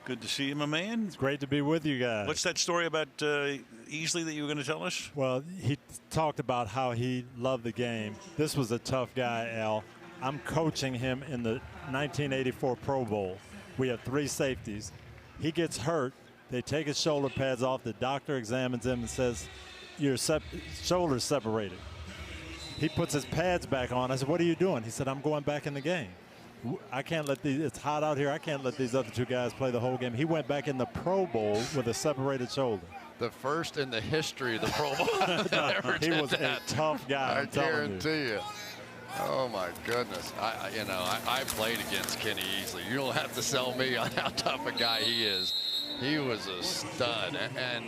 Good to see you, my man. It's great to be with you guys. What's that story about Easley that you were going to tell us? Well, he talked about how he loved the game. This was a tough guy, Al. I'm coaching him in the 1984 Pro Bowl. We have 3 safeties. He gets hurt. They take his shoulder pads off. The doctor examines him and says, your shoulder's separated. He puts his pads back on. I said, what are you doing? He said, I'm going back in the game. I can't let these, it's hot out here. I can't let these other 2 guys play the whole game. He went back in the Pro Bowl with a separated shoulder. The first in the history of the Pro Bowl that ever He did was that. a tough guy. I guarantee you. Oh my goodness. I played against Kenny Easley. You don't have to sell me on how tough a guy he is. He was a stud, and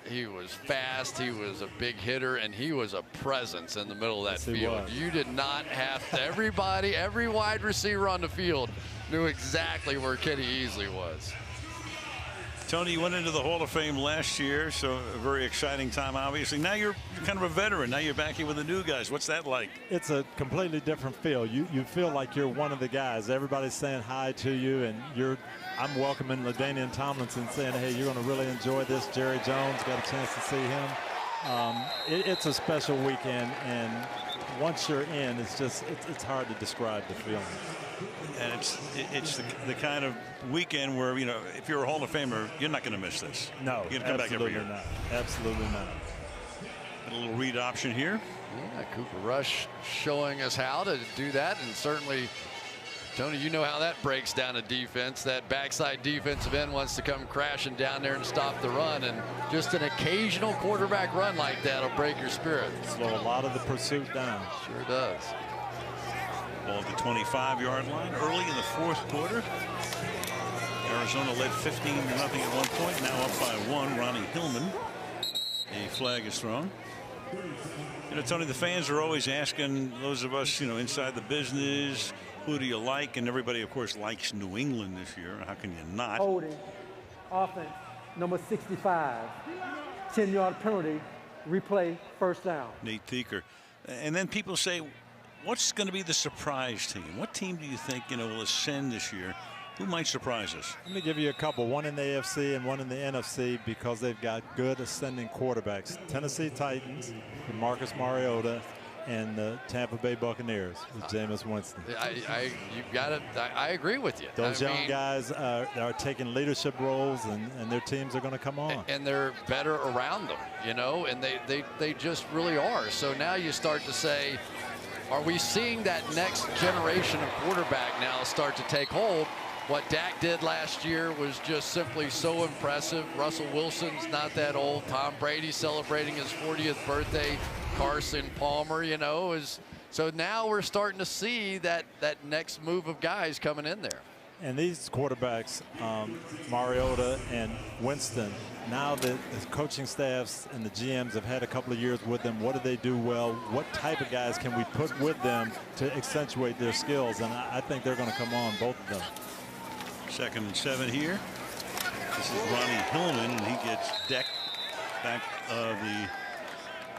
he was fast, he was a big hitter, and he was a presence in the middle of that field. You did not have to. Every wide receiver on the field knew exactly where Kenny Easley was. Tony, you went into the Hall of Fame last year, so a very exciting time, obviously. Now you're kind of a veteran. Now you're back here with the new guys. What's that like? It's a completely different feel. You feel like you're one of the guys. Everybody's saying hi to you, and I'm welcoming LaDainian Tomlinson, saying, hey, you're going to really enjoy this. Jerry Jones, got a chance to see him. It's a special weekend, and once you're in, it's hard to describe the feeling. And it's the kind of weekend where, you know, if you're a Hall of Famer, you're not going to miss this. No, you're going to come back every year. Not. Absolutely not. Got a little read option here. Yeah, Cooper Rush showing us how to do that, and certainly, Tony, you know how that breaks down a defense. That backside defensive end wants to come crashing down there and stop the run, and just an occasional quarterback run like that will break your spirit. Slow a lot of the pursuit down. Sure does. Ball at the 25-yard line early in the 4th quarter. Arizona led 15-0 at one point, now up by 1. Ronnie Hillman. A flag is thrown. You know, Tony, the fans are always asking those of us, you know, inside the business, who do you like? And everybody, of course, likes New England this year. How can you not? Holding, offense, number 65, 10-yard penalty, replay, 1st down. Nate Thieker. And then people say, what's going to be the surprise team? What team do you think, you know, will ascend this year? Who might surprise us? Let me give you a couple. One in the AFC and one in the NFC, because they've got good ascending quarterbacks. Tennessee Titans with Marcus Mariota, and the Tampa Bay Buccaneers with Jameis Winston. You've got it. I agree with you. Those young guys are taking leadership roles, and their teams are going to come on. And they're better around them, you know, and they just really are. So now you start to say, are we seeing that next generation of quarterback now start to take hold? What DAC did last year was just simply so impressive. Russell Wilson's not that old. Tom Brady celebrating his 40th birthday. Carson Palmer, you know, is So now we're starting to see that next move of guys coming in there. And these quarterbacks, Mariota and Winston, now that the coaching staffs and the GMs have had a couple of years with them, what do they do well? What type of guys can we put with them to accentuate their skills? And I think they're going to come on, both of them. 2nd and 7 here. This is Ronnie Hillman, and he gets decked back of the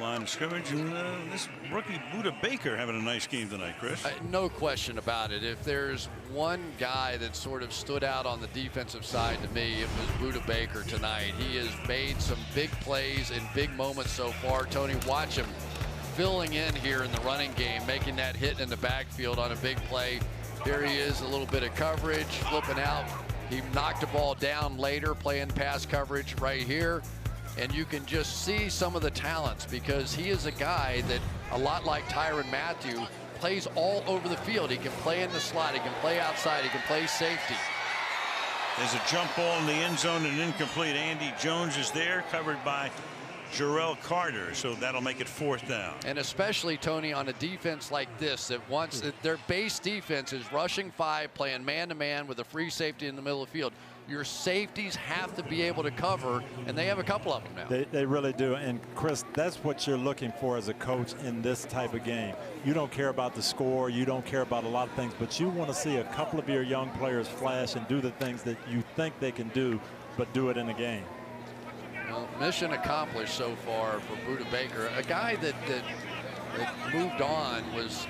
line of scrimmage. And this rookie Buda Baker having a nice game tonight, Chris. No question about it. If there's one guy that sort of stood out on the defensive side to me, it was Buda Baker tonight. He has made some big plays in big moments so far. Tony, watch him filling in here in the running game, making that hit in the backfield on a big play. There he is, a little bit of coverage, flipping out. He knocked the ball down later, playing pass coverage right here. And you can just see some of the talents, because he is a guy that, a lot like Tyrann Mathieu, plays all over the field. He can play in the slot, he can play outside, he can play safety. There's a jump ball in the end zone and incomplete. Andy Jones is there, covered by Jarrell Carter, so that'll make it 4th down. And especially, Tony, on a defense like this, that wants their base defense is rushing 5, playing man-to-man with a free safety in the middle of the field. Your safeties have to be able to cover, and they have a couple of them now. They really do. And Chris, that's what you're looking for as a coach in this type of game. You don't care about the score, you don't care about a lot of things, but you want to see a couple of your young players flash and do the things that you think they can do, but do it in a game. Well, mission accomplished so far for Buda Baker. A guy that moved on was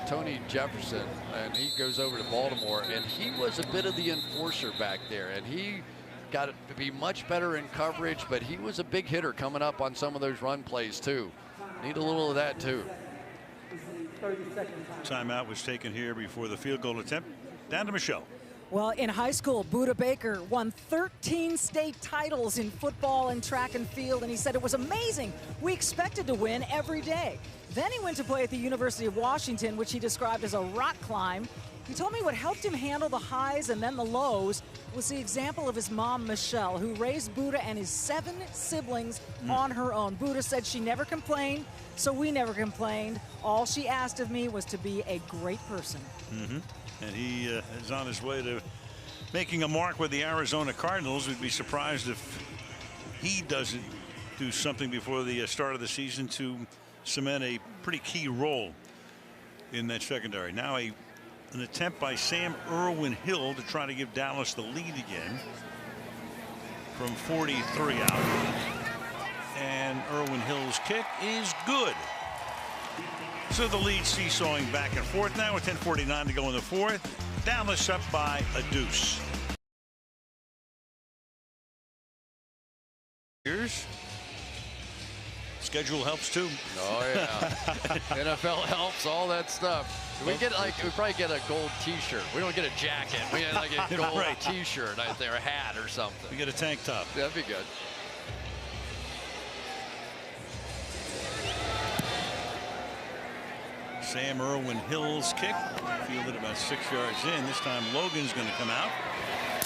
Tony Jefferson, and he goes over to Baltimore, and he was a bit of the enforcer back there, and he got to be much better in coverage, but he was a big hitter coming up on some of those run plays too. Need a little of that too. 30 seconds. Timeout was taken here before the field goal attempt. Down to Michelle. Well, in high school, Buda Baker won 13 state titles in football and track and field, and he said it was amazing. We expected to win every day. Then he went to play at the University of Washington, which he described as a rock climb. He told me what helped him handle the highs and then the lows was the example of his mom, Michelle, who raised Buda and his 7 siblings on her own. Buda said she never complained, so we never complained. All she asked of me was to be a great person. And he is on his way to making a mark with the Arizona Cardinals. We'd be surprised if he doesn't do something before the start of the season to cement a pretty key role in that secondary. Now an attempt by Sam Irwin-Hill to try to give Dallas the lead again from 43 out. And Irwin-Hill's kick is good. So the lead seesawing back and forth now with 10:49 to go in the 4th. Dallas up by a deuce. Here's schedule helps too. Oh yeah. NFL helps, all that stuff. We probably get a gold T-shirt. We don't get a jacket. We get like a gold T-shirt, right there, a hat or something. We get a tank top. That'd be good. Sam Irwin-Hill's kick, fielded about 6 yards in. This time Logan's going to come out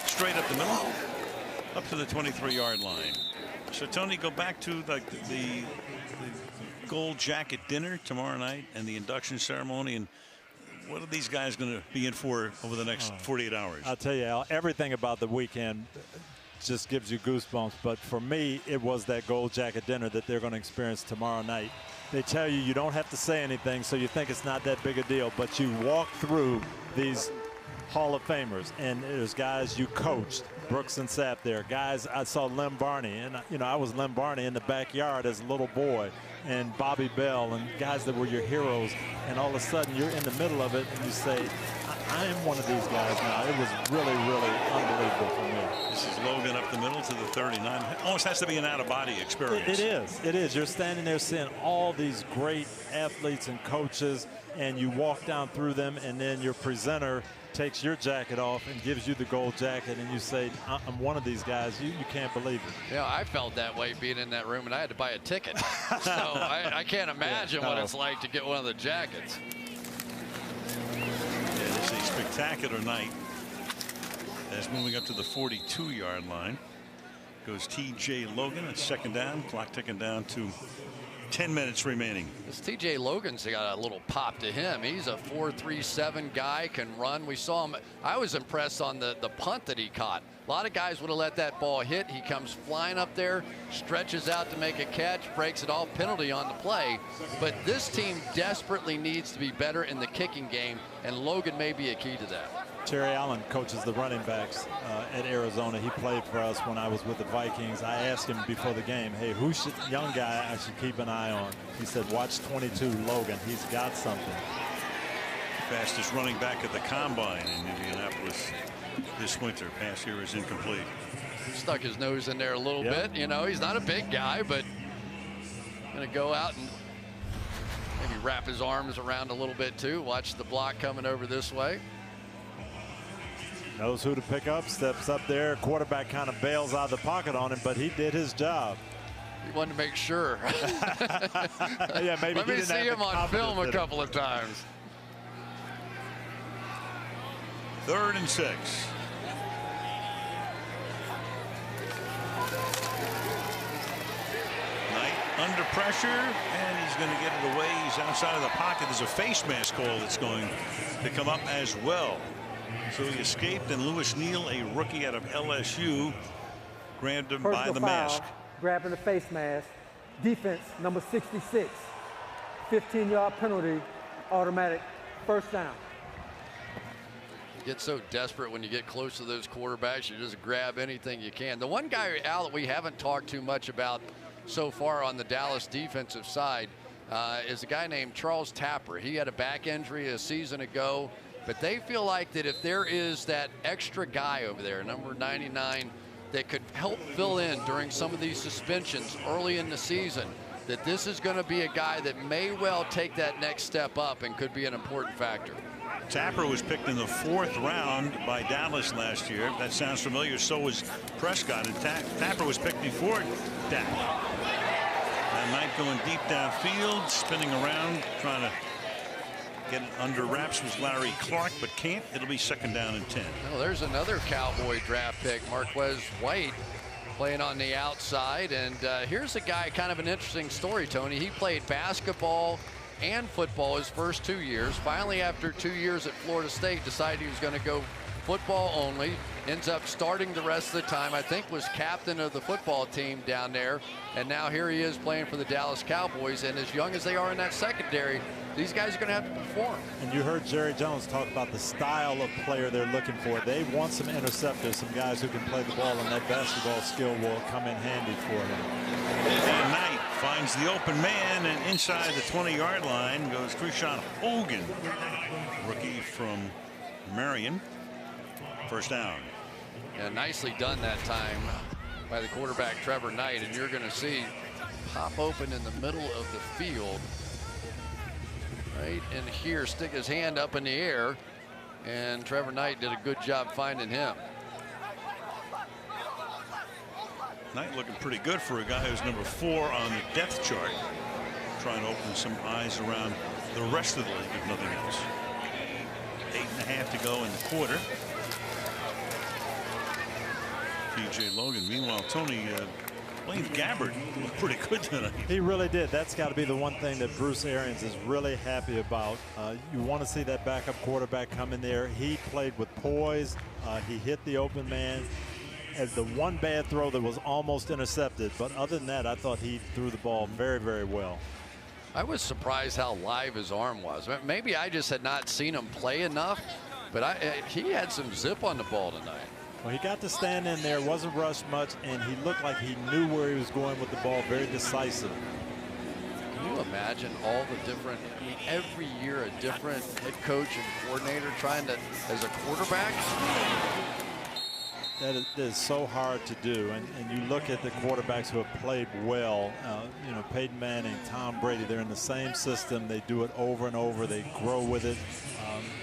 straight up the middle, up to the 23-yard line. So Tony, go back to like the gold jacket dinner tomorrow night and the induction ceremony, and what are these guys going to be in for over the next 48 hours? I'll tell you, Al, everything about the weekend just gives you goosebumps. But for me, it was that gold jacket dinner that they're going to experience tomorrow night. They tell you you don't have to say anything, so you think it's not that big a deal. But you walk through these Hall of Famers, and there's guys you coached, Brooks and Sapp there. Guys, I saw Lem Barney, and I was Lem Barney in the backyard as a little boy, and Bobby Bell, and guys that were your heroes. And all of a sudden, you're in the middle of it, and you say, I am one of these guys now. It was really, really unbelievable for me. This is Logan up the middle to the 39. It almost has to be an out-of-body experience. It is. It is. You're standing there seeing all these great athletes and coaches, and you walk down through them, and then your presenter takes your jacket off and gives you the gold jacket, and you say, I'm one of these guys. You can't believe it. Yeah, I felt that way being in that room, and I had to buy a ticket. So I can't imagine what it's like to get one of the jackets. Yeah, it's a spectacular night. As moving up to the 42-yard line goes T.J. Logan. It's second down. Clock ticking down to 10 minutes remaining. This TJ Logan's got a little pop to him. He's a 4.37 guy, can run. We saw him. I was impressed on the punt that he caught. A lot of guys would have let that ball hit. He comes flying up there, stretches out to make a catch, breaks it off, penalty on the play. But this team desperately needs to be better in the kicking game, and Logan may be a key to that. Terry Allen coaches the running backs at Arizona. He played for us when I was with the Vikings. I asked him before the game, hey, who's the young guy I should keep an eye on? He said, watch 22 Logan. He's got something. Fastest running back at the combine in Indianapolis this winter. Pass here is incomplete. Stuck his nose in there a little bit. You know, he's not a big guy, but going to go out and maybe wrap his arms around a little bit too. Watch the block coming over this way. Knows who to pick up, steps up there. Quarterback kind of bails out of the pocket on him, but he did his job. He wanted to make sure. Yeah, maybe Let me see him on film a couple of times. 3rd and 6. Knight under pressure, and he's going to get it away. He's outside of the pocket. There's a face mask call that's going to come up as well. So he escaped, and Lewis Neal, a rookie out of LSU, grabbed him by the mask. Grabbing the face mask. Defense, number 66. 15-yard penalty, automatic first down. You get so desperate when you get close to those quarterbacks, you just grab anything you can. The one guy, Al, that we haven't talked too much about so far on the Dallas defensive side is a guy named Charles Tapper. He had a back injury a season ago. But they feel like that if there is that extra guy over there, number 99, that could help fill in during some of these suspensions early in the season, that this is going to be a guy that may well take that next step up and could be an important factor. Tapper was picked in the 4th round by Dallas last year. That sounds familiar. So was Prescott. And Tapper was picked before DAC. And Knight going deep downfield, spinning around, trying to get it under wraps was Larry Clark, but can't. It'll be 2nd down and 10. Well, there's another Cowboy draft pick, Marquez White, playing on the outside. And here's a guy, kind of an interesting story, Tony. He played basketball and football his first 2 years. Finally, after 2 years at Florida State, decided he was going to go football only. Ends up starting the rest of the time. I think was captain of the football team down there. And now here he is playing for the Dallas Cowboys. And as young as they are in that secondary, these guys are going to have to perform. And you heard Jerry Jones talk about the style of player they're looking for. They want some interceptors, some guys who can play the ball, and that basketball skill will come in handy for them. And Knight finds the open man, and inside the 20-yard line goes Krishan Hogan, rookie from Marion. First down. Yeah, nicely done that time by the quarterback Trevor Knight, and you're going to see pop open in the middle of the field. Right in here, stick his hand up in the air, and Trevor Knight did a good job finding him. Knight looking pretty good for a guy who's number 4 on the depth chart. Trying to open some eyes around the rest of the league, if nothing else. 8.5 to go in the quarter. TJ Logan. Meanwhile, Tony, Blaine Gabbert looked pretty good tonight. He really did. That's got to be the one thing that Bruce Arians is really happy about. You want to see that backup quarterback come in there. He played with poise. He hit the open man. And the one bad throw that was almost intercepted. But other than that, I thought he threw the ball very, very well. I was surprised how live his arm was. Maybe I just had not seen him play enough, but he had some zip on the ball tonight. Well, he got to stand in there, wasn't rushed much, and he looked like he knew where he was going with the ball, very decisive. Can you imagine all the different, I mean, every year a different head coach and coordinator trying to, as a quarterback? That is so hard to do, and you look at the quarterbacks who have played well, you know, Peyton Manning, Tom Brady, they're in the same system. They do it over and over. They grow with it.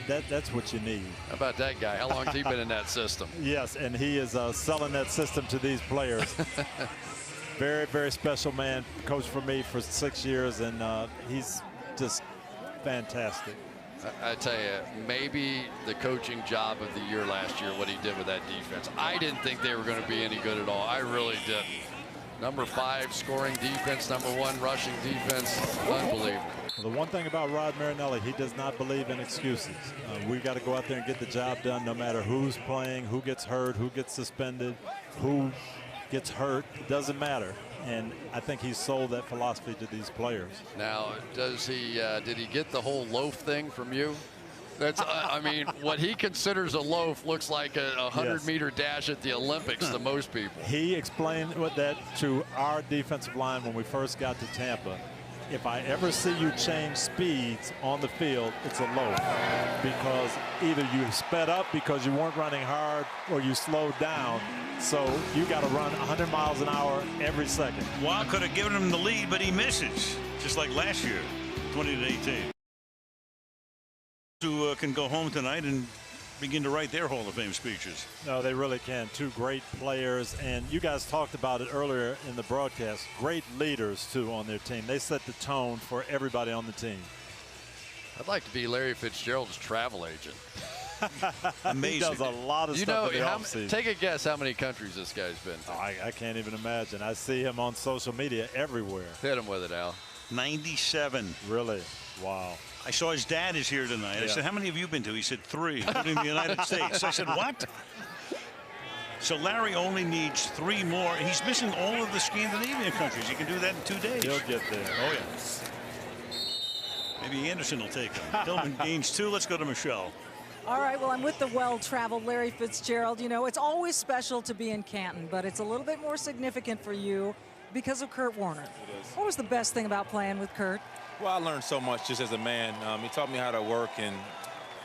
That's what you need. How about that guy? How long has he been in that system? Yes, and he is selling that system to these players. Very, very special man. Coached for me for 6 years, and he's just fantastic. I tell you, maybe the coaching job of the year last year, what he did with that defense. I didn't think they were going to be any good at all. I really didn't. Number 5 scoring defense, number 1 rushing defense. Unbelievable. Well, the one thing about Rod Marinelli, he does not believe in excuses. We've got to go out there and get the job done no matter who's playing, who gets hurt, who gets suspended, who gets hurt. It doesn't matter. And I think he's sold that philosophy to these players. Now, does he? Did he get the whole loaf thing from you? That's, I mean, what he considers a loaf looks like a 100-meter dash at the Olympics to most people. He explained that to our defensive line when we first got to Tampa. If I ever see you change speeds on the field, it's a loaf, because either you sped up because you weren't running hard or you slowed down. So you got to run 100 miles an hour every second. Watt could have given him the lead, but he misses, just like last year, 20-18. Who can go home tonight and begin to write their Hall of Fame speeches. No, they really can. Two great players, and you guys talked about it earlier in the broadcast. Great leaders, too, on their team. They set the tone for everybody on the team. I'd like to be Larry Fitzgerald's travel agent. Amazing. He does a lot of stuff in the offseason. Take a guess how many countries this guy's been to. I can't even imagine. I see him on social media everywhere. Hit him with it, Al. 97. Really? Wow. I saw his dad is here tonight. Yeah. I said, how many have you been to? He said 3, including the United States. I said, what? So Larry only needs 3 more. He's missing all of the Scandinavian countries. He can do that in 2 days. He'll get there. Oh, yeah. Maybe Anderson will take him. Tillman gains 2. Let's go to Michelle. All right, well, I'm with the well-traveled Larry Fitzgerald. You know, it's always special to be in Canton, but it's a little bit more significant for you because of Kurt Warner. It is. What was the best thing about playing with Kurt? Well, I learned so much just as a man. He taught me how to work, and,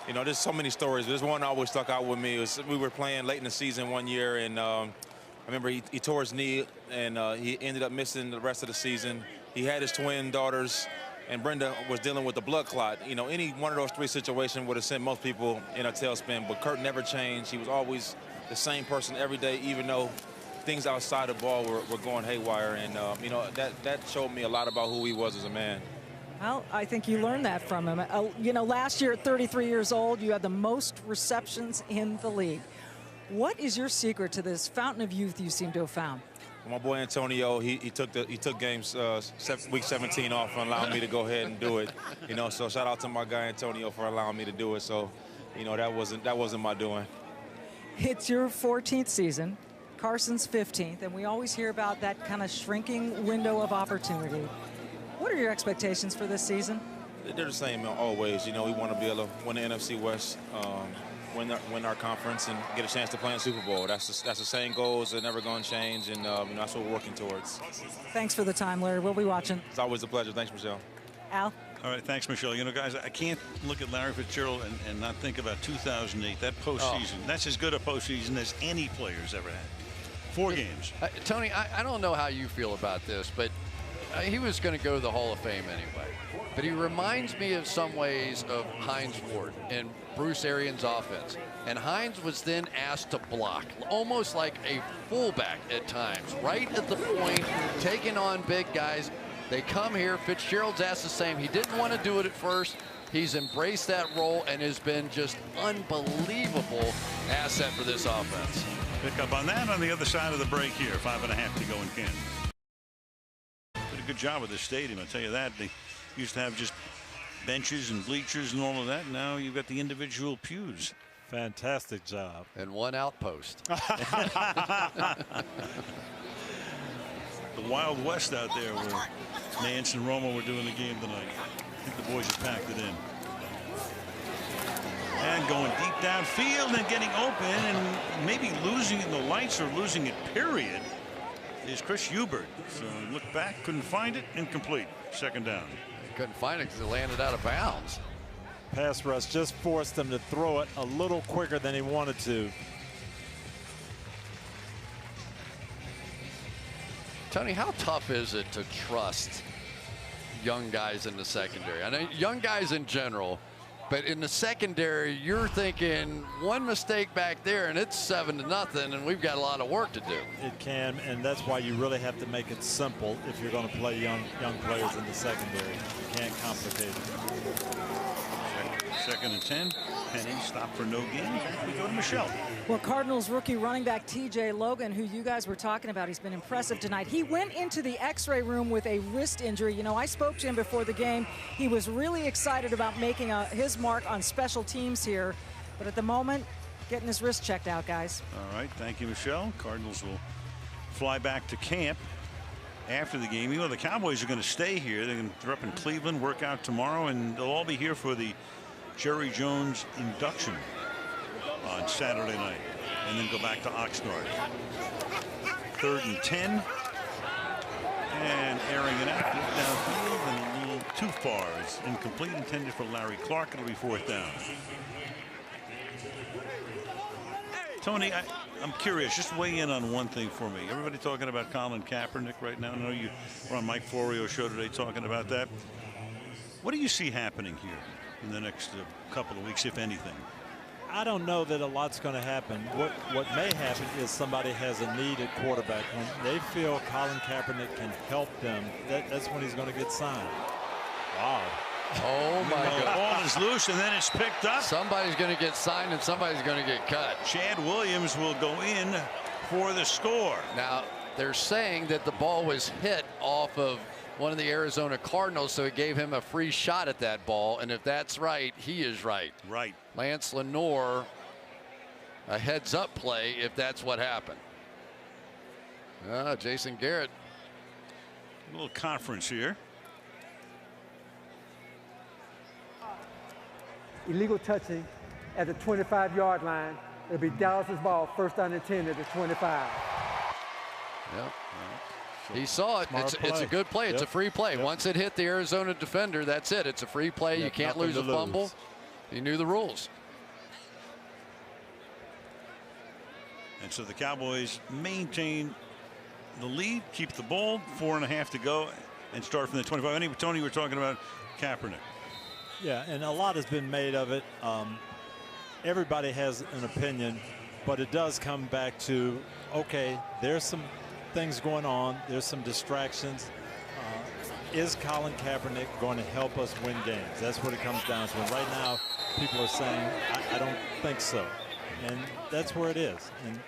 you know, there's so many stories. There's one that always stuck out with me. We were playing late in the season one year, and I remember he tore his knee, and he ended up missing the rest of the season. He had his twin daughters, and Brenda was dealing with a blood clot. You know, any one of those 3 situations would have sent most people in a tailspin, but Kurt never changed. He was always the same person every day, even though things outside the ball were going haywire. And, you know, that showed me a lot about who he was as a man. Well, I think you learned that from him. You know, last year at 33 years old, you had the most receptions in the league. What is your secret to this fountain of youth you seem to have found? My boy Antonio, he took games week 17 off and allowed me to go ahead and do it. You know, so shout out to my guy Antonio for allowing me to do it. So, you know, that wasn't my doing. It's your 14th season, Carson's 15th, and we always hear about that kind of shrinking window of opportunity. What are your expectations for this season? They're the same always. You know, we want to be able to win the NFC West, win our conference, and get a chance to play in the Super Bowl. That's the same goals. They're never going to change, and you know, that's what we're working towards. Thanks for the time, Larry. We'll be watching. It's always a pleasure. Thanks, Michelle. Al? All right, thanks, Michelle. You know, guys, I can't look at Larry Fitzgerald and not think about 2008, that postseason. Oh. That's as good a postseason as any player's ever had. 4 games. Tony, I don't know how you feel about this, but he was going to go to the Hall of Fame anyway. But he reminds me of some ways of Hines Ward and Bruce Arians' offense. And Hines was then asked to block, almost like a fullback at times, right at the point, taking on big guys. They come here, Fitzgerald's asked the same. He didn't want to do it at first. He's embraced that role and has been just unbelievable asset for this offense. Pick up on that on the other side of the break here. 5.5 to go in Canton. Did a good job with this stadium, I'll tell you that. They used to have just benches and bleachers and all of that. Now you've got the individual pews. Fantastic job. And 1 outpost. The Wild West out there where Nance and Romo were doing the game tonight. I think the boys have packed it in. And going deep downfield and getting open and maybe losing it in the lights or losing it, period, is Chris Hubert. So look back, couldn't find it, incomplete. 2nd down. Couldn't find it because it landed out of bounds. Pass rush just forced him to throw it a little quicker than he wanted to. Tony, how tough is it to trust young guys in the secondary? I know young guys in general, but in the secondary, you're thinking one mistake back there and it's 7-0, and we've got a lot of work to do. It can, and that's why you really have to make it simple if you're going to play young players in the secondary. You can't complicate it. 2nd and 10. Penny stopped for no gain. We go to Michelle. Well, Cardinals rookie running back T.J. Logan, who you guys were talking about, he's been impressive tonight. He went into the x-ray room with a wrist injury. You know, I spoke to him before the game. He was really excited about making his mark on special teams here. But at the moment, getting his wrist checked out, guys. All right, thank you, Michelle. Cardinals will fly back to camp after the game. You know, the Cowboys are going to stay here. They're up in Cleveland, work out tomorrow, and they'll all be here for the Jerry Jones induction on Saturday night, and then go back to Oxnard. 3rd and 10, and airing it out downfield and a little too far. It's incomplete, intended for Larry Clark. It'll be 4th down. Tony, I'm curious. Just weigh in on one thing for me. Everybody talking about Colin Kaepernick right now. I know you were on Mike Florio's show today talking about that. What do you see happening here in the next couple of weeks, if anything? I don't know that a lot's going to happen. What may happen is somebody has a need at quarterback. When they feel Colin Kaepernick can help them, that's when he's going to get signed. Wow. Oh, my God. The ball is loose, and then it's picked up. Somebody's going to get signed, and somebody's going to get cut. Chad Williams will go in for the score. Now, they're saying that the ball was hit off of one of the Arizona Cardinals, so it gave him a free shot at that ball. And if that's right, he is right. Right. Lance Lenore, a heads-up play if that's what happened. Jason Garrett. A little conference here. Illegal touching at the 25-yard line. It'll be Dallas's ball, 1st down and 10 at the 25. Yep. He saw it. It's a good play. It's a free play. Once it hit the Arizona defender, that's it. It's a free play. You can't lose a fumble. He knew the rules. And so the Cowboys maintain the lead, keep the ball, 4.5 to go, and start from the 25. Anyway, Tony, we're talking about Kaepernick. Yeah, and a lot has been made of it. Everybody has an opinion, but it does come back to, okay, there's some things going on. There's some distractions. Is Colin Kaepernick going to help us win games? That's what it comes down to. And right now, people are saying, I don't think so. And that's where it is. And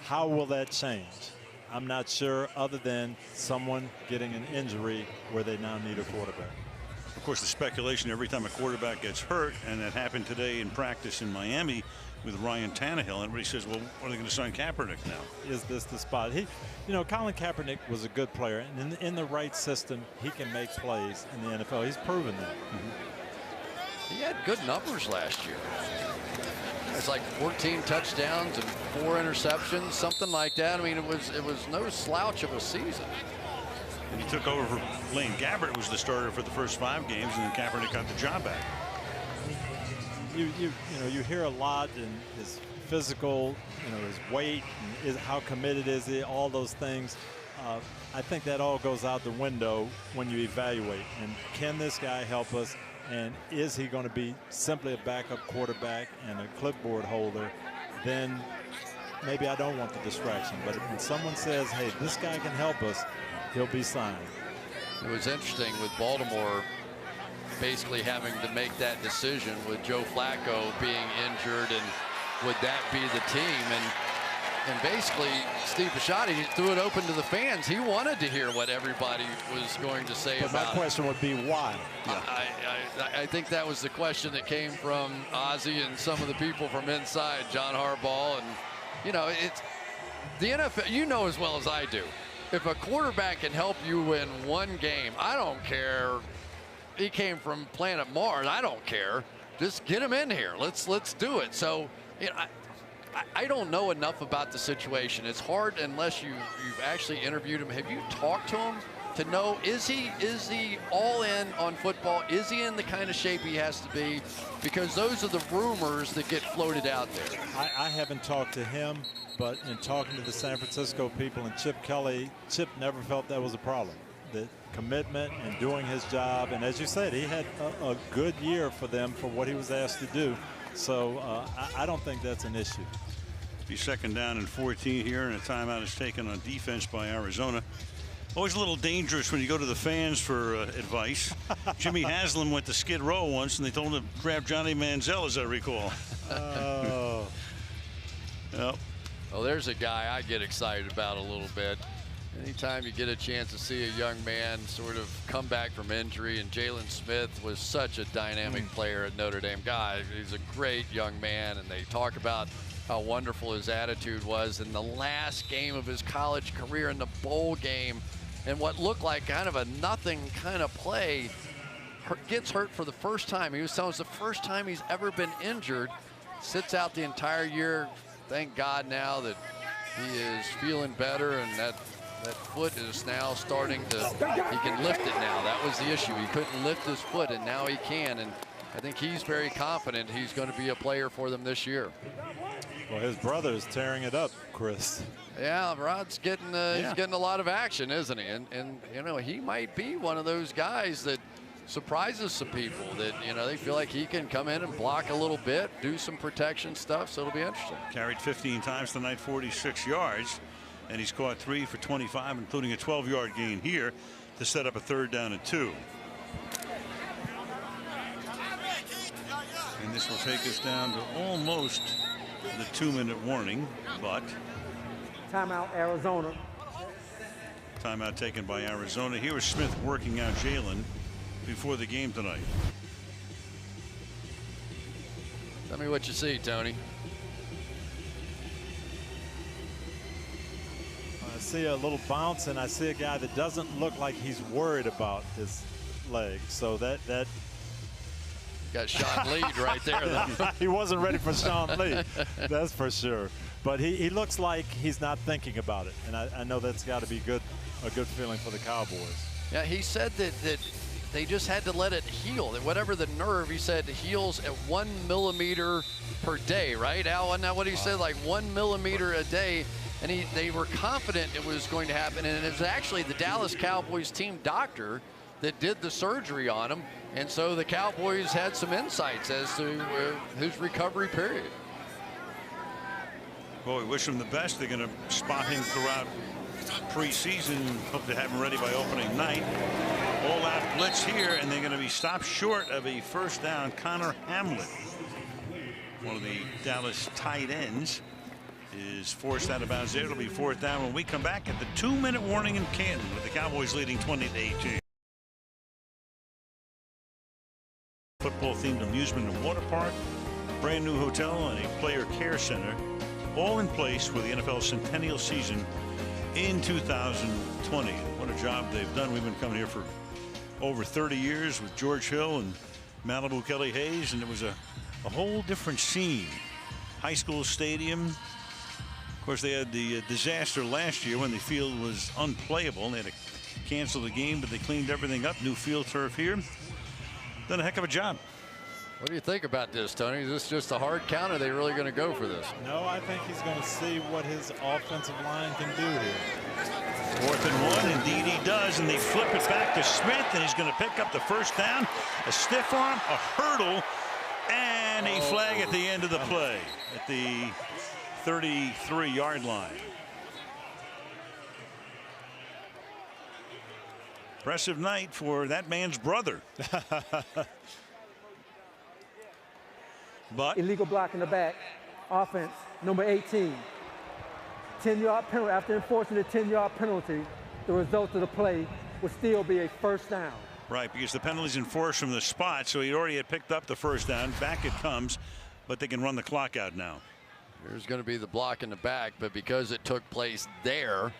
how will that change? I'm not sure, other than someone getting an injury where they now need a quarterback. Of course, the speculation every time a quarterback gets hurt, and that happened today in practice in Miami with Ryan Tannehill, everybody says, well, what are they going to sign Kaepernick now? Is this the spot? Colin Kaepernick was a good player, and in the right system, he can make plays in the NFL. He's proven that. He had good numbers last year. It's like 14 touchdowns and 4 interceptions, something like that. I mean, it was no slouch of a season. And he took over for Blaine Gabbert, was the starter for the first 5 games, and then Kaepernick got the job back. You hear a lot in his physical, his weight, and how committed is he, all those things. I think that all goes out the window when you evaluate. And can this guy help us? And is he going to be simply a backup quarterback and a clipboard holder? Then maybe I don't want the distraction. But when someone says, hey, this guy can help us, he'll be signed. It was interesting with Baltimore basically having to make that decision with Joe Flacco being injured, and would that be the team? And basically Steve Bisciotti threw it open to the fans. He wanted to hear what everybody was going to say but about it. My question would be why? I think that was the question that came from Ozzie and some of the people from inside, John Harbaugh. And it's the NFL. You know as well as I do, if a quarterback can help you win one game, I don't care. He came from planet Mars. I don't care. Just get him in here. Let's do it. So I don't know enough about the situation. It's hard unless you've actually interviewed him. Have you talked to him to know, is he all in on football? Is he in the kind of shape he has to be? Because those are the rumors that get floated out there. I haven't talked to him, but in talking to the San Francisco people and Chip Kelly, Chip never felt that was a problem. The commitment and doing his job, and as you said, he had a good year for them for what he was asked to do. So I don't think that's an issue. Be 2nd down and 14 here, and a timeout is taken on defense by Arizona. Always a little dangerous when you go to the fans for advice. Jimmy Haslam went to Skid Row once, and they told him to grab Johnny Manziel, as I recall. Oh. Yep. Well, there's a guy I get excited about a little bit. Anytime you get a chance to see a young man sort of come back from injury, and Jalen Smith was such a dynamic player at Notre Dame. God, he's a great young man, and they talk about how wonderful his attitude was in the last game of his college career in the bowl game, and what looked like kind of a nothing kind of play, gets hurt for the first time. He was telling us the first time he's ever been injured, sits out the entire year. Thank God now that he is feeling better, and that foot is now starting to, he can lift it now. That was the issue. He couldn't lift his foot, and now he can, and I think he's very confident he's going to be a player for them this year. Well, his brother is tearing it up, Chris. Yeah, Rod's getting he's getting a lot of action, isn't he? And you know, he might be one of those guys that surprises some people, that, you know, they feel like he can come in and block a little bit, do some protection stuff, so it'll be interesting. Carried 15 times tonight, 46 yards, and he's caught 3 for 25, including a 12-yard gain here to set up a 3rd down and 2. And this will take us down to almost the 2-minute warning, but timeout, Arizona. Timeout taken by Arizona. Here was Smith working out Jalen before the game tonight. Tell me what you see, Tony. I see a little bounce, and I see a guy that doesn't look like he's worried about his leg. So that got Sean Lee right there. He wasn't ready for Sean Lee, that's for sure. But he looks like he's not thinking about it, and I know that's got to be a good feeling for the Cowboys. Yeah, he said that they just had to let it heal. That whatever the nerve, he said, heals at 1 millimeter per day, right, Al? Wasn't that what he said? Like 1 millimeter a day. And they were confident it was going to happen. And it was actually the Dallas Cowboys team doctor that did the surgery on him. And so the Cowboys had some insights as to his recovery period. Well, we wish him the best. They're going to spot him throughout preseason. Hope to have him ready by opening night. All-out blitz here, and they're going to be stopped short of a 1st down. Connor Hamlet, one of the Dallas tight ends, is forced out of bounds there. It'll be 4th down when we come back at the 2-minute warning in Canton, with the Cowboys leading 20-18. Football-themed amusement and water park, brand new hotel, and a player care center, all in place for the NFL centennial season in 2020. What a job they've done. We've been coming here for over 30 years with George Hill and Malibu Kelly Hayes, and it was a whole different scene. High school stadium. Of course, they had the disaster last year when the field was unplayable, and they had to cancel the game, but they cleaned everything up. New field turf here. Done a heck of a job. What do you think about this, Tony? Is this just a hard count, or are they really going to go for this? No, I think he's going to see what his offensive line can do here. 4th and 1, indeed he does, and they flip it back to Smith, and he's going to pick up the 1st down. A stiff arm, a hurdle, and a flag at the end of the play at the 33-yard line. Impressive night for that man's brother. But illegal block in the back. Offense, number 18. 10-yard penalty. After enforcing the 10-yard penalty, the result of the play would still be a 1st down. Right, because the penalty's enforced from the spot, so he already had picked up the 1st down. Back it comes, but they can run the clock out now. There's going to be the block in the back, but because it took place there,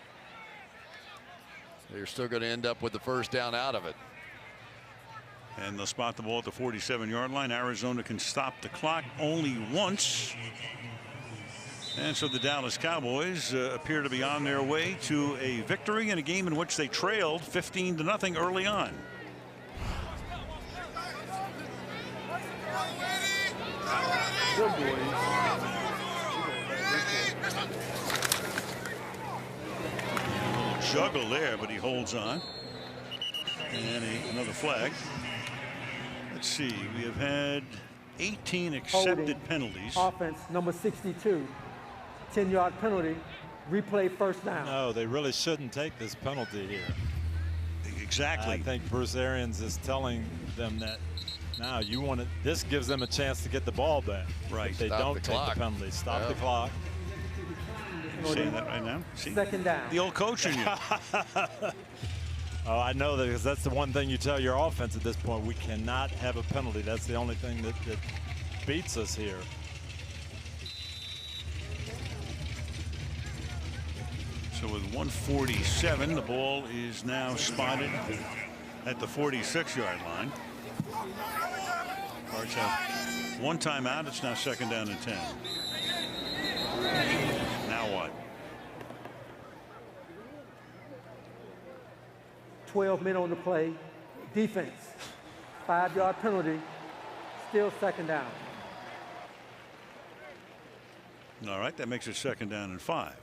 they're still going to end up with the 1st down out of it. And they'll spot the ball at the 47-yard line. Arizona can stop the clock only once. And so the Dallas Cowboys appear to be on their way to a victory in a game in which they trailed 15-0 early on. Juggle there, but he holds on. And another flag. Let's see, we have had 18 accepted Holding. penalties. Offense, number 62. 10-yard penalty. Replay 1st down. No, they really shouldn't take this penalty here. Exactly. I think Bruce Arians is telling them that now you want to. This gives them a chance to get the ball back. Right. If they Stop don't the take clock. the penalty. Stop the clock. Saying that right now. See? Second down. The old coach in you. Oh, I know that because that's the one thing you tell your offense at this point. We cannot have a penalty. That's the only thing that beats us here. So with 1:47, the ball is now spotted at the 46-yard line. Cards have one timeout. It's now 2nd down and 10. Now what? 12 men on the play. Defense. 5-yard penalty. Still 2nd down. All right, that makes it 2nd down and 5.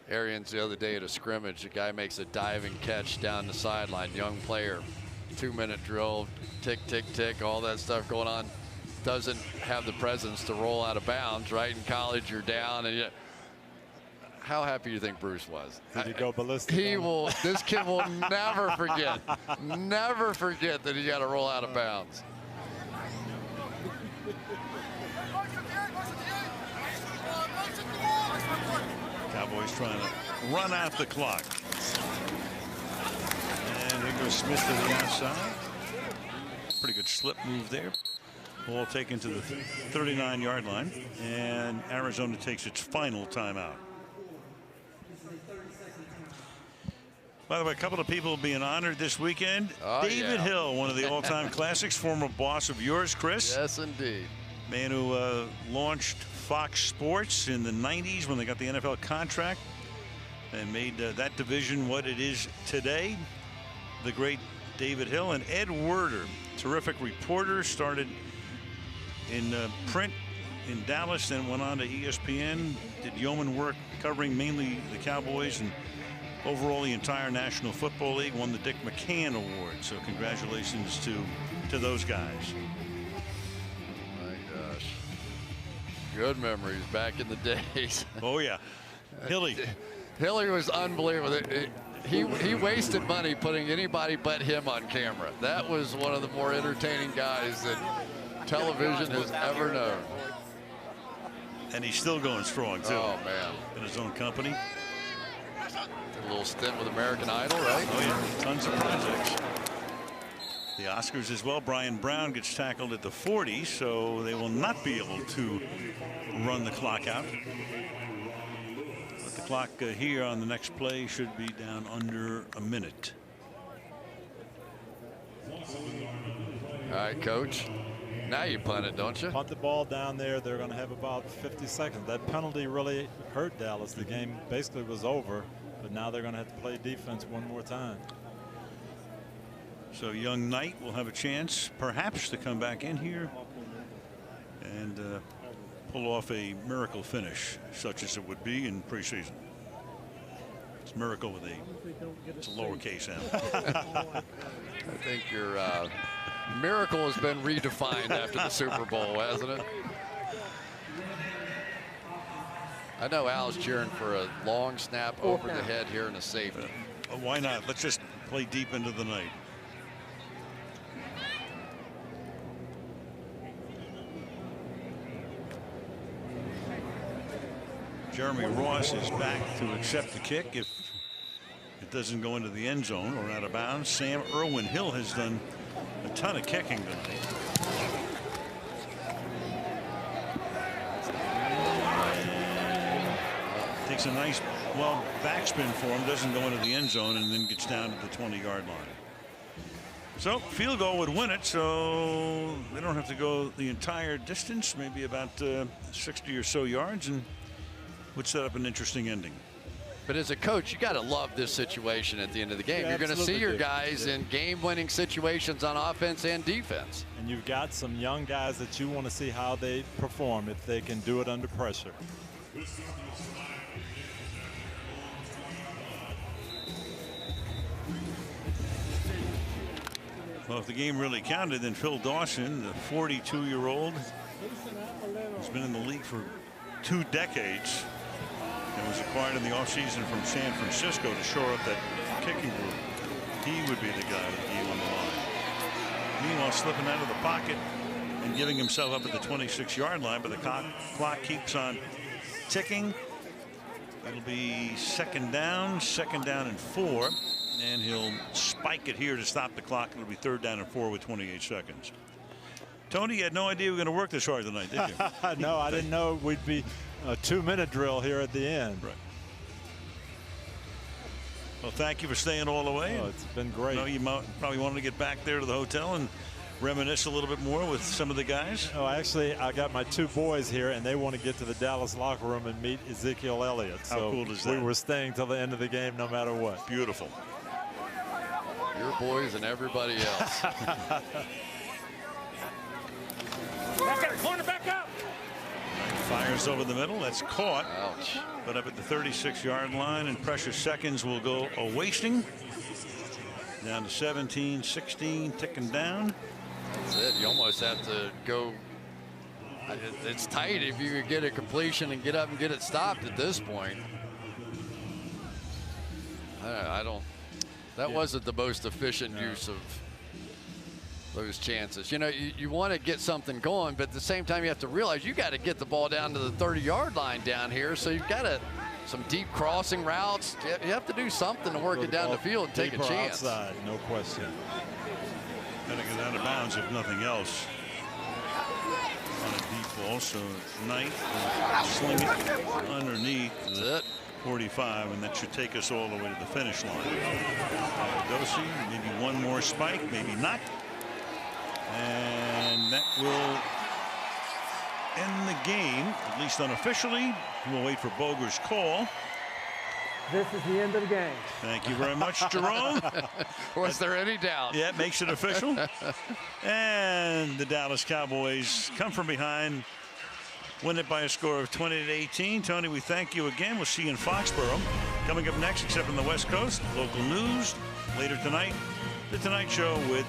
Arians the other day at a scrimmage, a guy makes a diving catch down the sideline, young player, 2-minute drill, tick, tick, tick, all that stuff going on. Doesn't have the presence to roll out of bounds, right? In college, you're down, and how happy do you think Bruce was? Did he go ballistic? This kid will never forget that he got to roll out of bounds. Cowboys trying to run out the clock. And here goes Smith to the outside. Pretty good slip move there. Ball taken to the 39-yard line. And Arizona takes its final timeout. By the way, a couple of people being honored this weekend. David Hill, one of the all-time classics, former boss of yours, Chris. Yes, indeed. Man who launched Fox Sports in the 90s when they got the NFL contract and made that division what it is today. The great David Hill. And Ed Werder, terrific reporter, started in print in Dallas, then went on to ESPN, did yeoman work covering mainly the Cowboys and overall the entire National Football League, won the Dick McCann Award. So congratulations to those guys. My gosh. Good memories back in the days. Oh, yeah. Hilly. Hilly was unbelievable. He wasted money putting anybody but him on camera. That was one of the more entertaining guys that television has ever known. And he's still going strong, too. Oh, man. In his own company. A little stint with American Idol, right? Oh, yeah. Tons of projects. The Oscars as well. Brian Brown gets tackled at the 40, so they will not be able to run the clock out. But the clock here on the next play should be down under a minute. All right, Coach. Now you punt it, don't you? Punt the ball down there. They're going to have about 50 seconds. That penalty really hurt Dallas. The game basically was over, but now they're going to have to play defense one more time. So young Knight will have a chance perhaps to come back in here and pull off a miracle finish, such as it would be in preseason. It's miracle with it's a lowercase m. I think your miracle has been redefined after the Super Bowl, hasn't it? I know Al's cheering for a long snap over the head here in a safety. Why not? Let's just play deep into the night. Jeremy Ross is back to accept the kick if it doesn't go into the end zone or out of bounds. Sam Irwin-Hill has done a ton of kicking tonight. Takes a nice, well, backspin for him, doesn't go into the end zone, and then gets down to the 20-yard line. So field goal would win it, so they don't have to go the entire distance, maybe about 60 or so yards, and would set up an interesting ending. But as a coach, you got to love this situation at the end of the game. You're going to see your guys in game-winning situations on offense and defense. And you've got some young guys that you want to see how they perform if they can do it under pressure. Well, if the game really counted, then Phil Dawson, the 42-year-old, has been in the league for 2 decades and was acquired in the offseason from San Francisco to shore up that kicking group. He would be the guy with the on the line. Meanwhile, slipping out of the pocket and giving himself up at the 26-yard line, but the clock keeps on ticking. It'll be second down and 4, and he'll spike it here to stop the clock. It'll be third down and 4 with 28 seconds. Tony, you had no idea we were going to work this hard tonight, did you? No, I didn't know we'd be a 2-minute drill here at the end. Right. Well, thank you for staying all the way. Oh, it's been great. I know you probably wanted to get back there to the hotel and reminisce a little bit more with some of the guys. Oh, actually, I got my 2 boys here, and they want to get to the Dallas locker room and meet Ezekiel Elliott. How cool is that? We were staying till the end of the game no matter what. Beautiful. Your boys and everybody else. Back up, corner, back up. Fires over the middle. That's caught. Ouch. But up at the 36-yard line, and precious seconds will go a-wasting. Down to 17, 16, ticking down. That's it. You almost have to go. It's tight if you could get a completion and get up and get it stopped at this point. I don't. That wasn't the most efficient use of those chances. You know, you want to get something going, but at the same time, you have to realize you got to get the ball down to the 30-yard line down here. So you've got some deep crossing routes. You have to do something to work it down the field and take a chance. Outside, no question. Got to get out of bounds if nothing else. On a deep ball, so Knight will sling it underneath the 45, and that should take us all the way to the finish line. Dosi, maybe one more spike, maybe not. And that will end the game, at least unofficially. We'll wait for Boger's call. This is the end of the game. Thank you very much, Jerome. Was there any doubt? Yeah, it makes it official. And the Dallas Cowboys come from behind, win it by a score of 20-18. Tony, we thank you again. We'll see you in Foxborough. Coming up next, except on the West Coast, local news. Later tonight, The Tonight Show with